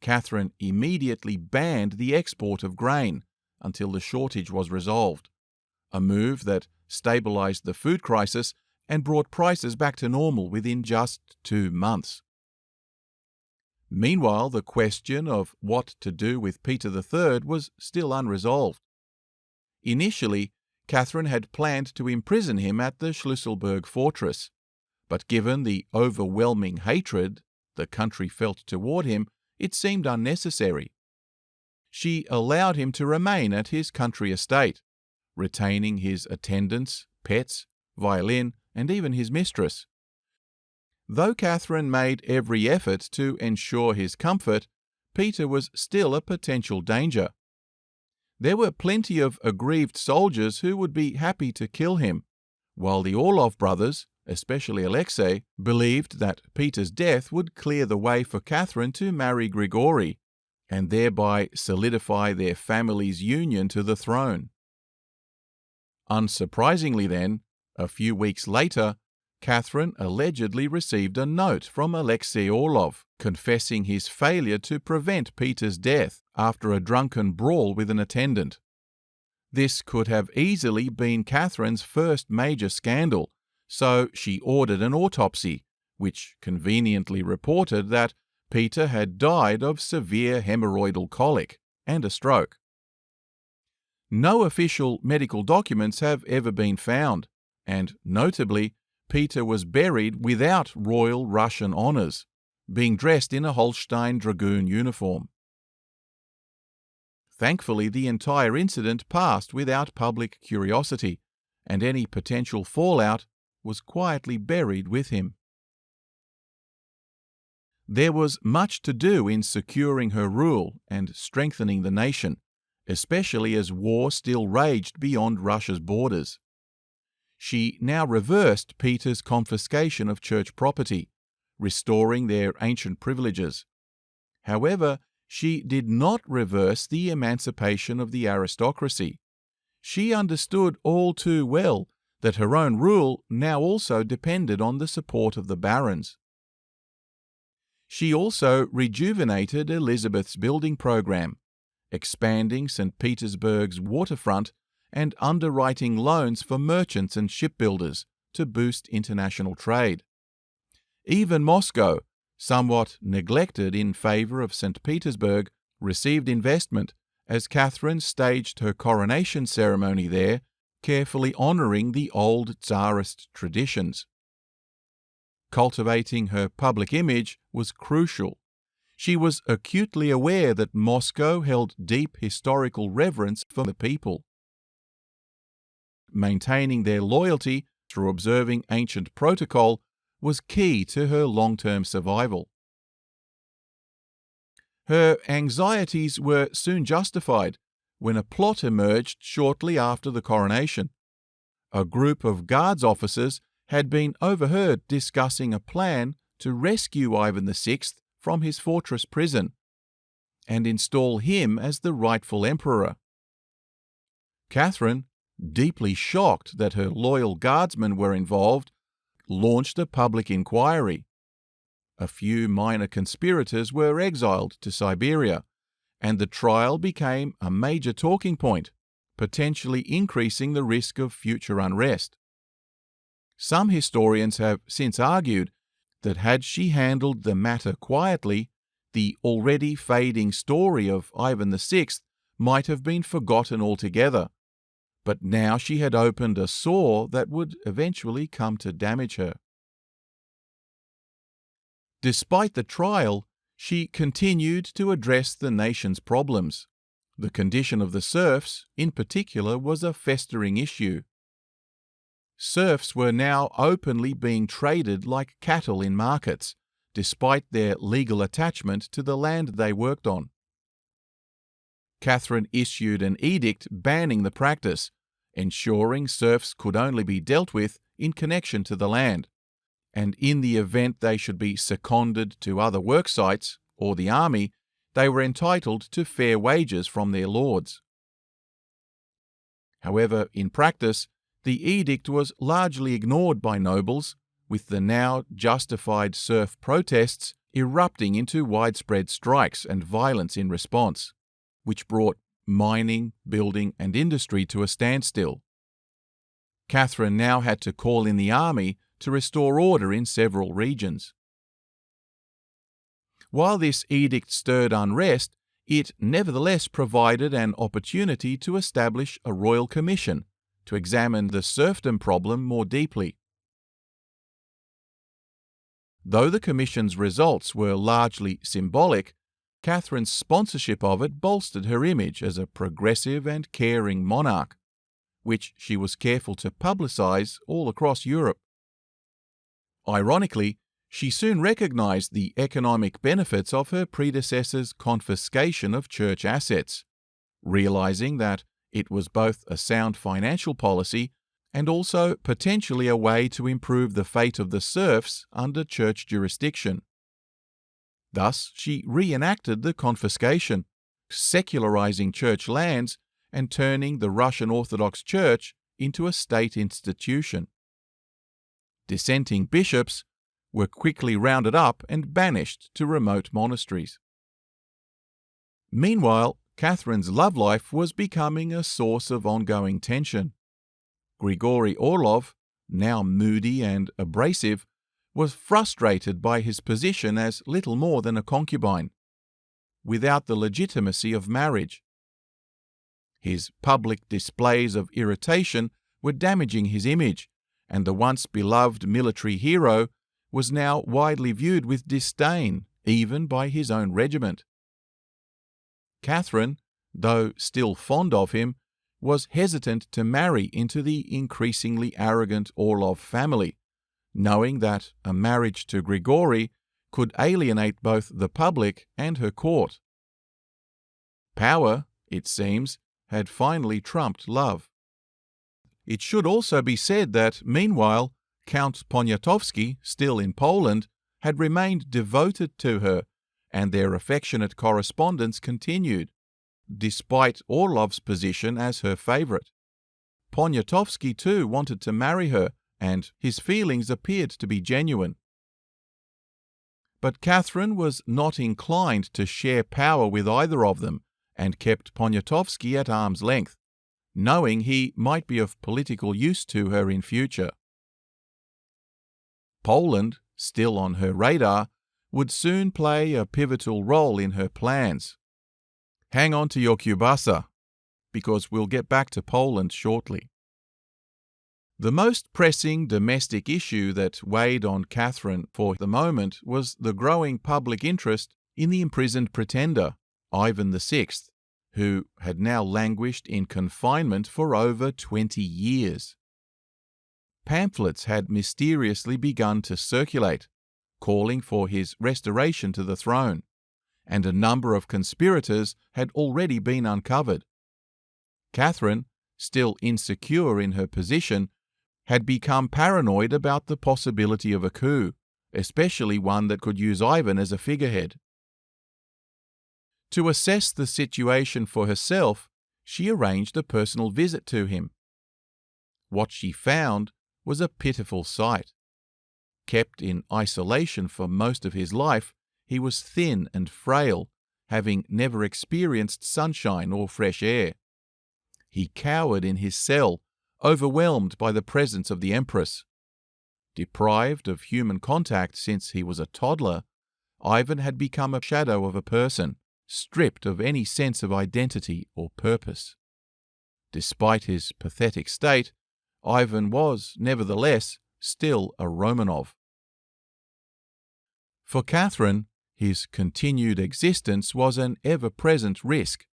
Catherine immediately banned the export of grain until the shortage was resolved, a move that stabilized the food crisis and brought prices back to normal within just 2 months. Meanwhile, the question of what to do with Peter III was still unresolved. Initially, Catherine had planned to imprison him at the Schlüsselburg fortress, but given the overwhelming hatred the country felt toward him, it seemed unnecessary. She allowed him to remain at his country estate, retaining his attendants, pets, violin, and even his mistress. Though Catherine made every effort to ensure his comfort, Peter was still a potential danger. There were plenty of aggrieved soldiers who would be happy to kill him, while the Orlov brothers, especially Alexei, believed that Peter's death would clear the way for Catherine to marry Grigory, and thereby solidify their family's union to the throne. Unsurprisingly then, a few weeks later, Catherine allegedly received a note from Alexei Orlov confessing his failure to prevent Peter's death after a drunken brawl with an attendant. This could have easily been Catherine's first major scandal, so she ordered an autopsy, which conveniently reported that Peter had died of severe hemorrhoidal colic and a stroke. No official medical documents have ever been found, and notably, Peter was buried without royal Russian honours, being dressed in a Holstein Dragoon uniform. Thankfully, the entire incident passed without public curiosity, and any potential fallout was quietly buried with him. There was much to do in securing her rule and strengthening the nation, especially as war still raged beyond Russia's borders. She now reversed Peter's confiscation of church property, restoring their ancient privileges. However, she did not reverse the emancipation of the aristocracy. She understood all too well that her own rule now also depended on the support of the barons. She also rejuvenated Elizabeth's building program, expanding St. Petersburg's waterfront and underwriting loans for merchants and shipbuilders to boost international trade. Even Moscow, somewhat neglected in favour of St. Petersburg, received investment as Catherine staged her coronation ceremony there, carefully honouring the old Tsarist traditions. Cultivating her public image was crucial. She was acutely aware that Moscow held deep historical reverence for the people. Maintaining their loyalty through observing ancient protocol was key to her long-term survival. Her anxieties were soon justified when a plot emerged shortly after the coronation. A group of guards officers had been overheard discussing a plan to rescue Ivan VI from his fortress prison and install him as the rightful emperor. Catherine, deeply shocked that her loyal guardsmen were involved, launched a public inquiry. A few minor conspirators were exiled to Siberia, and the trial became a major talking point, potentially increasing the risk of future unrest. Some historians have since argued that had she handled the matter quietly, the already fading story of Ivan VI might have been forgotten altogether. But now she had opened a sore that would eventually come to damage her. Despite the trial, she continued to address the nation's problems. The condition of the serfs, in particular, was a festering issue. Serfs were now openly being traded like cattle in markets, despite their legal attachment to the land they worked on. Catherine issued an edict banning the practice, ensuring serfs could only be dealt with in connection to the land, and in the event they should be seconded to other work sites or the army, they were entitled to fair wages from their lords. However, in practice, the edict was largely ignored by nobles, with the now justified serf protests erupting into widespread strikes and violence in response, which brought mining, building, and industry to a standstill. Catherine now had to call in the army to restore order in several regions. While this edict stirred unrest, it nevertheless provided an opportunity to establish a royal commission to examine the serfdom problem more deeply. Though the commission's results were largely symbolic, Catherine's sponsorship of it bolstered her image as a progressive and caring monarch, which she was careful to publicize all across Europe. Ironically, she soon recognized the economic benefits of her predecessor's confiscation of church assets, realizing that it was both a sound financial policy and also potentially a way to improve the fate of the serfs under church jurisdiction. Thus, she reenacted the confiscation, secularizing church lands and turning the Russian Orthodox Church into a state institution. Dissenting bishops were quickly rounded up and banished to remote monasteries. Meanwhile, Catherine's love life was becoming a source of ongoing tension. Grigory Orlov, now moody and abrasive, was frustrated by his position as little more than a concubine, without the legitimacy of marriage. His public displays of irritation were damaging his image, and the once beloved military hero was now widely viewed with disdain, even by his own regiment. Catherine, though still fond of him, was hesitant to marry into the increasingly arrogant Orlov family, knowing that a marriage to Grigory could alienate both the public and her court. Power, it seems, had finally trumped love. It should also be said that, meanwhile, Count Poniatowski, still in Poland, had remained devoted to her, and their affectionate correspondence continued, despite Orlov's position as her favourite. Poniatowski too wanted to marry her, and his feelings appeared to be genuine. But Catherine was not inclined to share power with either of them, and kept Poniatowski at arm's length, knowing he might be of political use to her in future. Poland, still on her radar, would soon play a pivotal role in her plans. Hang on to your kielbasa, because we'll get back to Poland shortly. The most pressing domestic issue that weighed on Catherine for the moment was the growing public interest in the imprisoned pretender, Ivan VI, who had now languished in confinement for over 20 years. Pamphlets had mysteriously begun to circulate, calling for his restoration to the throne, and a number of conspirators had already been uncovered. Catherine, still insecure in her position, had become paranoid about the possibility of a coup, especially one that could use Ivan as a figurehead. To assess the situation for herself, she arranged a personal visit to him. What she found was a pitiful sight. Kept in isolation for most of his life, he was thin and frail, having never experienced sunshine or fresh air. He cowered in his cell, overwhelmed by the presence of the Empress. Deprived of human contact since he was a toddler, Ivan had become a shadow of a person, stripped of any sense of identity or purpose. Despite his pathetic state, Ivan was, nevertheless, still a Romanov. For Catherine, his continued existence was an ever-present risk.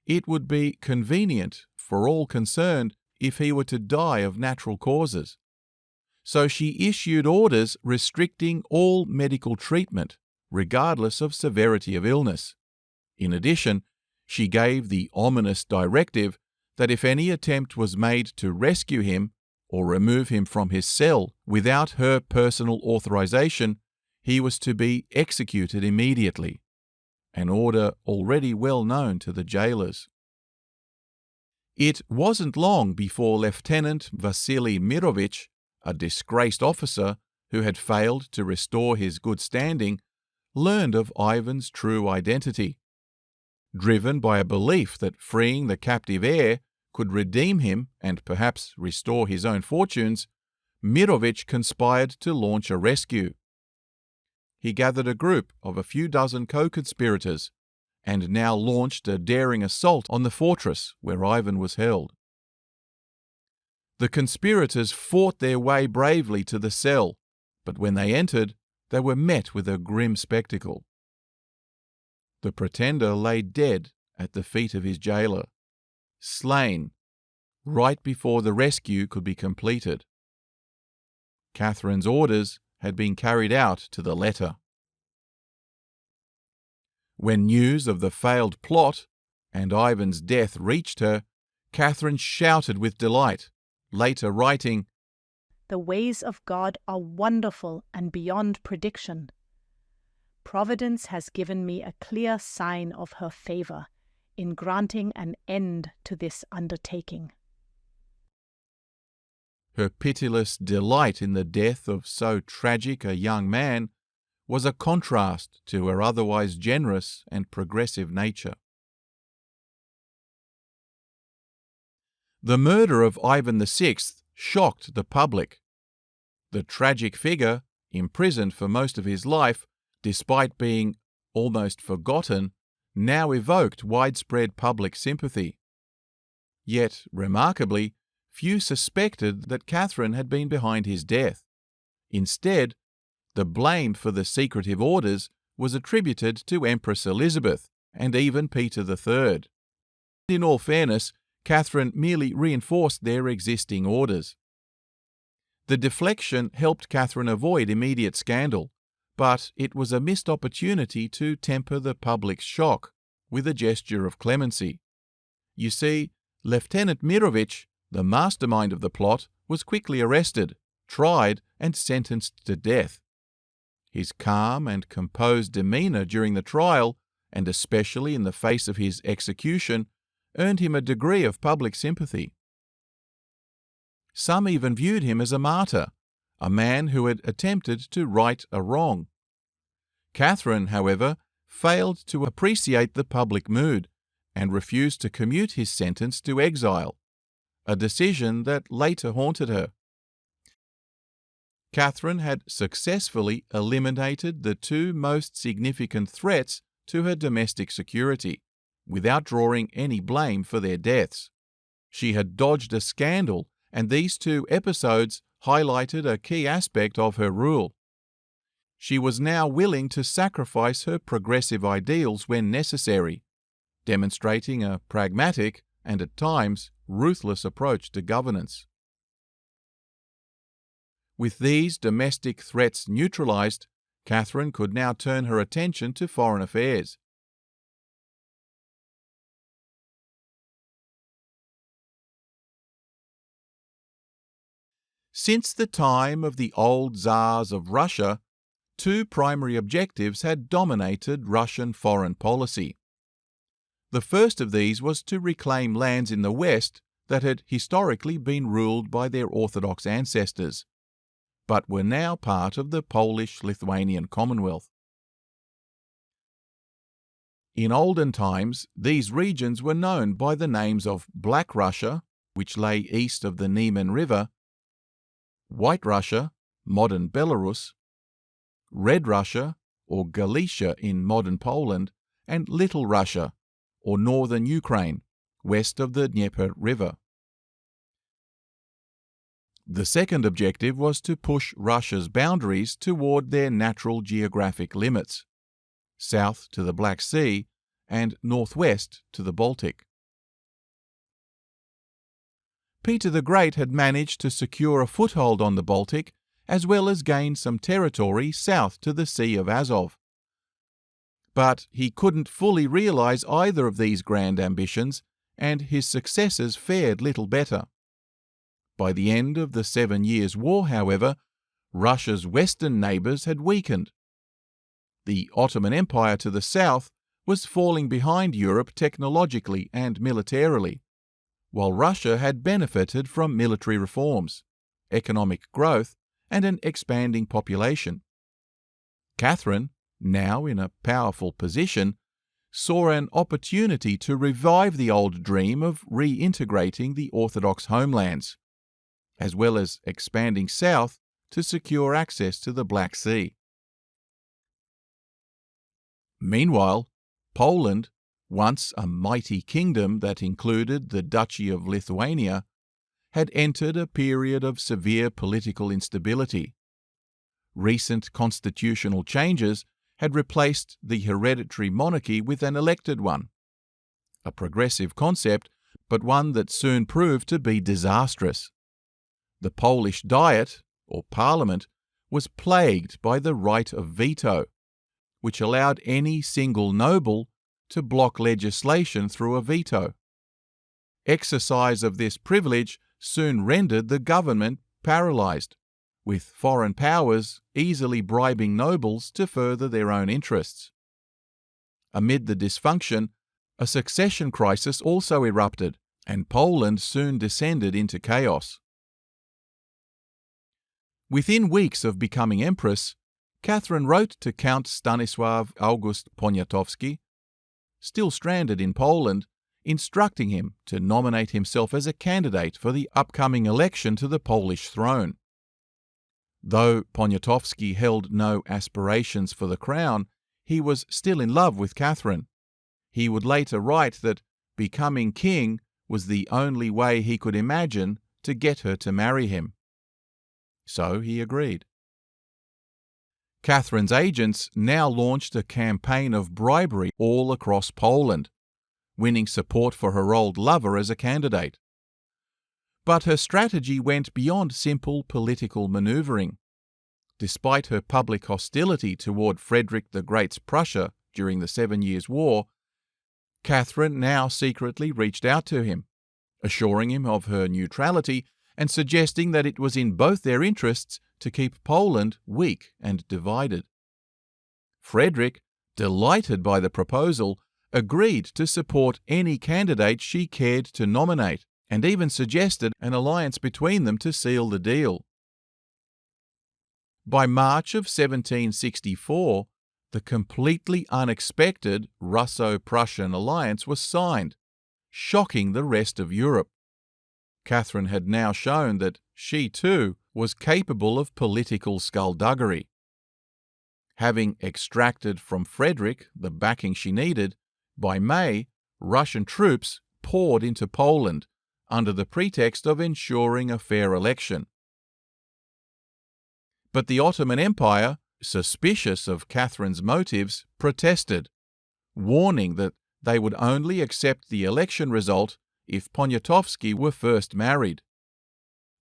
It would be convenient for all concerned if he were to die of natural causes. So she issued orders restricting all medical treatment, regardless of severity of illness. In addition, she gave the ominous directive that if any attempt was made to rescue him or remove him from his cell without her personal authorization, he was to be executed immediately, an order already well known to the jailers. It wasn't long before Lieutenant Vasily Mirovich, a disgraced officer who had failed to restore his good standing, learned of Ivan's true identity. Driven by a belief that freeing the captive heir could redeem him and perhaps restore his own fortunes, Mirovich conspired to launch a rescue. He gathered a group of a few dozen co-conspirators and now launched a daring assault on the fortress where Ivan was held. The conspirators fought their way bravely to the cell, but when they entered, they were met with a grim spectacle. The pretender lay dead at the feet of his jailer, slain right before the rescue could be completed. Catherine's orders had been carried out to the letter. When news of the failed plot and Ivan's death reached her, Catherine shouted with delight, later writing, "The ways of God are wonderful and beyond prediction. Providence has given me a clear sign of her favor in granting an end to this undertaking." Her pitiless delight in the death of so tragic a young man was a contrast to her otherwise generous and progressive nature. The murder of Ivan VI shocked the public. The tragic figure, imprisoned for most of his life, despite being almost forgotten, now evoked widespread public sympathy. Yet, remarkably, few suspected that Catherine had been behind his death. Instead, the blame for the secretive orders was attributed to Empress Elizabeth and even Peter III. In all fairness, Catherine merely reinforced their existing orders. The deflection helped Catherine avoid immediate scandal, but it was a missed opportunity to temper the public's shock with a gesture of clemency. You see, Lieutenant Mirovich the mastermind of the plot was quickly arrested, tried, and sentenced to death. His calm and composed demeanour during the trial, and especially in the face of his execution, earned him a degree of public sympathy. Some even viewed him as a martyr, a man who had attempted to right a wrong. Catherine, however, failed to appreciate the public mood and refused to commute his sentence to exile, a decision that later haunted her. Catherine had successfully eliminated the two most significant threats to her domestic security, without drawing any blame for their deaths. She had dodged a scandal, and these two episodes highlighted a key aspect of her rule. She was now willing to sacrifice her progressive ideals when necessary, demonstrating a pragmatic and at times ruthless approach to governance. With these domestic threats neutralized, Catherine could now turn her attention to foreign affairs. Since the time of the old Tsars of Russia, two primary objectives had dominated Russian foreign policy. The first of these was to reclaim lands in the West that had historically been ruled by their Orthodox ancestors, but were now part of the Polish-Lithuanian Commonwealth. In olden times, these regions were known by the names of Black Russia, which lay east of the Niemen River, White Russia, modern Belarus, Red Russia, or Galicia in modern Poland, and Little Russia, or northern Ukraine, west of the Dnieper River. The second objective was to push Russia's boundaries toward their natural geographic limits, south to the Black Sea and northwest to the Baltic. Peter the Great had managed to secure a foothold on the Baltic, as well as gain some territory south to the Sea of Azov. But he couldn't fully realize either of these grand ambitions, and his successors fared little better. By the end of the 7 Years' War, however, Russia's western neighbours had weakened. The Ottoman Empire to the south was falling behind Europe technologically and militarily, while Russia had benefited from military reforms, economic growth, and an expanding population. Catherine, now in a powerful position, saw an opportunity to revive the old dream of reintegrating the Orthodox homelands, as well as expanding south to secure access to the Black Sea. Meanwhile, Poland, once a mighty kingdom that included the Duchy of Lithuania, had entered a period of severe political instability. Recent constitutional changes had replaced the hereditary monarchy with an elected one, a progressive concept, but one that soon proved to be disastrous. The Polish Diet, or Parliament, was plagued by the right of veto, which allowed any single noble to block legislation through a veto. Exercise of this privilege soon rendered the government paralysed, with foreign powers easily bribing nobles to further their own interests. Amid the dysfunction, a succession crisis also erupted, and Poland soon descended into chaos. Within weeks of becoming empress, Catherine wrote to Count Stanisław August Poniatowski, still stranded in Poland, instructing him to nominate himself as a candidate for the upcoming election to the Polish throne. Though Poniatowski held no aspirations for the crown, he was still in love with Catherine. He would later write that becoming king was the only way he could imagine to get her to marry him. So he agreed. Catherine's agents now launched a campaign of bribery all across Poland, winning support for her old lover as a candidate. But her strategy went beyond simple political manoeuvring. Despite her public hostility toward Frederick the Great's Prussia during the 7 Years' War, Catherine now secretly reached out to him, assuring him of her neutrality and suggesting that it was in both their interests to keep Poland weak and divided. Frederick, delighted by the proposal, agreed to support any candidate she cared to nominate, and even suggested an alliance between them to seal the deal. By March of 1764, the completely unexpected Russo-Prussian alliance was signed, shocking the rest of Europe. Catherine had now shown that she too was capable of political skullduggery. Having extracted from Frederick the backing she needed, by May, Russian troops poured into Poland under the pretext of ensuring a fair election. But the Ottoman Empire, suspicious of Catherine's motives, protested, warning that they would only accept the election result if Poniatowski were first married.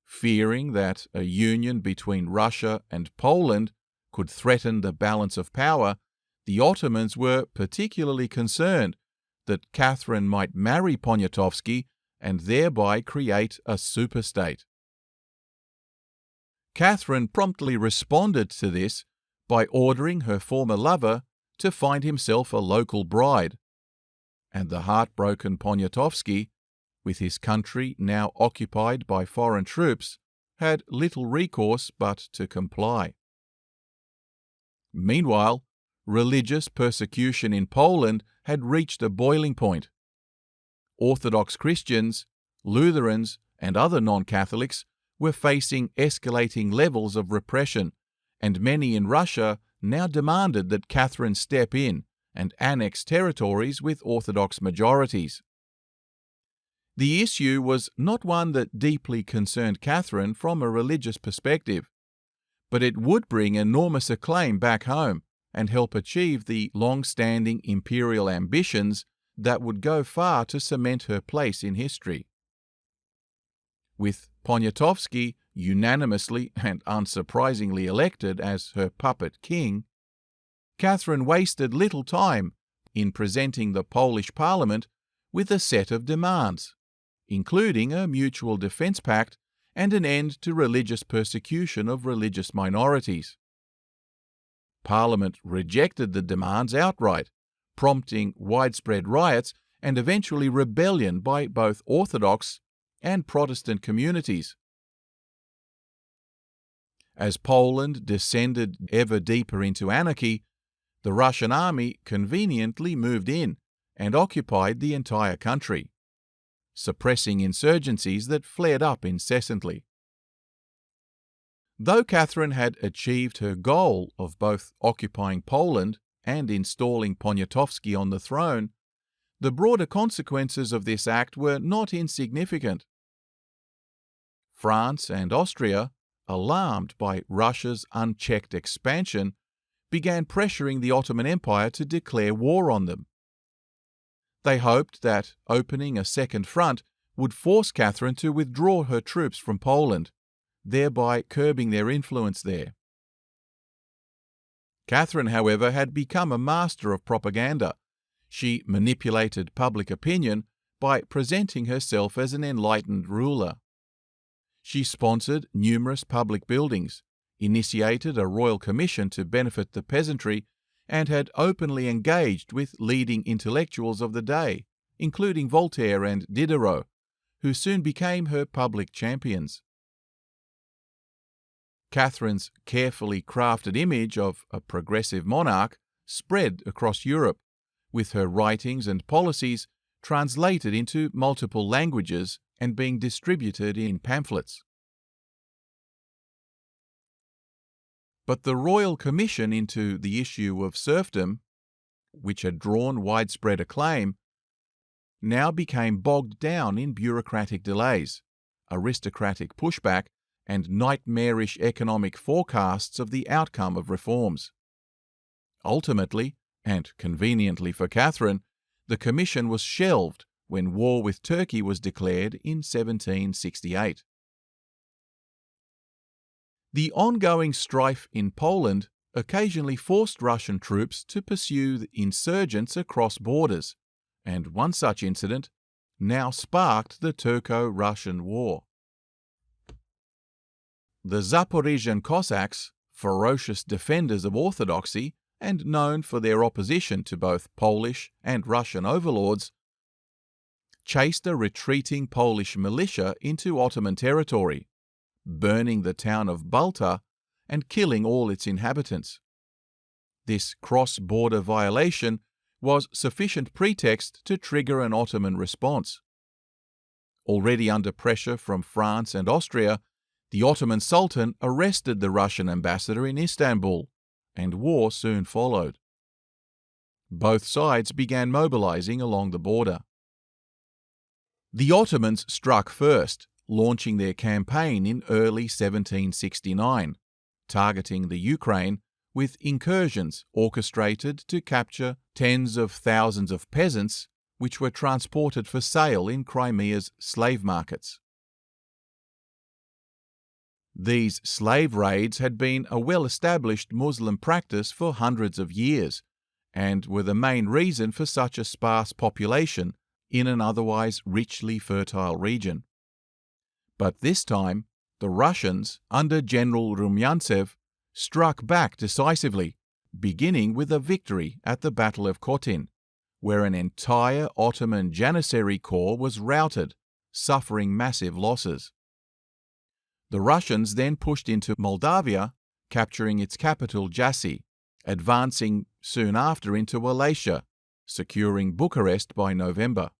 Fearing that a union between Russia and Poland could threaten the balance of power, the Ottomans were particularly concerned that Catherine might marry Poniatowski and thereby create a superstate. Catherine promptly responded to this by ordering her former lover to find himself a local bride, and the heartbroken Poniatowski, with his country now occupied by foreign troops, had little recourse but to comply. Meanwhile, religious persecution in Poland had reached a boiling point. Orthodox Christians, Lutherans, and other non-Catholics were facing escalating levels of repression, and many in Russia now demanded that Catherine step in and annex territories with Orthodox majorities. The issue was not one that deeply concerned Catherine from a religious perspective, but it would bring enormous acclaim back home and help achieve the long-standing imperial ambitions that would go far to cement her place in history. With Poniatowski unanimously and unsurprisingly elected as her puppet king, Catherine wasted little time in presenting the Polish Parliament with a set of demands, including a mutual defence pact and an end to religious persecution of religious minorities. Parliament rejected the demands outright, prompting widespread riots and eventually rebellion by both Orthodox and Protestant communities. As Poland descended ever deeper into anarchy, the Russian army conveniently moved in and occupied the entire country, suppressing insurgencies that flared up incessantly. Though Catherine had achieved her goal of both occupying Poland and installing Poniatowski on the throne, the broader consequences of this act were not insignificant. France and Austria, alarmed by Russia's unchecked expansion, began pressuring the Ottoman Empire to declare war on them. They hoped that opening a second front would force Catherine to withdraw her troops from Poland, thereby curbing their influence there. Catherine, however, had become a master of propaganda. She manipulated public opinion by presenting herself as an enlightened ruler. She sponsored numerous public buildings, initiated a royal commission to benefit the peasantry, and had openly engaged with leading intellectuals of the day, including Voltaire and Diderot, who soon became her public champions. Catherine's carefully crafted image of a progressive monarch spread across Europe, with her writings and policies translated into multiple languages and being distributed in pamphlets. But the Royal Commission into the issue of serfdom, which had drawn widespread acclaim, now became bogged down in bureaucratic delays, aristocratic pushback, and nightmarish economic forecasts of the outcome of reforms. Ultimately, and conveniently for Catherine, the commission was shelved when war with Turkey was declared in 1768. The ongoing strife in Poland occasionally forced Russian troops to pursue the insurgents across borders, and one such incident, now sparked the Turco-Russian War. The Zaporizhian Cossacks, ferocious defenders of orthodoxy and known for their opposition to both Polish and Russian overlords, chased a retreating Polish militia into Ottoman territory, burning the town of Balta and killing all its inhabitants. This cross-border violation was sufficient pretext to trigger an Ottoman response. Already under pressure from France and Austria, the Ottoman Sultan arrested the Russian ambassador in Istanbul, and war soon followed. Both sides began mobilizing along the border. The Ottomans struck first, launching their campaign in early 1769, targeting the Ukraine with incursions orchestrated to capture tens of thousands of peasants which were transported for sale in Crimea's slave markets. These slave raids had been a well-established Muslim practice for hundreds of years, and were the main reason for such a sparse population in an otherwise richly fertile region. But this time, the Russians, under General Rumyantsev, struck back decisively, beginning with a victory at the Battle of Kotin, where an entire Ottoman Janissary corps was routed, suffering massive losses. The Russians then pushed into Moldavia, capturing its capital Jassy, advancing soon after into Wallachia, securing Bucharest by November.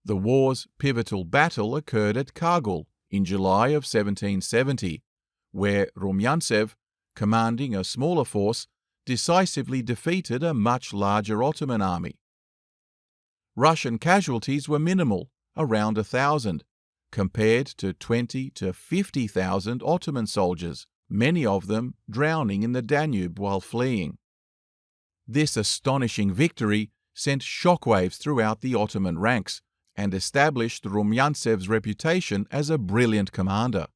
The war's pivotal battle occurred at Kargul in July of 1770, where Rumyantsev, commanding a smaller force, decisively defeated a much larger Ottoman army. Russian casualties were minimal, around 1,000, compared to 20,000 to 50,000 Ottoman soldiers, many of them drowning in the Danube while fleeing. This astonishing victory sent shockwaves throughout the Ottoman ranks and established Rumyantsev's reputation as a brilliant commander.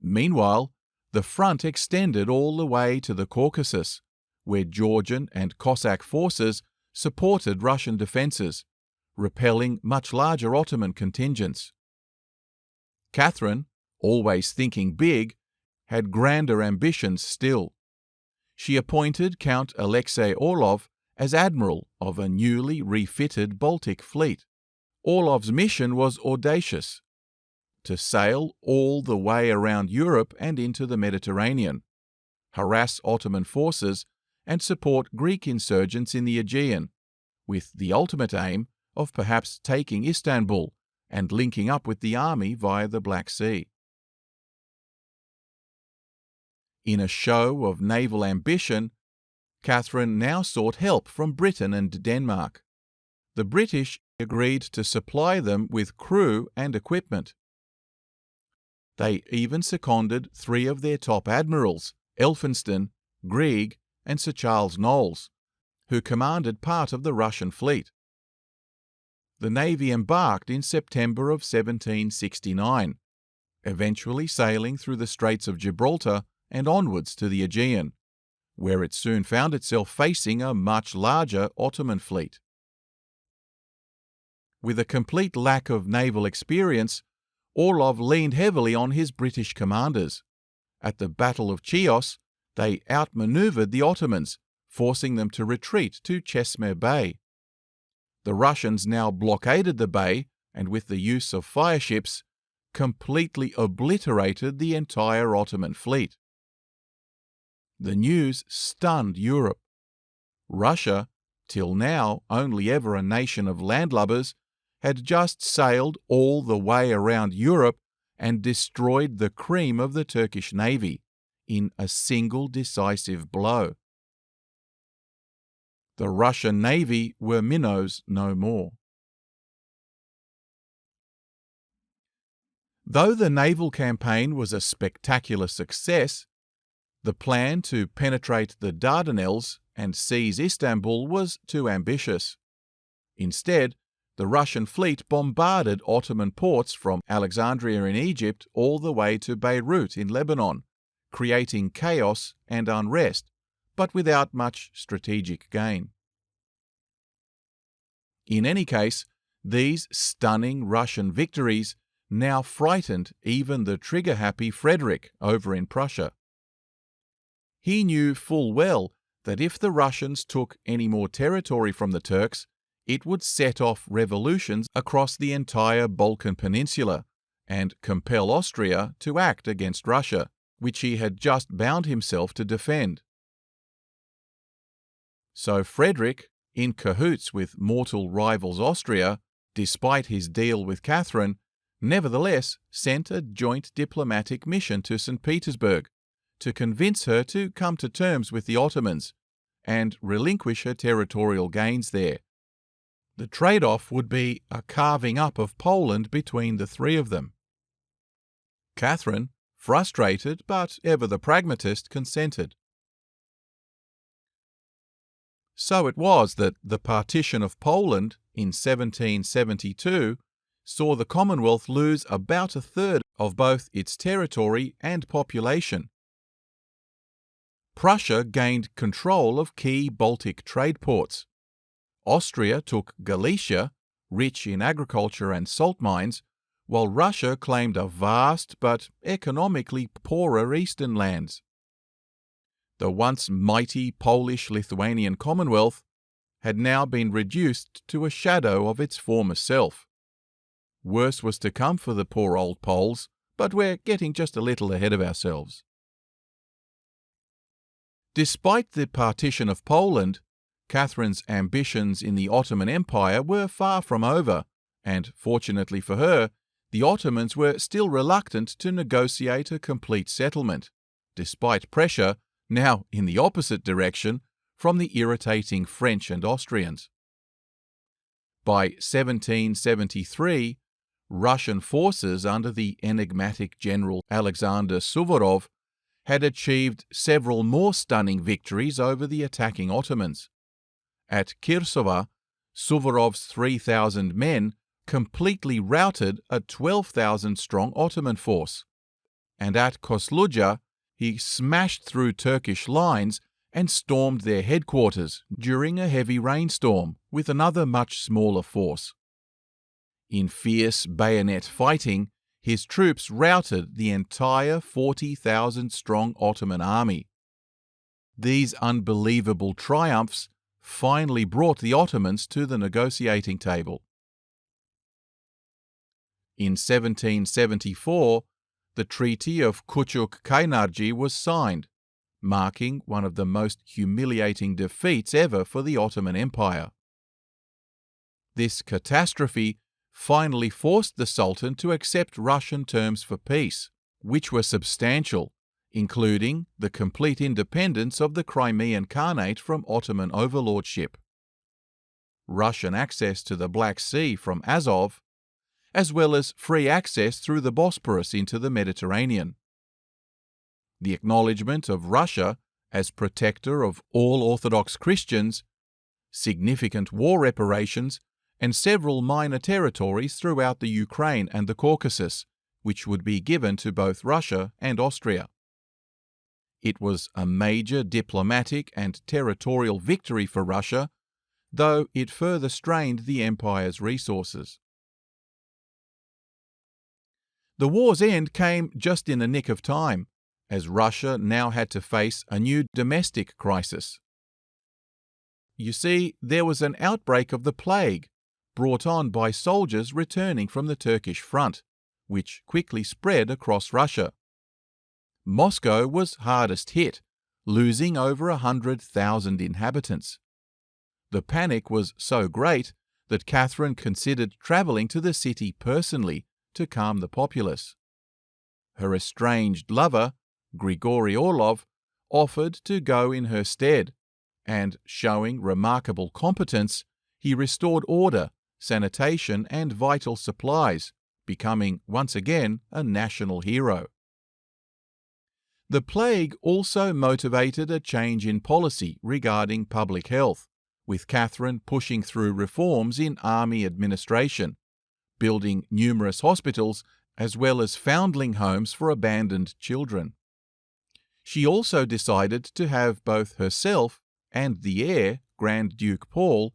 Meanwhile, the front extended all the way to the Caucasus, where Georgian and Cossack forces supported Russian defences, repelling much larger Ottoman contingents. Catherine, always thinking big, had grander ambitions still. She appointed Count Alexei Orlov as admiral of a newly refitted Baltic fleet. Orlov's mission was audacious: to sail all the way around Europe and into the Mediterranean, harass Ottoman forces, and support Greek insurgents in the Aegean, with the ultimate aim of perhaps taking Istanbul and linking up with the army via the Black Sea. In a show of naval ambition, Catherine now sought help from Britain and Denmark. The British agreed to supply them with crew and equipment. They even seconded 3 of their top admirals, Elphinstone, Grieg, and Sir Charles Knowles, who commanded part of the Russian fleet. The navy embarked in September of 1769, eventually sailing through the Straits of Gibraltar and onwards to the Aegean, where it soon found itself facing a much larger Ottoman fleet. With a complete lack of naval experience, Orlov leaned heavily on his British commanders. At the Battle of Chios, they outmaneuvered the Ottomans, forcing them to retreat to Chesme Bay. The Russians now blockaded the bay and, with the use of fireships, completely obliterated the entire Ottoman fleet. The news stunned Europe. Russia, till now only ever a nation of landlubbers, had just sailed all the way around Europe and destroyed the cream of the Turkish navy in a single decisive blow. The Russian navy were minnows no more. Though the naval campaign was a spectacular success, the plan to penetrate the Dardanelles and seize Istanbul was too ambitious. Instead, the Russian fleet bombarded Ottoman ports from Alexandria in Egypt all the way to Beirut in Lebanon, creating chaos and unrest, but without much strategic gain. In any case, these stunning Russian victories now frightened even the trigger-happy Frederick over in Prussia. He knew full well that if the Russians took any more territory from the Turks, it would set off revolutions across the entire Balkan Peninsula and compel Austria to act against Russia, which he had just bound himself to defend. So Frederick, in cahoots with mortal rivals Austria, despite his deal with Catherine, nevertheless sent a joint diplomatic mission to St. Petersburg to convince her to come to terms with the Ottomans and relinquish her territorial gains there. The trade-off would be a carving up of Poland between the three of them. Catherine, frustrated but ever the pragmatist, consented. So it was that the partition of Poland in 1772 saw the Commonwealth lose about a third of both its territory and population. Prussia gained control of key Baltic trade ports. Austria took Galicia, rich in agriculture and salt mines, while Russia claimed a vast but economically poorer eastern lands. The once mighty Polish-Lithuanian Commonwealth had now been reduced to a shadow of its former self. Worse was to come for the poor old Poles, but we're getting just a little ahead of ourselves. Despite the partition of Poland, Catherine's ambitions in the Ottoman Empire were far from over, and fortunately for her, the Ottomans were still reluctant to negotiate a complete settlement, despite pressure, now in the opposite direction, from the irritating French and Austrians. By 1773, Russian forces under the enigmatic general Alexander Suvorov had achieved several more stunning victories over the attacking Ottomans. At Kirsova, Suvorov's 3,000 men completely routed a 12,000-strong Ottoman force, and at Kosluja he smashed through Turkish lines and stormed their headquarters during a heavy rainstorm with another much smaller force. In fierce bayonet fighting, his troops routed the entire 40,000-strong Ottoman army. These unbelievable triumphs finally brought the Ottomans to the negotiating table. In 1774, the Treaty of Küçük-Kaynarca was signed, marking one of the most humiliating defeats ever for the Ottoman Empire. This catastrophe finally forced the Sultan to accept Russian terms for peace, which were substantial, including the complete independence of the Crimean Khanate from Ottoman overlordship, Russian access to the Black Sea from Azov, as well as free access through the Bosporus into the Mediterranean. The acknowledgement of Russia as protector of all Orthodox Christians, significant war reparations, and several minor territories throughout the Ukraine and the Caucasus, which would be given to both Russia and Austria. It was a major diplomatic and territorial victory for Russia, though it further strained the empire's resources. The war's end came just in the nick of time, as Russia now had to face a new domestic crisis. You see, there was an outbreak of the plague, brought on by soldiers returning from the Turkish front, which quickly spread across Russia. Moscow was hardest hit, losing over 100,000 inhabitants. The panic was so great that Catherine considered travelling to the city personally to calm the populace. Her estranged lover, Grigory Orlov, offered to go in her stead, and, showing remarkable competence, he restored order, sanitation, and vital supplies, becoming once again a national hero. The plague also motivated a change in policy regarding public health, with Catherine pushing through reforms in army administration, building numerous hospitals as well as foundling homes for abandoned children. She also decided to have both herself and the heir, Grand Duke Paul,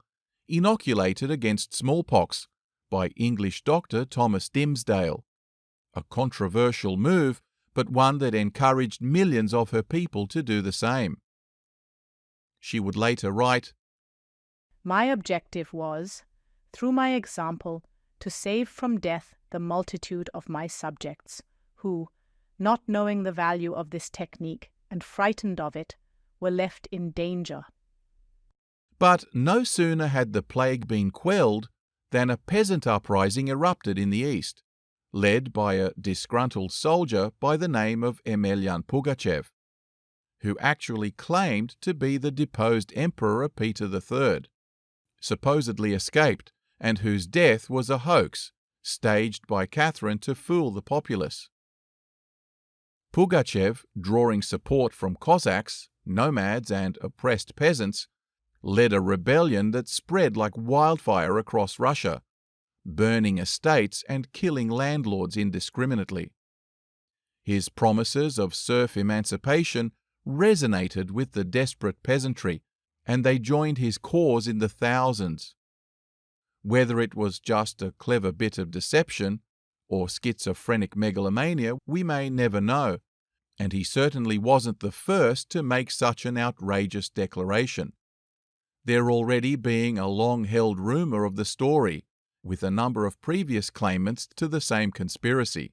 inoculated against smallpox by English doctor Thomas Dimsdale, a controversial move, but one that encouraged millions of her people to do the same. She would later write, "My objective was, through my example, to save from death the multitude of my subjects, who, not knowing the value of this technique and frightened of it, were left in danger." But no sooner had the plague been quelled than a peasant uprising erupted in the east, led by a disgruntled soldier by the name of Emelyan Pugachev, who actually claimed to be the deposed Emperor Peter III, supposedly escaped, and whose death was a hoax staged by Catherine to fool the populace. Pugachev, drawing support from Cossacks, nomads, and oppressed peasants, led a rebellion that spread like wildfire across Russia, burning estates and killing landlords indiscriminately. His promises of serf emancipation resonated with the desperate peasantry, and they joined his cause in the thousands. Whether it was just a clever bit of deception or schizophrenic megalomania, we may never know, and he certainly wasn't the first to make such an outrageous declaration. There already being a long-held rumour of the story, with a number of previous claimants to the same conspiracy.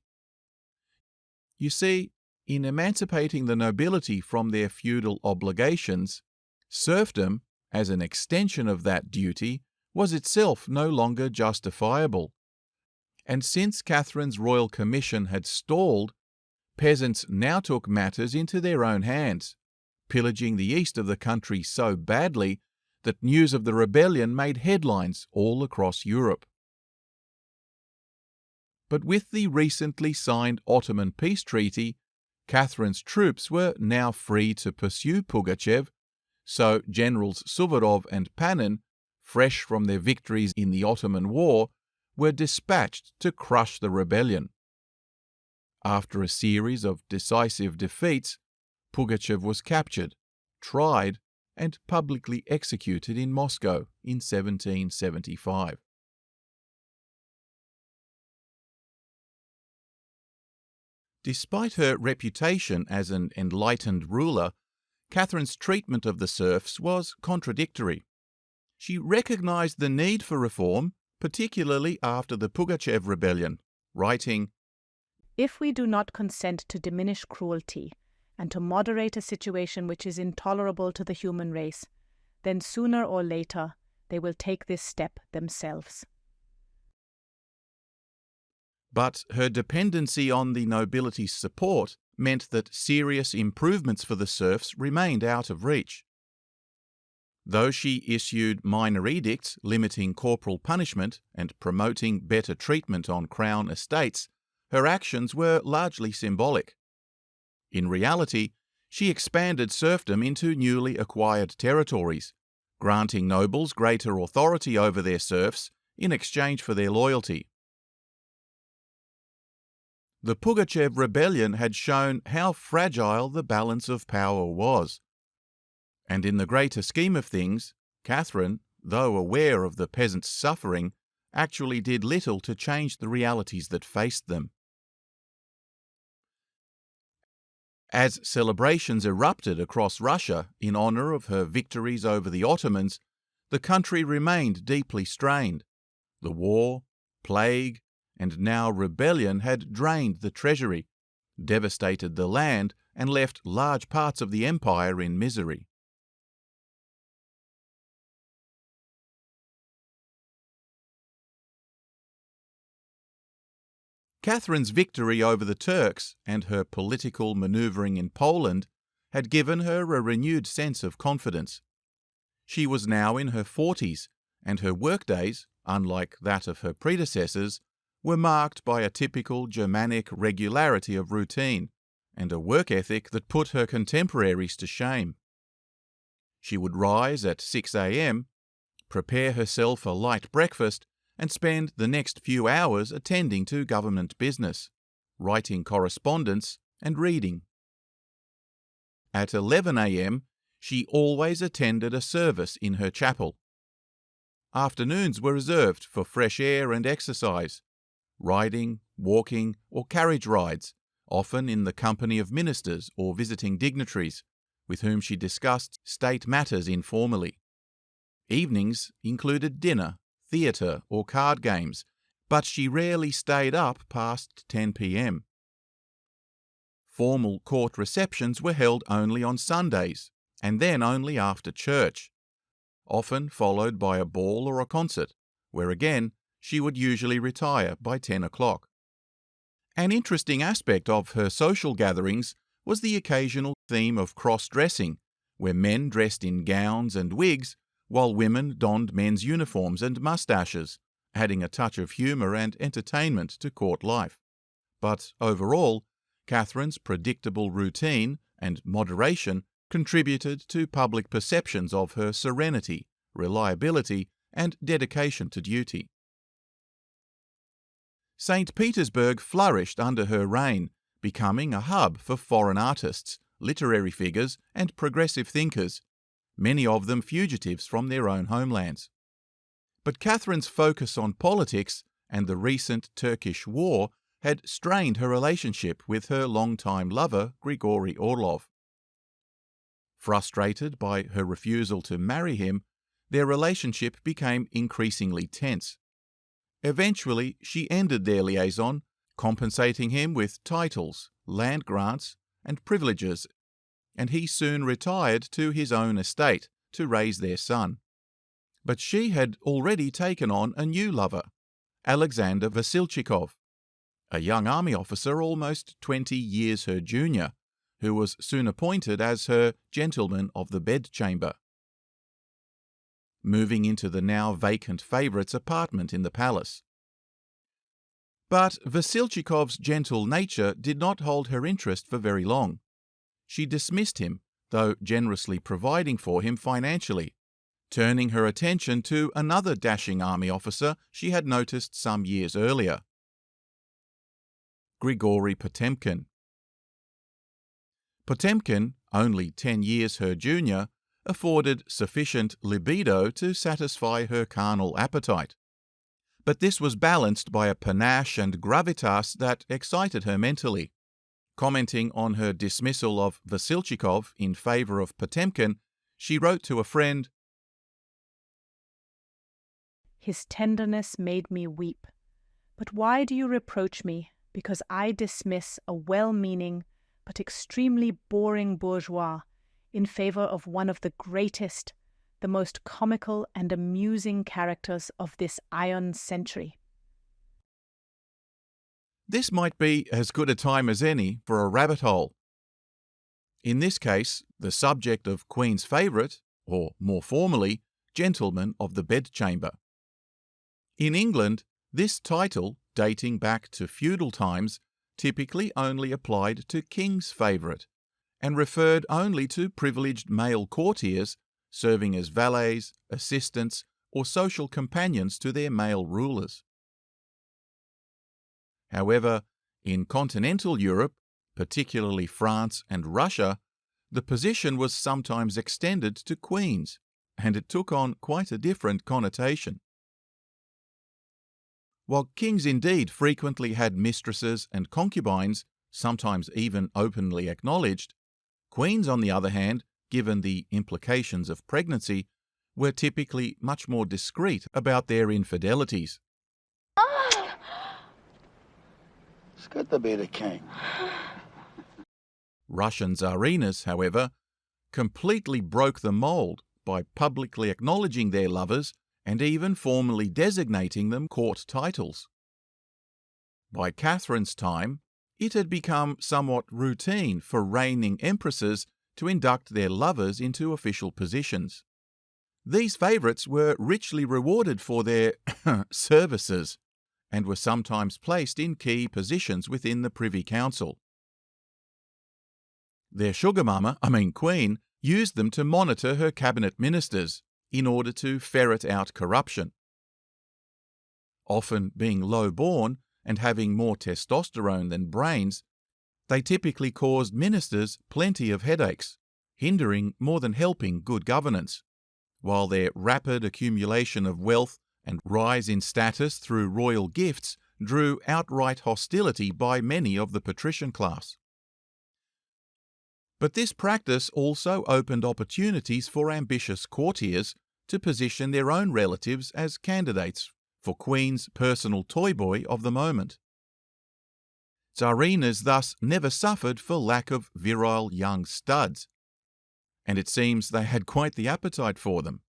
You see, in emancipating the nobility from their feudal obligations, serfdom, as an extension of that duty, was itself no longer justifiable. And since Catherine's royal commission had stalled, peasants now took matters into their own hands, pillaging the east of the country so badly that news of the rebellion made headlines all across Europe. But with the recently signed Ottoman peace treaty, Catherine's troops were now free to pursue Pugachev, so Generals Suvorov and Panin, fresh from their victories in the Ottoman War, were dispatched to crush the rebellion. After a series of decisive defeats, Pugachev was captured, tried, and publicly executed in Moscow in 1775. Despite her reputation as an enlightened ruler, Catherine's treatment of the serfs was contradictory. She recognized the need for reform, particularly after the Pugachev Rebellion, writing, "If we do not consent to diminish cruelty and to moderate a situation which is intolerable to the human race, then sooner or later they will take this step themselves." But her dependency on the nobility's support meant that serious improvements for the serfs remained out of reach. Though she issued minor edicts limiting corporal punishment and promoting better treatment on crown estates, her actions were largely symbolic. In reality, she expanded serfdom into newly acquired territories, granting nobles greater authority over their serfs in exchange for their loyalty. The Pugachev Rebellion had shown how fragile the balance of power was. And in the greater scheme of things, Catherine, though aware of the peasants' suffering, actually did little to change the realities that faced them. As celebrations erupted across Russia in honour of her victories over the Ottomans, the country remained deeply strained. The war, plague, and now rebellion had drained the treasury, devastated the land, and left large parts of the empire in misery. Catherine's victory over the Turks and her political manoeuvring in Poland had given her a renewed sense of confidence. She was now in her 40s, and her workdays, unlike that of her predecessors, were marked by a typical Germanic regularity of routine and a work ethic that put her contemporaries to shame. She would rise at 6 a.m., prepare herself a light breakfast, and spend the next few hours attending to government business, writing correspondence, and reading. At 11 a.m., she always attended a service in her chapel. Afternoons were reserved for fresh air and exercise, riding, walking, or carriage rides, often in the company of ministers or visiting dignitaries, with whom she discussed state matters informally. Evenings included dinner, theatre, or card games, but she rarely stayed up past 10 p.m. Formal court receptions were held only on Sundays, and then only after church, often followed by a ball or a concert, where again she would usually retire by 10 o'clock. An interesting aspect of her social gatherings was the occasional theme of cross-dressing, where men dressed in gowns and wigs, while women donned men's uniforms and moustaches, adding a touch of humour and entertainment to court life. But overall, Catherine's predictable routine and moderation contributed to public perceptions of her serenity, reliability, and dedication to duty. St. Petersburg flourished under her reign, becoming a hub for foreign artists, literary figures, and progressive thinkers, many of them fugitives from their own homelands. But Catherine's focus on politics and the recent Turkish War had strained her relationship with her longtime lover, Grigory Orlov. Frustrated by her refusal to marry him, their relationship became increasingly tense. Eventually, she ended their liaison, compensating him with titles, land grants, and privileges, and he soon retired to his own estate to raise their son. But she had already taken on a new lover, Alexander Vasilchikov, a young army officer almost 20 years her junior, who was soon appointed as her gentleman of the bedchamber. Moving into the now vacant favourite's apartment in the palace. But Vasilchikov's gentle nature did not hold her interest for very long. She dismissed him, though generously providing for him financially, turning her attention to another dashing army officer she had noticed some years earlier, Grigory Potemkin. Potemkin, only 10 years her junior, afforded sufficient libido to satisfy her carnal appetite. But this was balanced by a panache and gravitas that excited her mentally. Commenting on her dismissal of Vasilchikov in favour of Potemkin, she wrote to a friend, "His tenderness made me weep. But why do you reproach me because I dismiss a well-meaning but extremely boring bourgeois in favour of one of the greatest, the most comical and amusing characters of this iron century?" This might be as good a time as any for a rabbit hole. In this case, the subject of Queen's favourite, or more formally, gentleman of the bedchamber. In England, this title, dating back to feudal times, typically only applied to King's favourite, and referred only to privileged male courtiers serving as valets, assistants, or social companions to their male rulers. However, in continental Europe, particularly France and Russia, the position was sometimes extended to queens, and it took on quite a different connotation. While kings indeed frequently had mistresses and concubines, sometimes even openly acknowledged, queens, on the other hand, given the implications of pregnancy, were typically much more discreet about their infidelities. It's good to be the king. Russian tsarinas, however, completely broke the mould by publicly acknowledging their lovers and even formally designating them court titles. By Catherine's time, it had become somewhat routine for reigning empresses to induct their lovers into official positions. These favourites were richly rewarded for their services, and were sometimes placed in key positions within the Privy Council. Their sugar mama, queen, used them to monitor her cabinet ministers in order to ferret out corruption. Often being low-born and having more testosterone than brains, they typically caused ministers plenty of headaches, hindering more than helping good governance, while their rapid accumulation of wealth and rise in status through royal gifts drew outright hostility by many of the patrician class. But this practice also opened opportunities for ambitious courtiers to position their own relatives as candidates for Queen's personal toy boy of the moment. Tsarinas thus never suffered for lack of virile young studs, and it seems they had quite the appetite for them.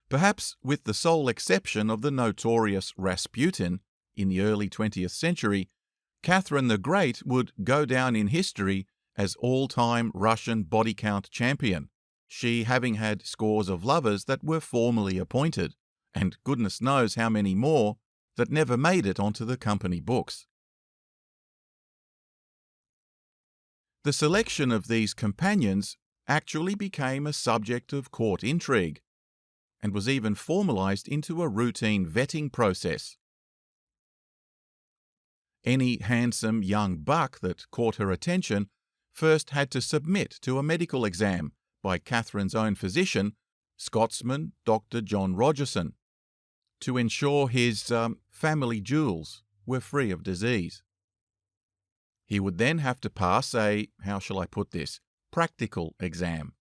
Perhaps with the sole exception of the notorious Rasputin in the early 20th century, Catherine the Great would go down in history as all-time Russian body count champion, she having had scores of lovers that were formally appointed, and goodness knows how many more that never made it onto the company books. The selection of these companions actually became a subject of court intrigue, and was even formalized into a routine vetting process. Any handsome young buck that caught her attention first had to submit to a medical exam by Catherine's own physician, Scotsman Dr. John Rogerson, to ensure his family jewels were free of disease. He would then have to pass a, how shall I put this, practical exam,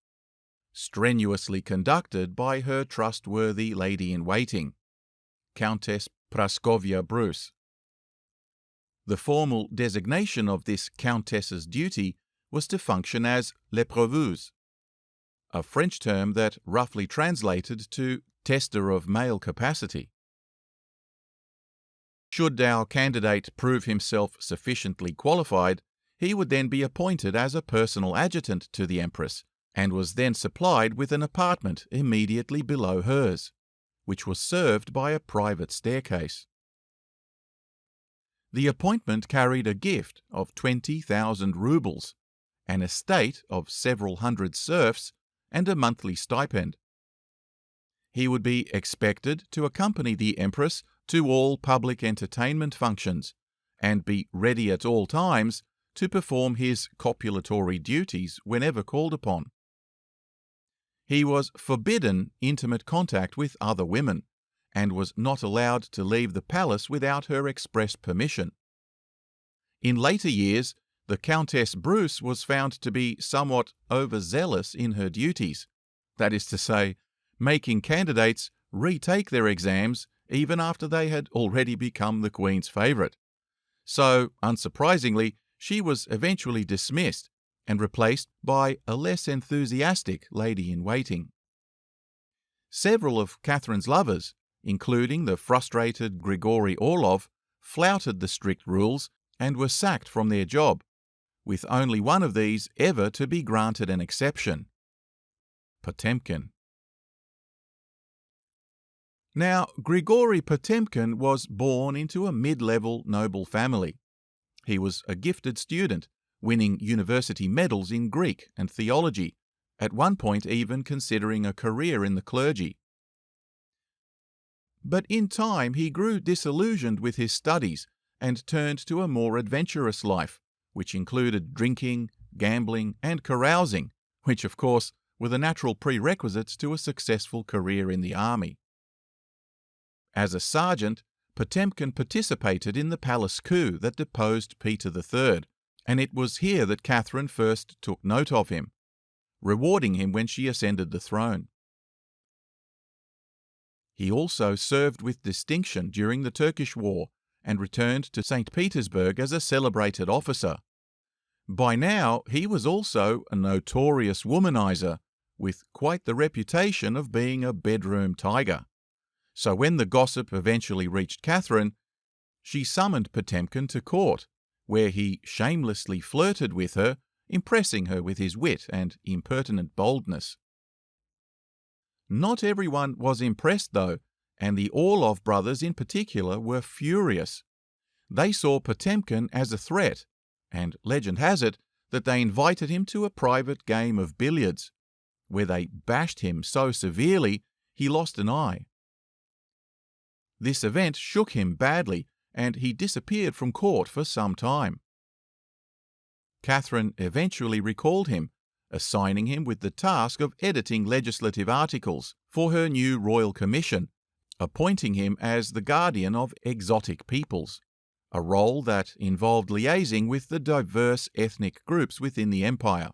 strenuously conducted by her trustworthy lady-in-waiting, Countess Praskovia Bruce. The formal designation of this countess's duty was to function as l'épreveuse, a French term that roughly translated to tester of male capacity. Should our candidate prove himself sufficiently qualified, he would then be appointed as a personal adjutant to the Empress, and was then supplied with an apartment immediately below hers, which was served by a private staircase. The appointment carried a gift of 20,000 rubles, an estate of several hundred serfs, and a monthly stipend. He would be expected to accompany the Empress to all public entertainment functions, and be ready at all times to perform his copulatory duties whenever called upon. He was forbidden intimate contact with other women, and was not allowed to leave the palace without her express permission. In later years, the Countess Bruce was found to be somewhat overzealous in her duties, that is to say, making candidates retake their exams even after they had already become the Queen's favourite. So, unsurprisingly, she was eventually dismissed and replaced by a less enthusiastic lady-in-waiting. Several of Catherine's lovers, including the frustrated Grigory Orlov, flouted the strict rules and were sacked from their job, with only one of these ever to be granted an exception: Potemkin. Now, Grigory Potemkin was born into a mid-level noble family. He was a gifted student, winning university medals in Greek and theology, at one point even considering a career in the clergy. But in time he grew disillusioned with his studies and turned to a more adventurous life, which included drinking, gambling, and carousing, which of course were the natural prerequisites to a successful career in the army. As a sergeant, Potemkin participated in the palace coup that deposed Peter III, and it was here that Catherine first took note of him, rewarding him when she ascended the throne. He also served with distinction during the Turkish War and returned to St. Petersburg as a celebrated officer. By now, he was also a notorious womanizer, with quite the reputation of being a bedroom tiger. So when the gossip eventually reached Catherine, she summoned Potemkin to court, where he shamelessly flirted with her, impressing her with his wit and impertinent boldness. Not everyone was impressed, though, and the Orlov brothers in particular were furious. They saw Potemkin as a threat, and legend has it that they invited him to a private game of billiards, where they bashed him so severely he lost an eye. This event shook him badly, and he disappeared from court for some time. Catherine eventually recalled him, assigning him with the task of editing legislative articles for her new royal commission, appointing him as the guardian of exotic peoples, a role that involved liaising with the diverse ethnic groups within the empire.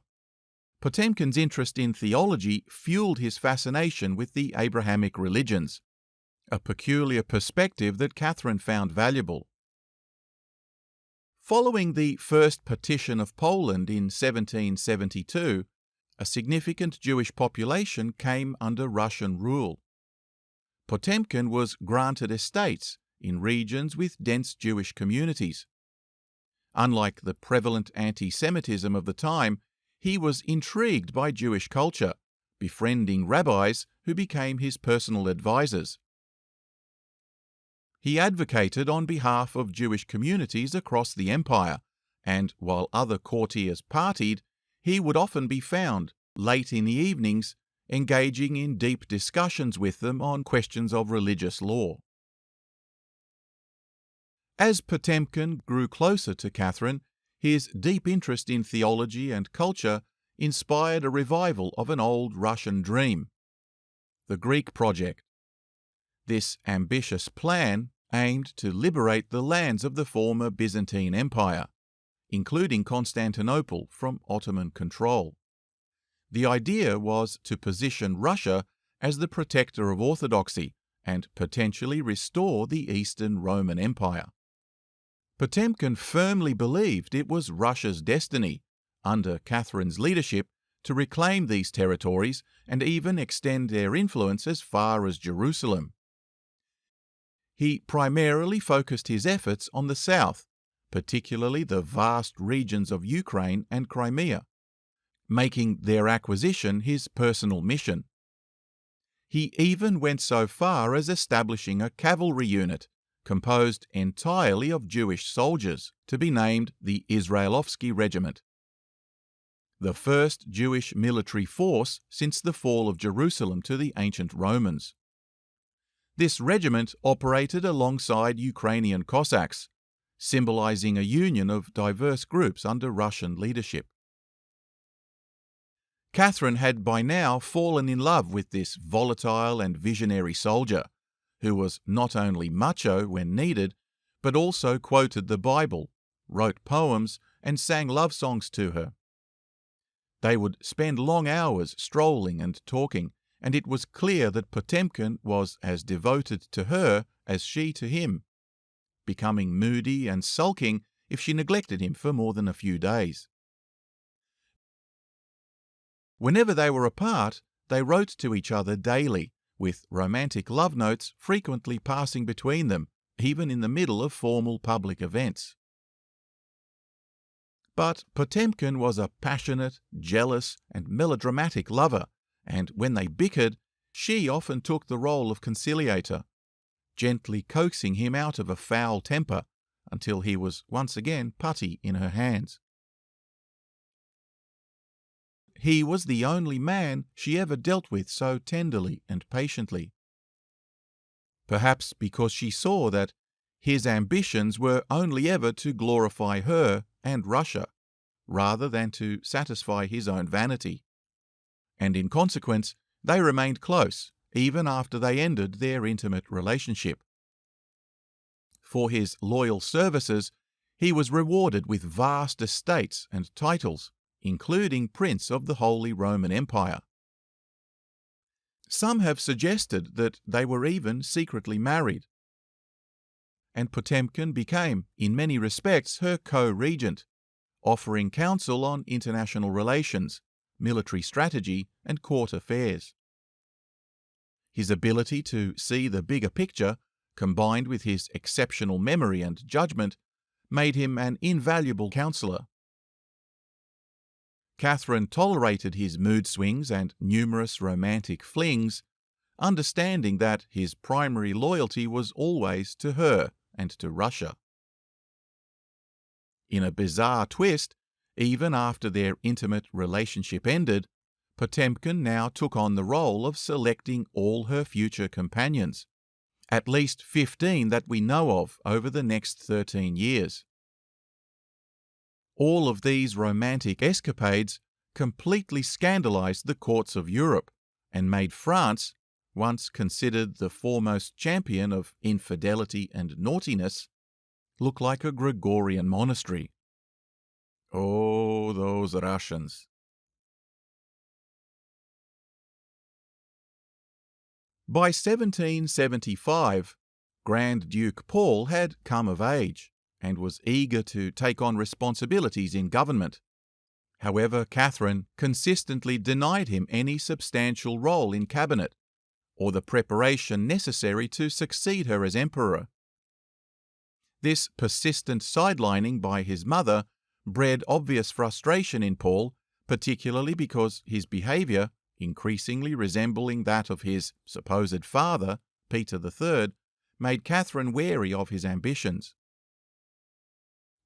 Potemkin's interest in theology fueled his fascination with the Abrahamic religions, a peculiar perspective that Catherine found valuable. Following the First Partition of Poland in 1772, a significant Jewish population came under Russian rule. Potemkin was granted estates in regions with dense Jewish communities. Unlike the prevalent anti-Semitism of the time, he was intrigued by Jewish culture, befriending rabbis who became his personal advisors. He advocated on behalf of Jewish communities across the empire, and while other courtiers partied, he would often be found, late in the evenings, engaging in deep discussions with them on questions of religious law. As Potemkin grew closer to Catherine, his deep interest in theology and culture inspired a revival of an old Russian dream, the Greek project. This ambitious plan aimed to liberate the lands of the former Byzantine Empire, including Constantinople, from Ottoman control. The idea was to position Russia as the protector of orthodoxy and potentially restore the Eastern Roman Empire. Potemkin firmly believed it was Russia's destiny, under Catherine's leadership, to reclaim these territories and even extend their influence as far as Jerusalem. He primarily focused his efforts on the south, particularly the vast regions of Ukraine and Crimea, making their acquisition his personal mission. He even went so far as establishing a cavalry unit composed entirely of Jewish soldiers, to be named the Izraelovsky Regiment, the first Jewish military force since the fall of Jerusalem to the ancient Romans. This regiment operated alongside Ukrainian Cossacks, symbolizing a union of diverse groups under Russian leadership. Catherine had by now fallen in love with this volatile and visionary soldier, who was not only macho when needed, but also quoted the Bible, wrote poems, and sang love songs to her. They would spend long hours strolling and talking, and it was clear that Potemkin was as devoted to her as she to him, becoming moody and sulking if she neglected him for more than a few days. Whenever they were apart, they wrote to each other daily, with romantic love notes frequently passing between them, even in the middle of formal public events. But Potemkin was a passionate, jealous, and melodramatic lover, and when they bickered, she often took the role of conciliator, gently coaxing him out of a foul temper until he was once again putty in her hands. He was the only man she ever dealt with so tenderly and patiently. Perhaps because she saw that his ambitions were only ever to glorify her and Russia, rather than to satisfy his own vanity. And in consequence, they remained close, even after they ended their intimate relationship. For his loyal services, he was rewarded with vast estates and titles, including Prince of the Holy Roman Empire. Some have suggested that they were even secretly married. And Potemkin became, in many respects, her co-regent, offering counsel on international relations, military strategy, and court affairs. His ability to see the bigger picture, combined with his exceptional memory and judgment, made him an invaluable counselor. Catherine tolerated his mood swings and numerous romantic flings, understanding that his primary loyalty was always to her and to Russia. In a bizarre twist, even after their intimate relationship ended, Potemkin now took on the role of selecting all her future companions, at least 15 that we know of over the next 13 years. All of these romantic escapades completely scandalized the courts of Europe and made France, once considered the foremost champion of infidelity and naughtiness, look like a Gregorian monastery. Oh, those Russians. By 1775, Grand Duke Paul had come of age and was eager to take on responsibilities in government. However, Catherine consistently denied him any substantial role in cabinet or the preparation necessary to succeed her as emperor. This persistent sidelining by his mother bred obvious frustration in Paul, particularly because his behaviour, increasingly resembling that of his supposed father, Peter III, made Catherine wary of his ambitions.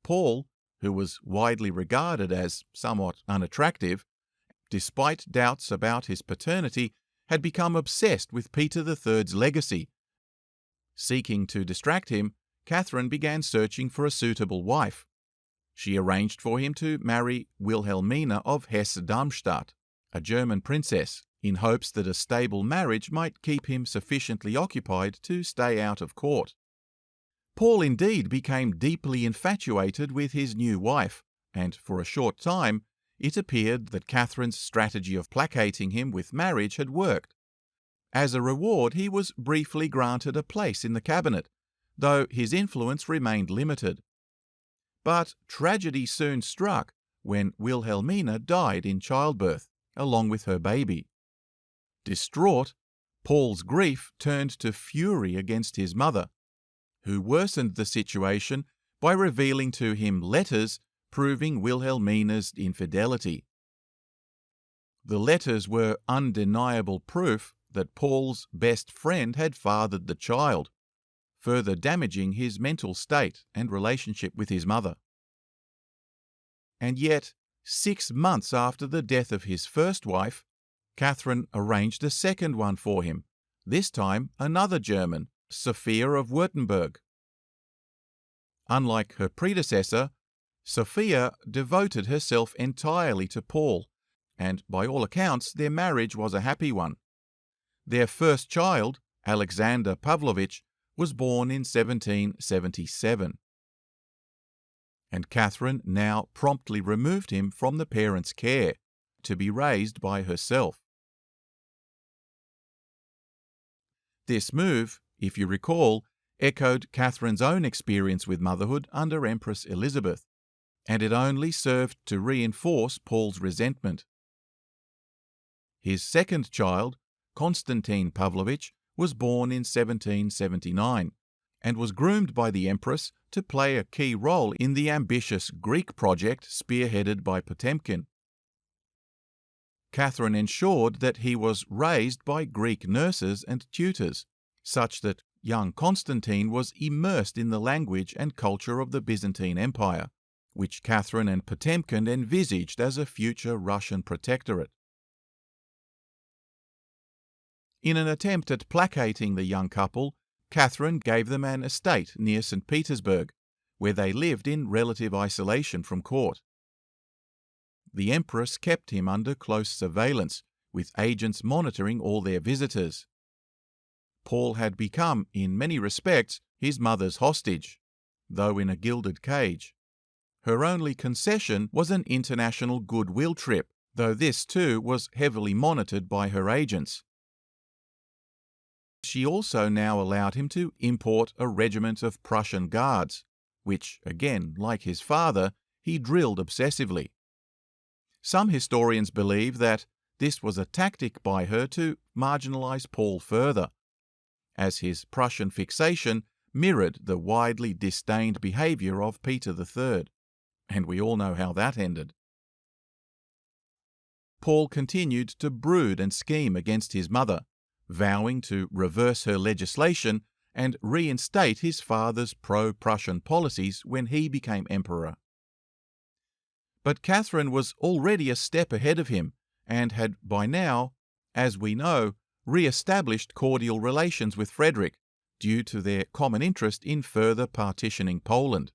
Paul, who was widely regarded as somewhat unattractive, despite doubts about his paternity, had become obsessed with Peter III's legacy. Seeking to distract him, Catherine began searching for a suitable wife. She arranged for him to marry Wilhelmina of Hesse-Darmstadt, a German princess, in hopes that a stable marriage might keep him sufficiently occupied to stay out of court. Paul indeed became deeply infatuated with his new wife, and for a short time it appeared that Catherine's strategy of placating him with marriage had worked. As a reward, he was briefly granted a place in the cabinet, though his influence remained limited. But tragedy soon struck when Wilhelmina died in childbirth, along with her baby. Distraught, Paul's grief turned to fury against his mother, who worsened the situation by revealing to him letters proving Wilhelmina's infidelity. The letters were undeniable proof that Paul's best friend had fathered the child, further damaging his mental state and relationship with his mother. And yet, 6 months after the death of his first wife, Catherine arranged a second one for him, this time another German, Sophia of Württemberg. Unlike her predecessor, Sophia devoted herself entirely to Paul, and by all accounts their marriage was a happy one. Their first child, Alexander Pavlovich, was born in 1777. And Catherine now promptly removed him from the parents' care, to be raised by herself. This move, if you recall, echoed Catherine's own experience with motherhood under Empress Elizabeth, and it only served to reinforce Paul's resentment. His second child, Konstantin Pavlovich, was born in 1779 and was groomed by the Empress to play a key role in the ambitious Greek project spearheaded by Potemkin. Catherine ensured that he was raised by Greek nurses and tutors, such that young Constantine was immersed in the language and culture of the Byzantine Empire, which Catherine and Potemkin envisaged as a future Russian protectorate. In an attempt at placating the young couple, Catherine gave them an estate near St. Petersburg, where they lived in relative isolation from court. The Empress kept him under close surveillance, with agents monitoring all their visitors. Paul had become, in many respects, his mother's hostage, though in a gilded cage. Her only concession was an international goodwill trip, though this too was heavily monitored by her agents. She also now allowed him to import a regiment of Prussian Guards, which, again, like his father, he drilled obsessively. Some historians believe that this was a tactic by her to marginalize Paul further, as his Prussian fixation mirrored the widely disdained behavior of Peter III, and we all know how that ended. Paul continued to brood and scheme against his mother, vowing to reverse her legislation and reinstate his father's pro-Prussian policies when he became emperor. But Catherine was already a step ahead of him and had by now, as we know, re-established cordial relations with Frederick due to their common interest in further partitioning Poland.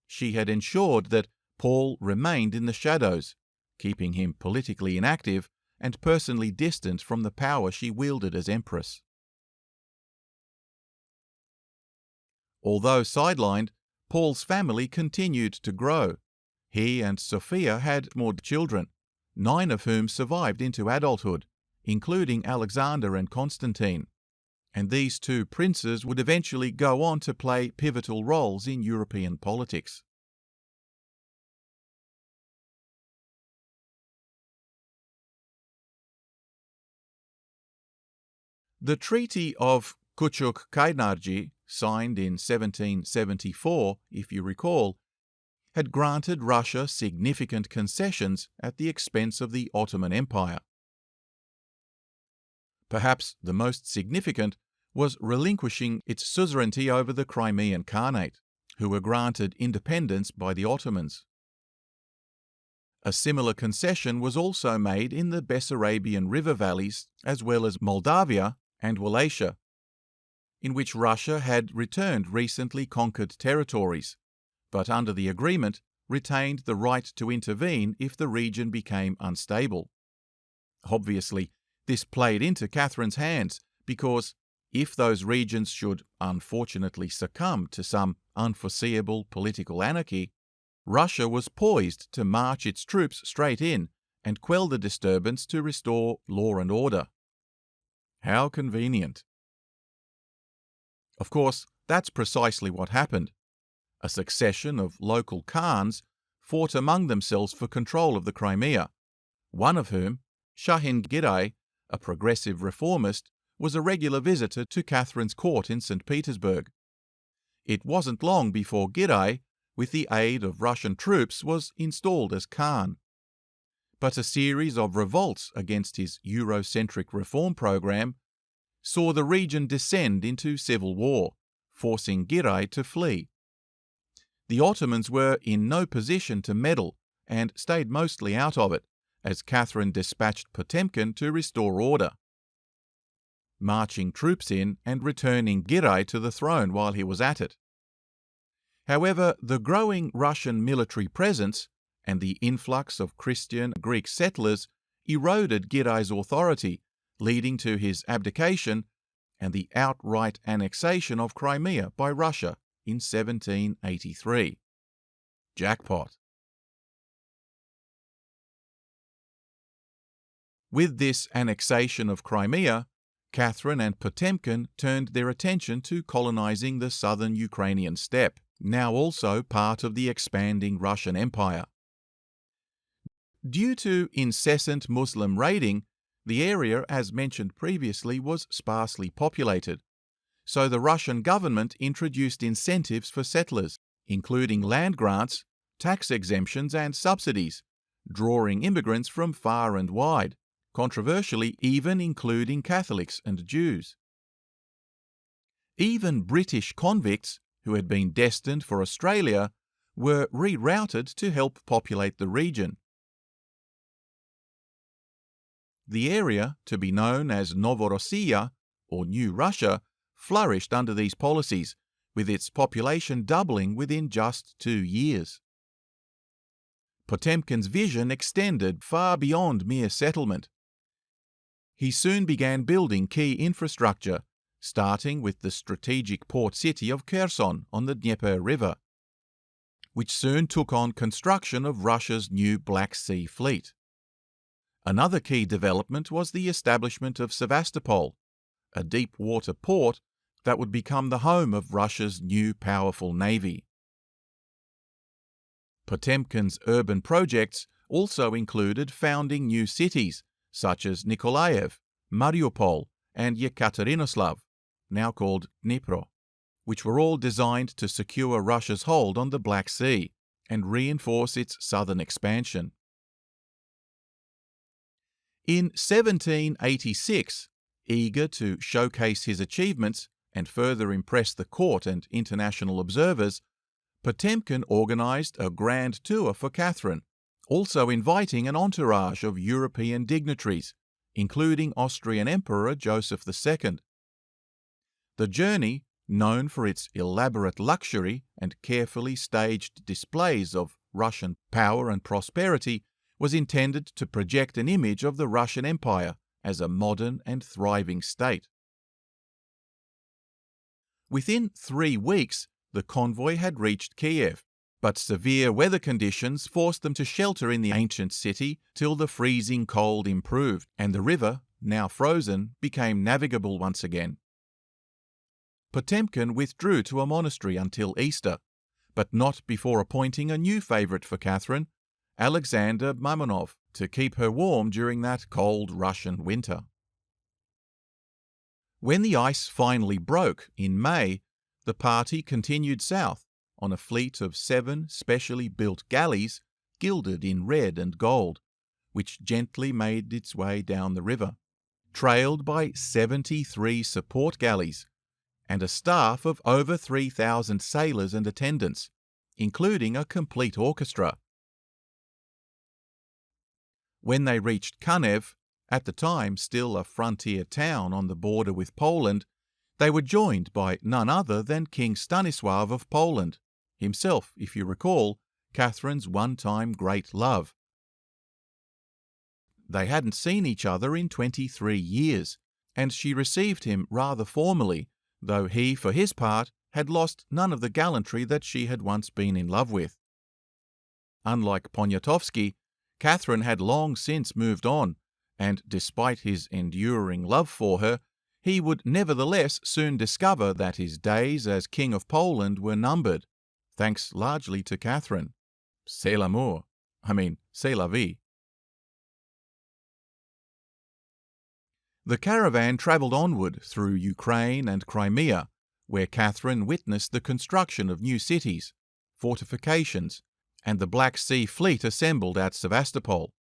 She had ensured that Paul remained in the shadows, keeping him politically inactive and personally distant from the power she wielded as empress. Although sidelined, Paul's family continued to grow. He and Sophia had more children, 9 of whom survived into adulthood, including Alexander and Constantine, and these 2 princes would eventually go on to play pivotal roles in European politics. The Treaty of Küçük-Kaynarca, signed in 1774, if you recall, had granted Russia significant concessions at the expense of the Ottoman Empire. Perhaps the most significant was relinquishing its suzerainty over the Crimean Khanate, who were granted independence by the Ottomans. A similar concession was also made in the Bessarabian river valleys, as well as Moldavia and Wallachia, in which Russia had returned recently conquered territories, but under the agreement retained the right to intervene if the region became unstable. Obviously, this played into Catherine's hands because if those regions should unfortunately succumb to some unforeseeable political anarchy, Russia was poised to march its troops straight in and quell the disturbance to restore law and order. How convenient. Of course, that's precisely what happened. A succession of local Khans fought among themselves for control of the Crimea, one of whom, Shahin Giray, a progressive reformist, was a regular visitor to Catherine's court in St. Petersburg. It wasn't long before Giray, with the aid of Russian troops, was installed as Khan. But a series of revolts against his Eurocentric reform program saw the region descend into civil war, forcing Giray to flee. The Ottomans were in no position to meddle and stayed mostly out of it, as Catherine dispatched Potemkin to restore order, marching troops in and returning Giray to the throne while he was at it. However, the growing Russian military presence and the influx of Christian Greek settlers eroded Giray's authority, leading to his abdication and the outright annexation of Crimea by Russia in 1783. Jackpot. With this annexation of Crimea, Catherine and Potemkin turned their attention to colonizing the southern Ukrainian steppe, now also part of the expanding Russian Empire. Due to incessant Muslim raiding, the area, as mentioned previously, was sparsely populated, so the Russian government introduced incentives for settlers, including land grants, tax exemptions and subsidies, drawing immigrants from far and wide, controversially even including Catholics and Jews. Even British convicts, who had been destined for Australia, were rerouted to help populate the region. The area, to be known as Novorossiya, or New Russia, flourished under these policies, with its population doubling within just 2 years. Potemkin's vision extended far beyond mere settlement. He soon began building key infrastructure, starting with the strategic port city of Kherson on the Dnieper River, which soon took on construction of Russia's new Black Sea Fleet. Another key development was the establishment of Sevastopol, a deep-water port that would become the home of Russia's new powerful navy. Potemkin's urban projects also included founding new cities such as Nikolaev, Mariupol, and Yekaterinoslav, now called Dnipro, which were all designed to secure Russia's hold on the Black Sea and reinforce its southern expansion. In 1786, eager to showcase his achievements and further impress the court and international observers, Potemkin organized a grand tour for Catherine, also inviting an entourage of European dignitaries, including Austrian Emperor Joseph II. The journey, known for its elaborate luxury and carefully staged displays of Russian power and prosperity, was intended to project an image of the Russian Empire as a modern and thriving state. Within 3 weeks, the convoy had reached Kiev, but severe weather conditions forced them to shelter in the ancient city till the freezing cold improved, and the river, now frozen, became navigable once again. Potemkin withdrew to a monastery until Easter, but not before appointing a new favourite for Catherine, Alexander Mamonov, to keep her warm during that cold Russian winter. When the ice finally broke in May, the party continued south on a fleet of 7 specially built galleys gilded in red and gold, which gently made its way down the river, trailed by 73 support galleys and a staff of over 3,000 sailors and attendants, including a complete orchestra. When they reached Kanev, at the time still a frontier town on the border with Poland, they were joined by none other than King Stanislav of Poland, himself, if you recall, Catherine's one-time great love. They hadn't seen each other in 23 years, and she received him rather formally, though he, for his part, had lost none of the gallantry that she had once been in love with. Unlike Poniatowski, Catherine had long since moved on, and despite his enduring love for her, he would nevertheless soon discover that his days as King of Poland were numbered, thanks largely to Catherine. C'est l'amour. C'est la vie. The caravan travelled onward through Ukraine and Crimea, where Catherine witnessed the construction of new cities, fortifications, and the Black Sea fleet assembled at Sevastopol.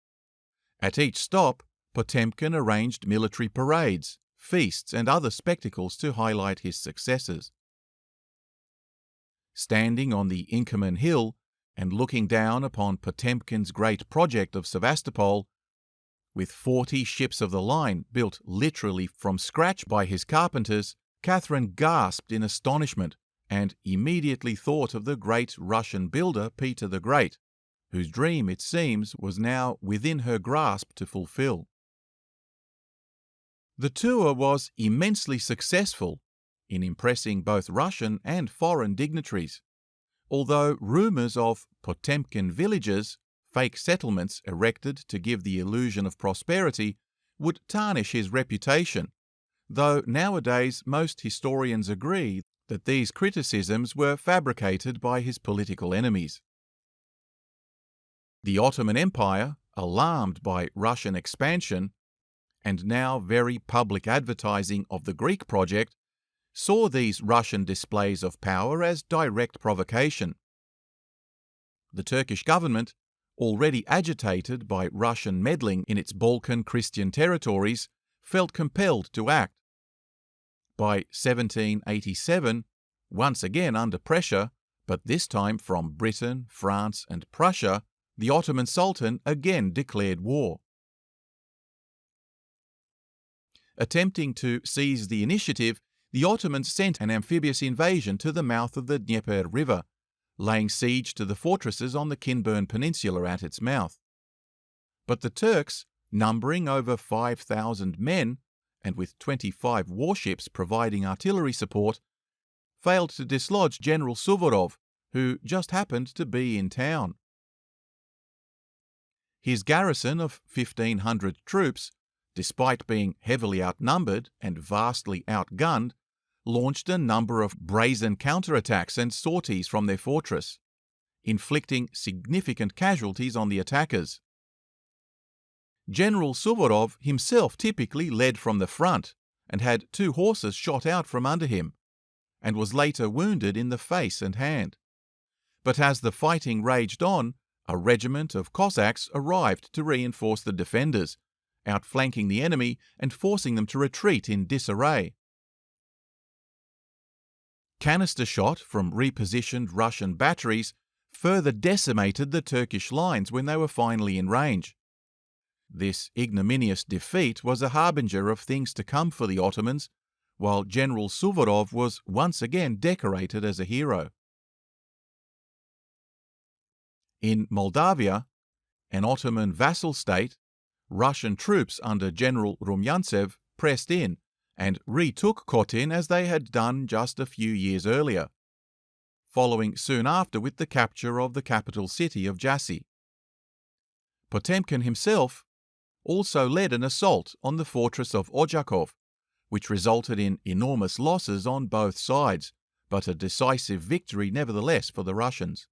At each stop, Potemkin arranged military parades, feasts, and other spectacles to highlight his successes. Standing on the Inkerman Hill and looking down upon Potemkin's great project of Sevastopol, with 40 ships of the line built literally from scratch by his carpenters, Catherine gasped in astonishment and immediately thought of the great Russian builder Peter the Great, whose dream, it seems, was now within her grasp to fulfill. The tour was immensely successful in impressing both Russian and foreign dignitaries, although rumours of Potemkin villages, fake settlements erected to give the illusion of prosperity, would tarnish his reputation, though nowadays most historians agree that these criticisms were fabricated by his political enemies. The Ottoman Empire, alarmed by Russian expansion, and now very public advertising of the Greek project, saw these Russian displays of power as direct provocation. The Turkish government, already agitated by Russian meddling in its Balkan Christian territories, felt compelled to act. By 1787, once again under pressure, but this time from Britain, France, and Prussia, the Ottoman Sultan again declared war. Attempting to seize the initiative, the Ottomans sent an amphibious invasion to the mouth of the Dnieper River, laying siege to the fortresses on the Kinburn Peninsula at its mouth. But the Turks, numbering over 5,000 men, and with 25 warships providing artillery support, failed to dislodge General Suvorov, who just happened to be in town. His garrison of 1,500 troops, despite being heavily outnumbered and vastly outgunned, launched a number of brazen counterattacks and sorties from their fortress, inflicting significant casualties on the attackers. General Suvorov himself typically led from the front and had 2 horses shot out from under him, and was later wounded in the face and hand. But as the fighting raged on, a regiment of Cossacks arrived to reinforce the defenders, outflanking the enemy and forcing them to retreat in disarray. Canister shot from repositioned Russian batteries further decimated the Turkish lines when they were finally in range. This ignominious defeat was a harbinger of things to come for the Ottomans, while General Suvorov was once again decorated as a hero. In Moldavia, an Ottoman vassal state, Russian troops under General Rumyantsev pressed in and retook Khotyn as they had done just a few years earlier, following soon after with the capture of the capital city of Jassy. Potemkin himself also led an assault on the fortress of Ojakov, which resulted in enormous losses on both sides, but a decisive victory nevertheless for the Russians.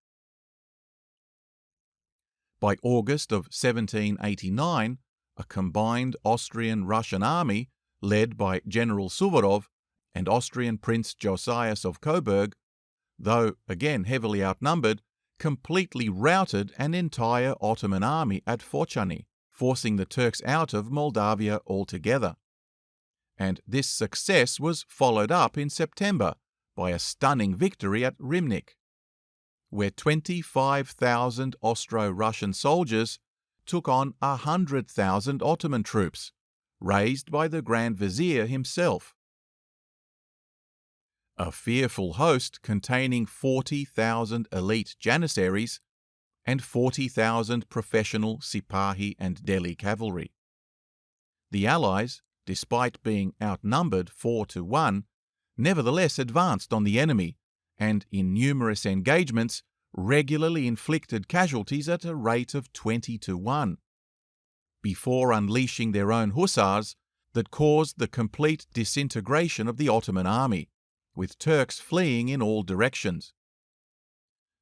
By August of 1789, a combined Austrian-Russian army, led by General Suvorov and Austrian Prince Josias of Coburg, though again heavily outnumbered, completely routed an entire Ottoman army at Fochany, forcing the Turks out of Moldavia altogether. And this success was followed up in September by a stunning victory at Rymnik, where 25,000 Austro-Russian soldiers took on 100,000 Ottoman troops, raised by the Grand Vizier himself. A fearful host containing 40,000 elite janissaries and 40,000 professional Sipahi and Delhi cavalry. The Allies, despite being outnumbered 4-1, nevertheless advanced on the enemy, and in numerous engagements regularly inflicted casualties at a rate of 20-1, before unleashing their own hussars that caused the complete disintegration of the Ottoman army, with Turks fleeing in all directions.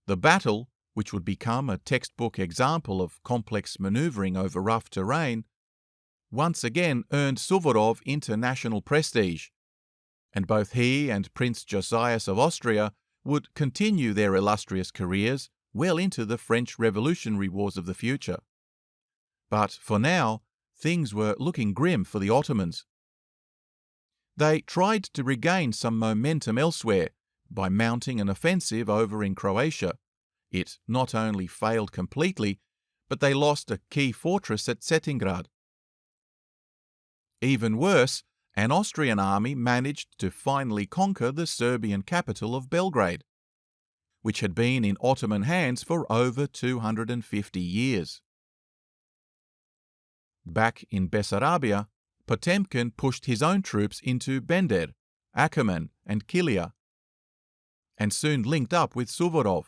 The battle, which would become a textbook example of complex maneuvering over rough terrain, once again earned Suvorov international prestige, and both he and Prince Josias of Austria would continue their illustrious careers well into the French Revolutionary Wars of the future. But for now, things were looking grim for the Ottomans. They tried to regain some momentum elsewhere by mounting an offensive over in Croatia. It not only failed completely, but they lost a key fortress at Cetingrad. Even worse, an Austrian army managed to finally conquer the Serbian capital of Belgrade, which had been in Ottoman hands for over 250 years. Back in Bessarabia, Potemkin pushed his own troops into Bender, Akerman, and Kilia, and soon linked up with Suvorov.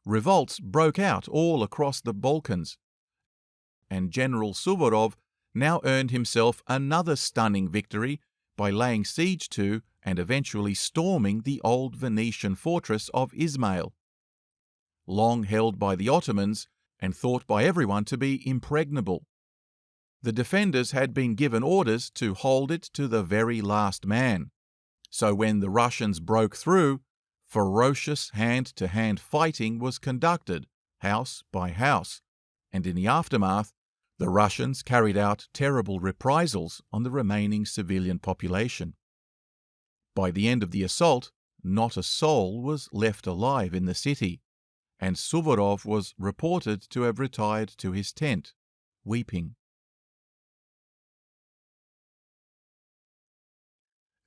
Revolts broke out all across the Balkans, and General Suvorov now earned himself another stunning victory by laying siege to and eventually storming the old Venetian fortress of Ismail, long held by the Ottomans and thought by everyone to be impregnable. The defenders had been given orders to hold it to the very last man, so when the Russians broke through, ferocious hand-to-hand fighting was conducted, house by house, and in the aftermath, the Russians carried out terrible reprisals on the remaining civilian population. By the end of the assault, not a soul was left alive in the city, and Suvorov was reported to have retired to his tent, weeping.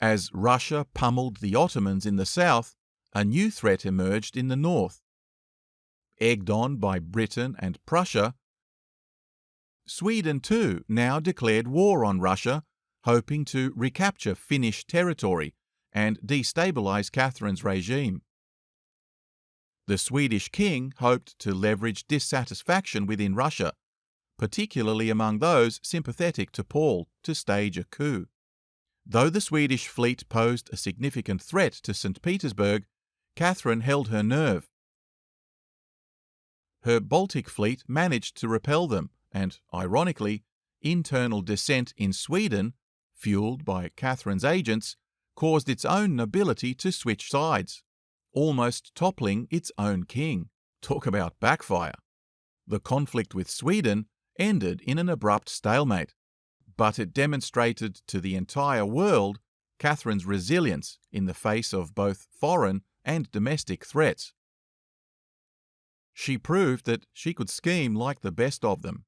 As Russia pummeled the Ottomans in the south, a new threat emerged in the north. Egged on by Britain and Prussia, Sweden too now declared war on Russia, hoping to recapture Finnish territory and destabilize Catherine's regime. The Swedish king hoped to leverage dissatisfaction within Russia, particularly among those sympathetic to Paul, to stage a coup. Though the Swedish fleet posed a significant threat to St. Petersburg, Catherine held her nerve. Her Baltic fleet managed to repel them, and, ironically, internal dissent in Sweden, fueled by Catherine's agents, caused its own nobility to switch sides, almost toppling its own king. Talk about backfire. The conflict with Sweden ended in an abrupt stalemate, but it demonstrated to the entire world Catherine's resilience in the face of both foreign and domestic threats. She proved that she could scheme like the best of them.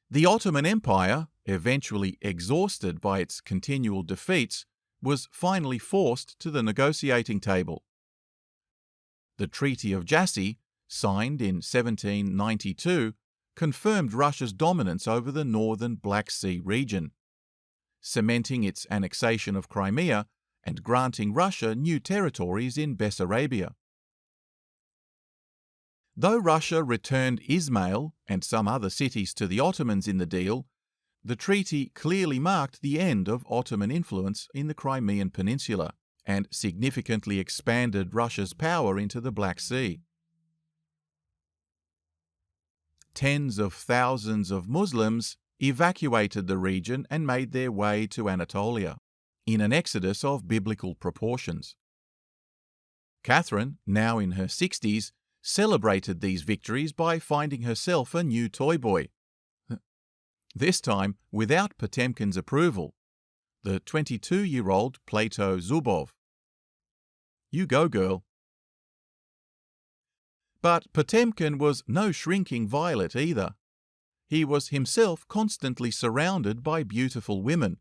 The Ottoman Empire, eventually exhausted by its continual defeats, was finally forced to the negotiating table. The Treaty of Jassy, signed in 1792, confirmed Russia's dominance over the northern Black Sea region, cementing its annexation of Crimea and granting Russia new territories in Bessarabia. Though Russia returned Izmail and some other cities to the Ottomans in the deal, the treaty clearly marked the end of Ottoman influence in the Crimean Peninsula and significantly expanded Russia's power into the Black Sea. Tens of thousands of Muslims evacuated the region and made their way to Anatolia, in an exodus of biblical proportions. Catherine, now in her 60s, celebrated these victories by finding herself a new toy boy. This time without Potemkin's approval, the 22-year-old Plato Zubov. You go, girl. But Potemkin was no shrinking violet either. He was himself constantly surrounded by beautiful women,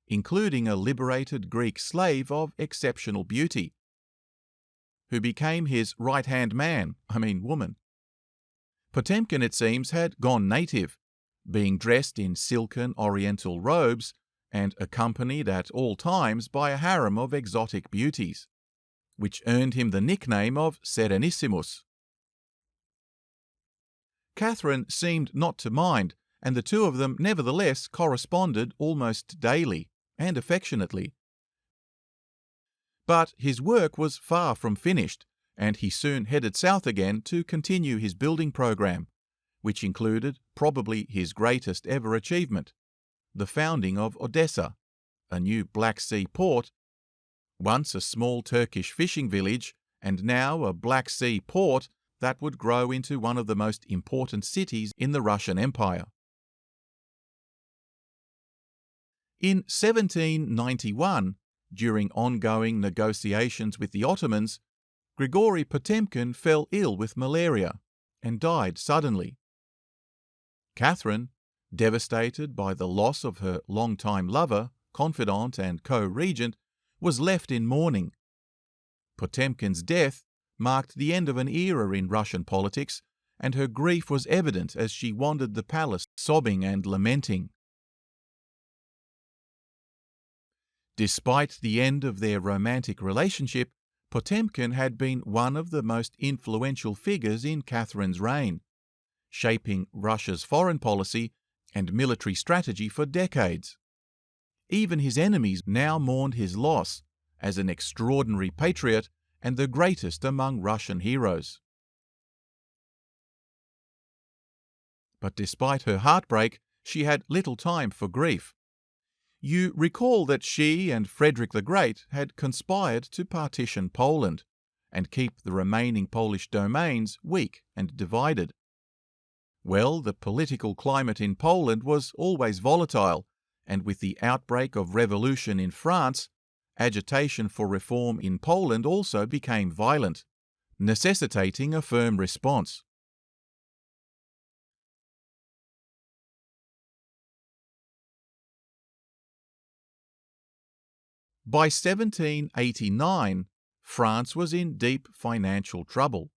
including a liberated Greek slave of exceptional beauty, who became his right-hand woman. Potemkin, it seems, had gone native, being dressed in silken oriental robes and accompanied at all times by a harem of exotic beauties, which earned him the nickname of Serenissimus. Catherine seemed not to mind, and the two of them nevertheless corresponded almost daily and affectionately. But his work was far from finished, and he soon headed south again to continue his building program, which included probably his greatest ever achievement, the founding of Odessa, a new Black Sea port, once a small Turkish fishing village and now a Black Sea port that would grow into one of the most important cities in the Russian Empire. In 1791, during ongoing negotiations with the Ottomans, Grigory Potemkin fell ill with malaria and died suddenly. Catherine, devastated by the loss of her longtime lover, confidant and co-regent, was left in mourning. Potemkin's death marked the end of an era in Russian politics, and her grief was evident as she wandered the palace, sobbing and lamenting. Despite the end of their romantic relationship, Potemkin had been one of the most influential figures in Catherine's reign, shaping Russia's foreign policy and military strategy for decades. Even his enemies now mourned his loss as an extraordinary patriot and the greatest among Russian heroes. But despite her heartbreak, she had little time for grief. You recall that she and Frederick the Great had conspired to partition Poland and keep the remaining Polish domains weak and divided. Well, the political climate in Poland was always volatile, and with the outbreak of revolution in France, agitation for reform in Poland also became violent, necessitating a firm response. By 1789, France was in deep financial trouble,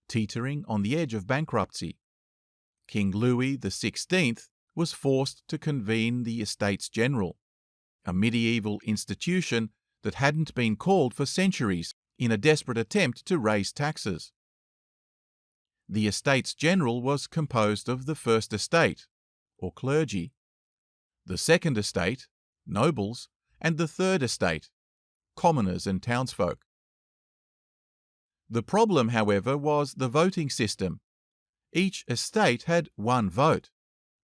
teetering on the edge of bankruptcy. King Louis XVI was forced to convene the Estates General, a medieval institution that hadn't been called for centuries, in a desperate attempt to raise taxes. The Estates General was composed of the First Estate, or clergy, the Second Estate, nobles, and the Third Estate, commoners and townsfolk. The problem, however, was the voting system. Each estate had one vote,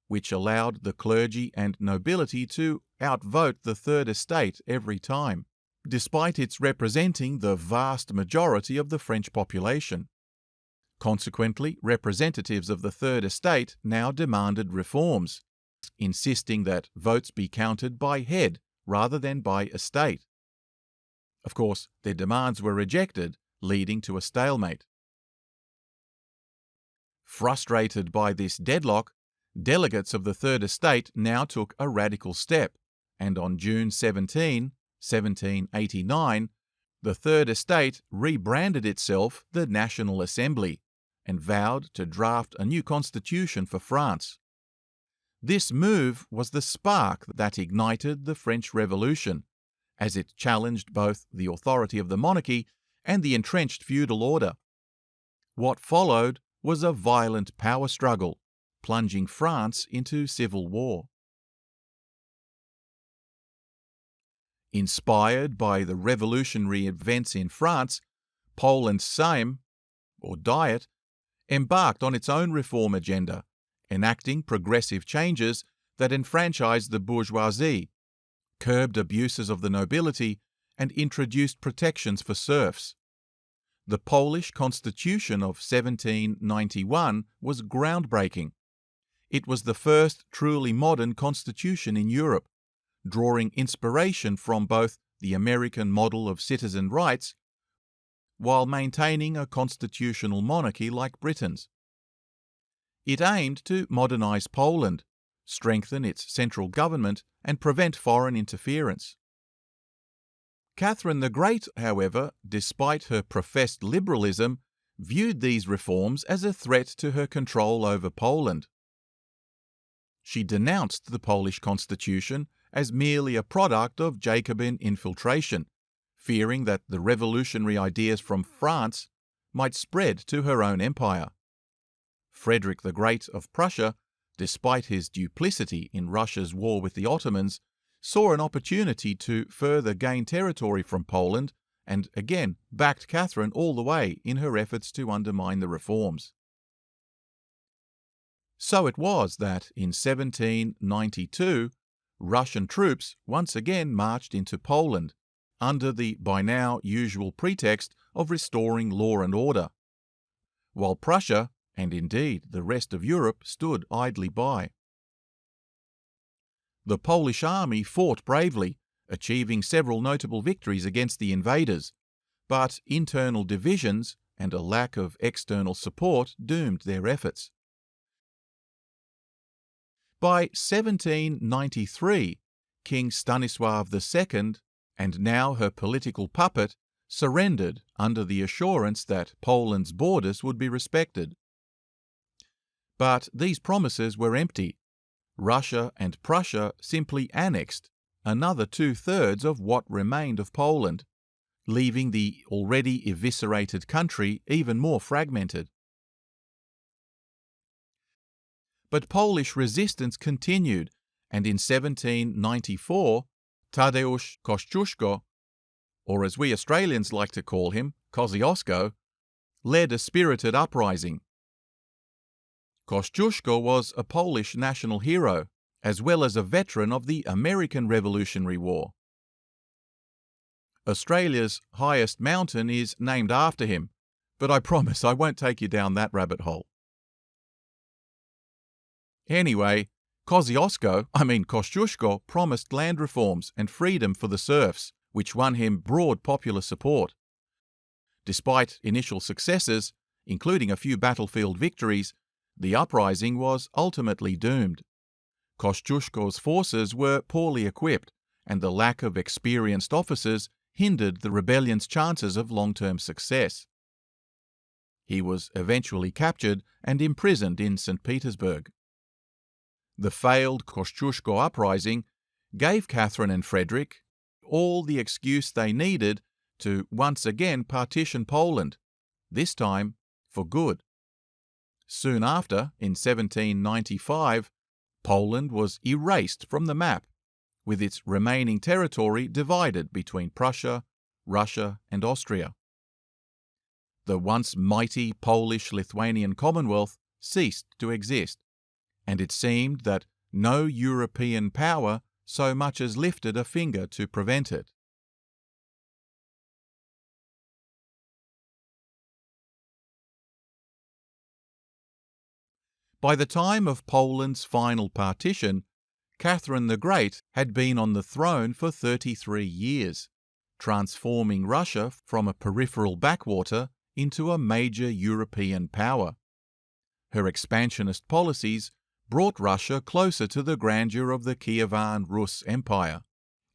which allowed the clergy and nobility to outvote the Third Estate every time, despite its representing the vast majority of the French population. Consequently, representatives of the Third Estate now demanded reforms, insisting that votes be counted by head rather than by estate. Of course, their demands were rejected, leading to a stalemate. Frustrated by this deadlock, delegates of the Third Estate now took a radical step, and on June 17, 1789, the Third Estate rebranded itself the National Assembly and vowed to draft a new constitution for France. This move was the spark that ignited the French Revolution, as it challenged both the authority of the monarchy and the entrenched feudal order. What followed was a violent power struggle, plunging France into civil war. Inspired by the revolutionary events in France, Poland's Sejm, or Diet, embarked on its own reform agenda, enacting progressive changes that enfranchised the bourgeoisie, curbed abuses of the nobility, and introduced protections for serfs. The Polish Constitution of 1791 was groundbreaking. It was the first truly modern constitution in Europe, drawing inspiration from both the American model of citizen rights while maintaining a constitutional monarchy like Britain's. It aimed to modernize Poland, strengthen its central government, and prevent foreign interference. Catherine the Great, however, despite her professed liberalism, viewed these reforms as a threat to her control over Poland. She denounced the Polish constitution as merely a product of Jacobin infiltration, fearing that the revolutionary ideas from France might spread to her own empire. Frederick the Great of Prussia, despite his duplicity in Russia's war with the Ottomans, saw an opportunity to further gain territory from Poland and again backed Catherine all the way in her efforts to undermine the reforms. So it was that in 1792, Russian troops once again marched into Poland, under the by now usual pretext of restoring law and order, while Prussia, and indeed the rest of Europe, stood idly by. The Polish army fought bravely, achieving several notable victories against the invaders, but internal divisions and a lack of external support doomed their efforts. By 1793, King Stanislav II, and now her political puppet, surrendered under the assurance that Poland's borders would be respected. But these promises were empty. Russia and Prussia simply annexed another 2/3 of what remained of Poland, leaving the already eviscerated country even more fragmented. But Polish resistance continued, and in 1794, Tadeusz Kościuszko, or as we Australians like to call him, Kosciuszko, led a spirited uprising. Kościuszko was a Polish national hero, as well as a veteran of the American Revolutionary War. Australia's highest mountain is named after him, but I promise I won't take you down that rabbit hole. Anyway, Kościuszko promised land reforms and freedom for the serfs, which won him broad popular support. Despite initial successes, including a few battlefield victories, the uprising was ultimately doomed. Kościuszko's forces were poorly equipped, and the lack of experienced officers hindered the rebellion's chances of long-term success. He was eventually captured and imprisoned in St. Petersburg. The failed Kościuszko uprising gave Catherine and Frederick all the excuse they needed to once again partition Poland, this time for good. Soon after, in 1795, Poland was erased from the map, with its remaining territory divided between Prussia, Russia, and Austria. The once mighty Polish-Lithuanian Commonwealth ceased to exist, and it seemed that no European power so much as lifted a finger to prevent it. By the time of Poland's final partition, Catherine the Great had been on the throne for 33 years, transforming Russia from a peripheral backwater into a major European power. Her expansionist policies brought Russia closer to the grandeur of the Kievan Rus Empire,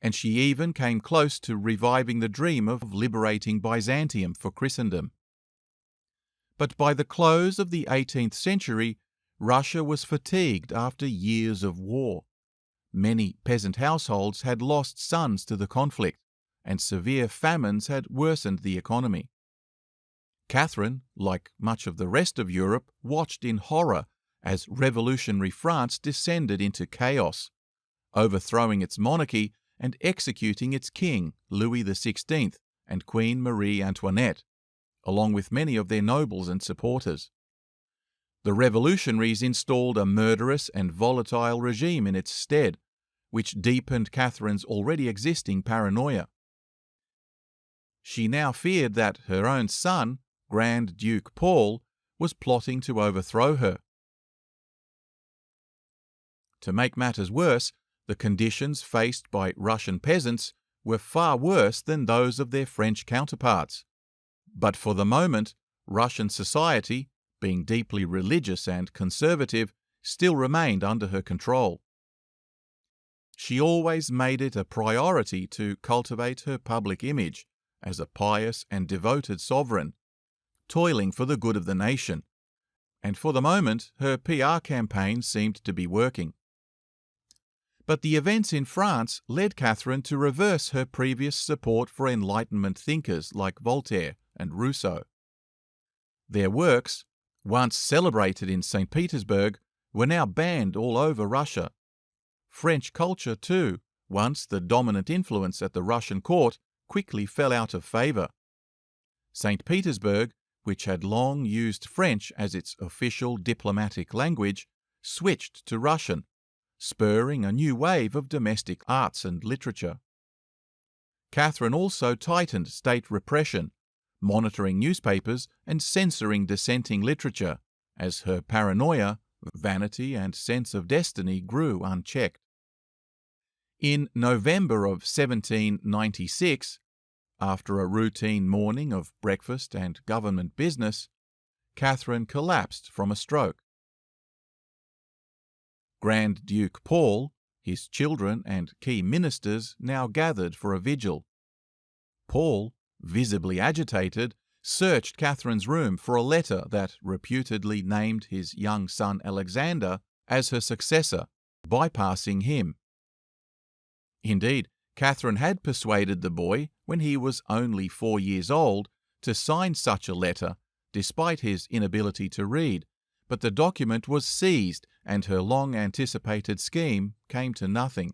and she even came close to reviving the dream of liberating Byzantium for Christendom. But by the close of the 18th century, Russia was fatigued after years of war. Many peasant households had lost sons to the conflict, and severe famines had worsened the economy. Catherine, like much of the rest of Europe, watched in horror as revolutionary France descended into chaos, overthrowing its monarchy and executing its king, Louis XVI, and Queen Marie Antoinette, along with many of their nobles and supporters. The revolutionaries installed a murderous and volatile regime in its stead, which deepened Catherine's already existing paranoia. She now feared that her own son, Grand Duke Paul, was plotting to overthrow her. To make matters worse, the conditions faced by Russian peasants were far worse than those of their French counterparts. But for the moment, Russian society, being deeply religious and conservative, still remained under her control. She always made it a priority to cultivate her public image as a pious and devoted sovereign, toiling for the good of the nation, and for the moment her PR campaign seemed to be working. But the events in France led Catherine to reverse her previous support for Enlightenment thinkers like Voltaire and Rousseau. Their works, once celebrated in St. Petersburg, were now banned all over Russia. French culture, too, once the dominant influence at the Russian court, quickly fell out of favour. St. Petersburg, which had long used French as its official diplomatic language, switched to Russian, spurring a new wave of domestic arts and literature. Catherine also tightened state repression, monitoring newspapers and censoring dissenting literature, as her paranoia, vanity, and sense of destiny grew unchecked. In November of 1796, after a routine morning of breakfast and government business, Catherine collapsed from a stroke. Grand Duke Paul, his children and key ministers now gathered for a vigil. Paul, visibly agitated, searched Catherine's room for a letter that reputedly named his young son Alexander as her successor, bypassing him. Indeed, Catherine had persuaded the boy, when he was only 4 years old, to sign such a letter, despite his inability to read, but the document was seized and her long-anticipated scheme came to nothing.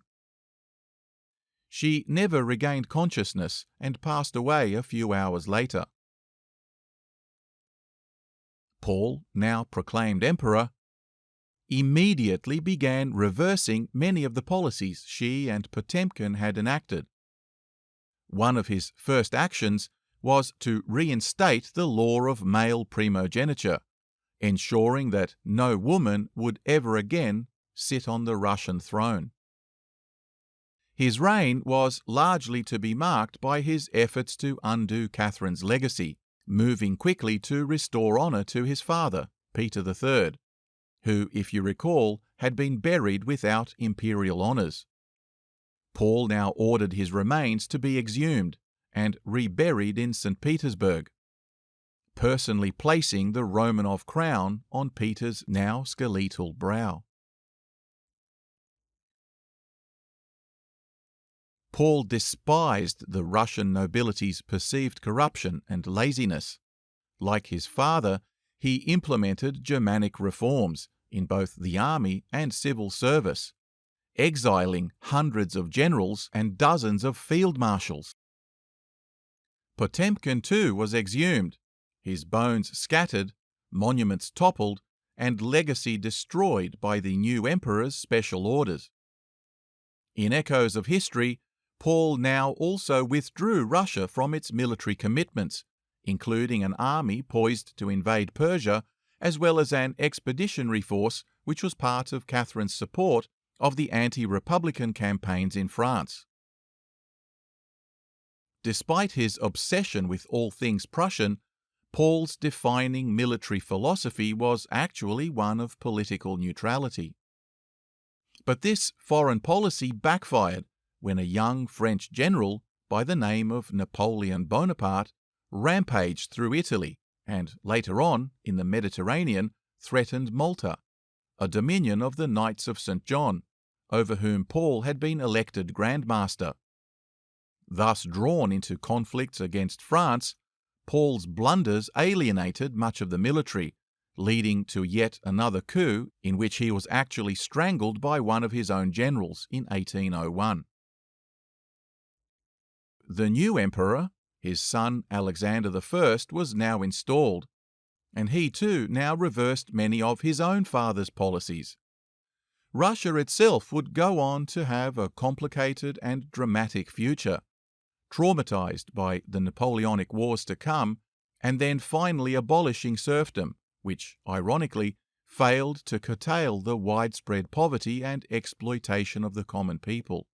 She never regained consciousness and passed away a few hours later. Paul, now proclaimed emperor, immediately began reversing many of the policies she and Potemkin had enacted. One of his first actions was to reinstate the law of male primogeniture, ensuring that no woman would ever again sit on the Russian throne. His reign was largely to be marked by his efforts to undo Catherine's legacy, moving quickly to restore honour to his father, Peter III, who, if you recall, had been buried without imperial honours. Paul now ordered his remains to be exhumed and reburied in St. Petersburg, personally placing the Romanov crown on Peter's now skeletal brow. Paul despised the Russian nobility's perceived corruption and laziness. Like his father, he implemented Germanic reforms in both the army and civil service, exiling hundreds of generals and dozens of field marshals. Potemkin too was exhumed, his bones scattered, monuments toppled, and legacy destroyed by the new emperor's special orders. In echoes of history, Paul now also withdrew Russia from its military commitments, including an army poised to invade Persia, as well as an expeditionary force which was part of Catherine's support of the anti-republican campaigns in France. Despite his obsession with all things Prussian, Paul's defining military philosophy was actually one of political neutrality. But this foreign policy backfired when a young French general by the name of Napoleon Bonaparte rampaged through Italy and later on, in the Mediterranean, threatened Malta, a dominion of the Knights of St. John, over whom Paul had been elected Grand Master. Thus drawn into conflicts against France, Paul's blunders alienated much of the military, leading to yet another coup in which he was actually strangled by one of his own generals in 1801. The new emperor, his son Alexander I, was now installed, and he too now reversed many of his own father's policies. Russia itself would go on to have a complicated and dramatic future, traumatized by the Napoleonic Wars to come, and then finally abolishing serfdom, which, ironically, failed to curtail the widespread poverty and exploitation of the common people,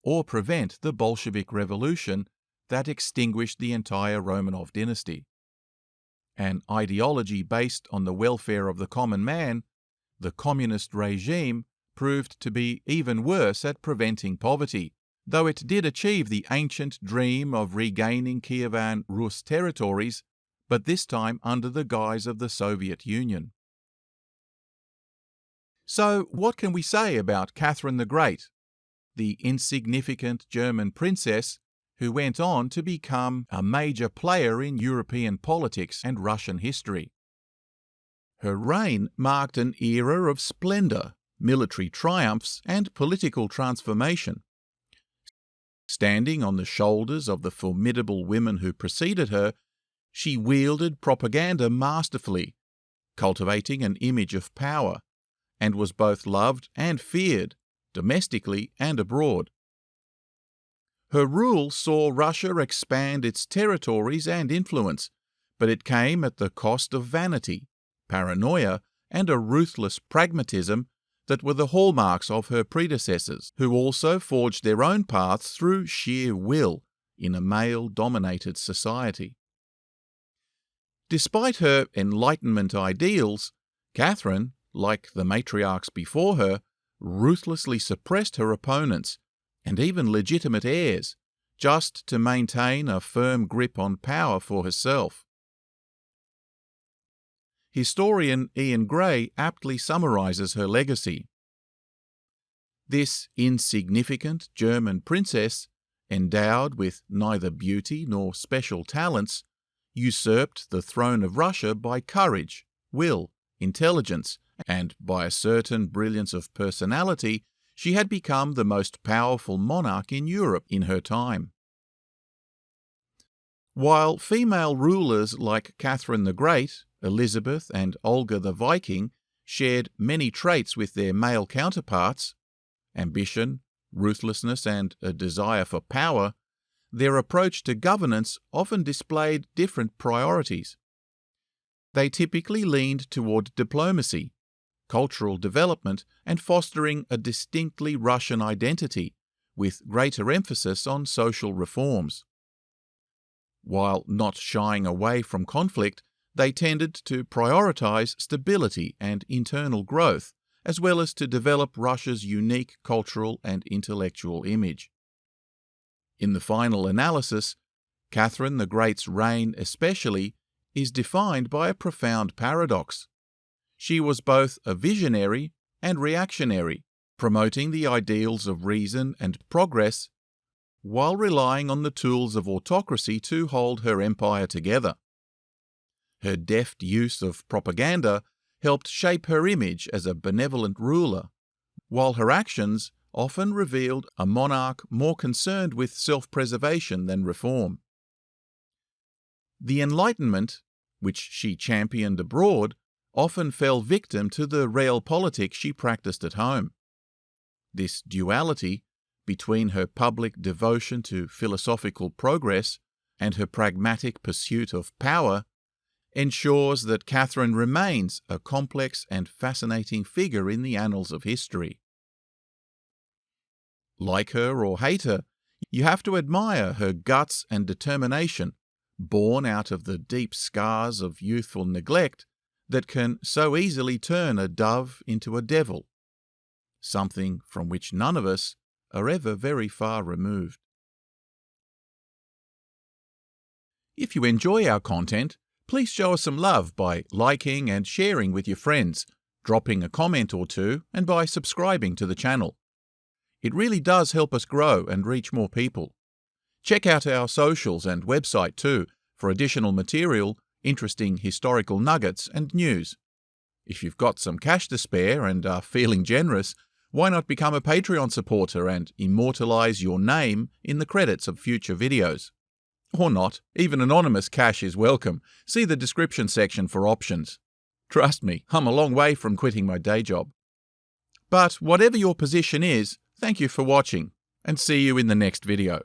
or prevent the Bolshevik Revolution that extinguished the entire Romanov dynasty. An ideology based on the welfare of the common man, the communist regime proved to be even worse at preventing poverty, though it did achieve the ancient dream of regaining Kievan Rus territories, but this time under the guise of the Soviet Union. So, what can we say about Catherine the Great, the insignificant German princess who went on to become a major player in European politics and Russian history? Her reign marked an era of splendour, military triumphs, and political transformation. Standing on the shoulders of the formidable women who preceded her, she wielded propaganda masterfully, cultivating an image of power, and was both loved and feared, domestically and abroad. Her rule saw Russia expand its territories and influence, but it came at the cost of vanity, paranoia, and a ruthless pragmatism that were the hallmarks of her predecessors, who also forged their own paths through sheer will in a male-dominated society. Despite her Enlightenment ideals, Catherine, like the matriarchs before her, ruthlessly suppressed her opponents, and even legitimate heirs, just to maintain a firm grip on power for herself. Historian Ian Gray aptly summarizes her legacy. This insignificant German princess, endowed with neither beauty nor special talents, usurped the throne of Russia by courage, will, intelligence, and by a certain brilliance of personality. She had become the most powerful monarch in Europe in her time. While female rulers like Catherine the Great, Elizabeth, and Olga the Viking shared many traits with their male counterparts, ambition, ruthlessness, and a desire for power, their approach to governance often displayed different priorities. They typically leaned toward diplomacy, cultural development, and fostering a distinctly Russian identity, with greater emphasis on social reforms. While not shying away from conflict, they tended to prioritize stability and internal growth, as well as to develop Russia's unique cultural and intellectual image. In the final analysis, Catherine the Great's reign especially is defined by a profound paradox. She was both a visionary and reactionary, promoting the ideals of reason and progress, while relying on the tools of autocracy to hold her empire together. Her deft use of propaganda helped shape her image as a benevolent ruler, while her actions often revealed a monarch more concerned with self-preservation than reform. The Enlightenment, which she championed abroad, often fell victim to the realpolitik she practiced at home. This duality between her public devotion to philosophical progress and her pragmatic pursuit of power ensures that Catherine remains a complex and fascinating figure in the annals of history. Like her or hate her, you have to admire her guts and determination, born out of the deep scars of youthful neglect that can so easily turn a dove into a devil, something from which none of us are ever very far removed. If you enjoy our content, Please show us some love by liking and sharing with your friends, dropping a comment or two, and by subscribing to the channel. It really does help us grow and reach more people. Check out our socials and website too for additional material, interesting historical nuggets and news. If you've got some cash to spare and are feeling generous, why not become a Patreon supporter and immortalize your name in the credits of future videos? Or not, even anonymous cash is welcome. See the description section for options. Trust me, I'm a long way from quitting my day job. But whatever your position is, thank you for watching, and see you in the next video.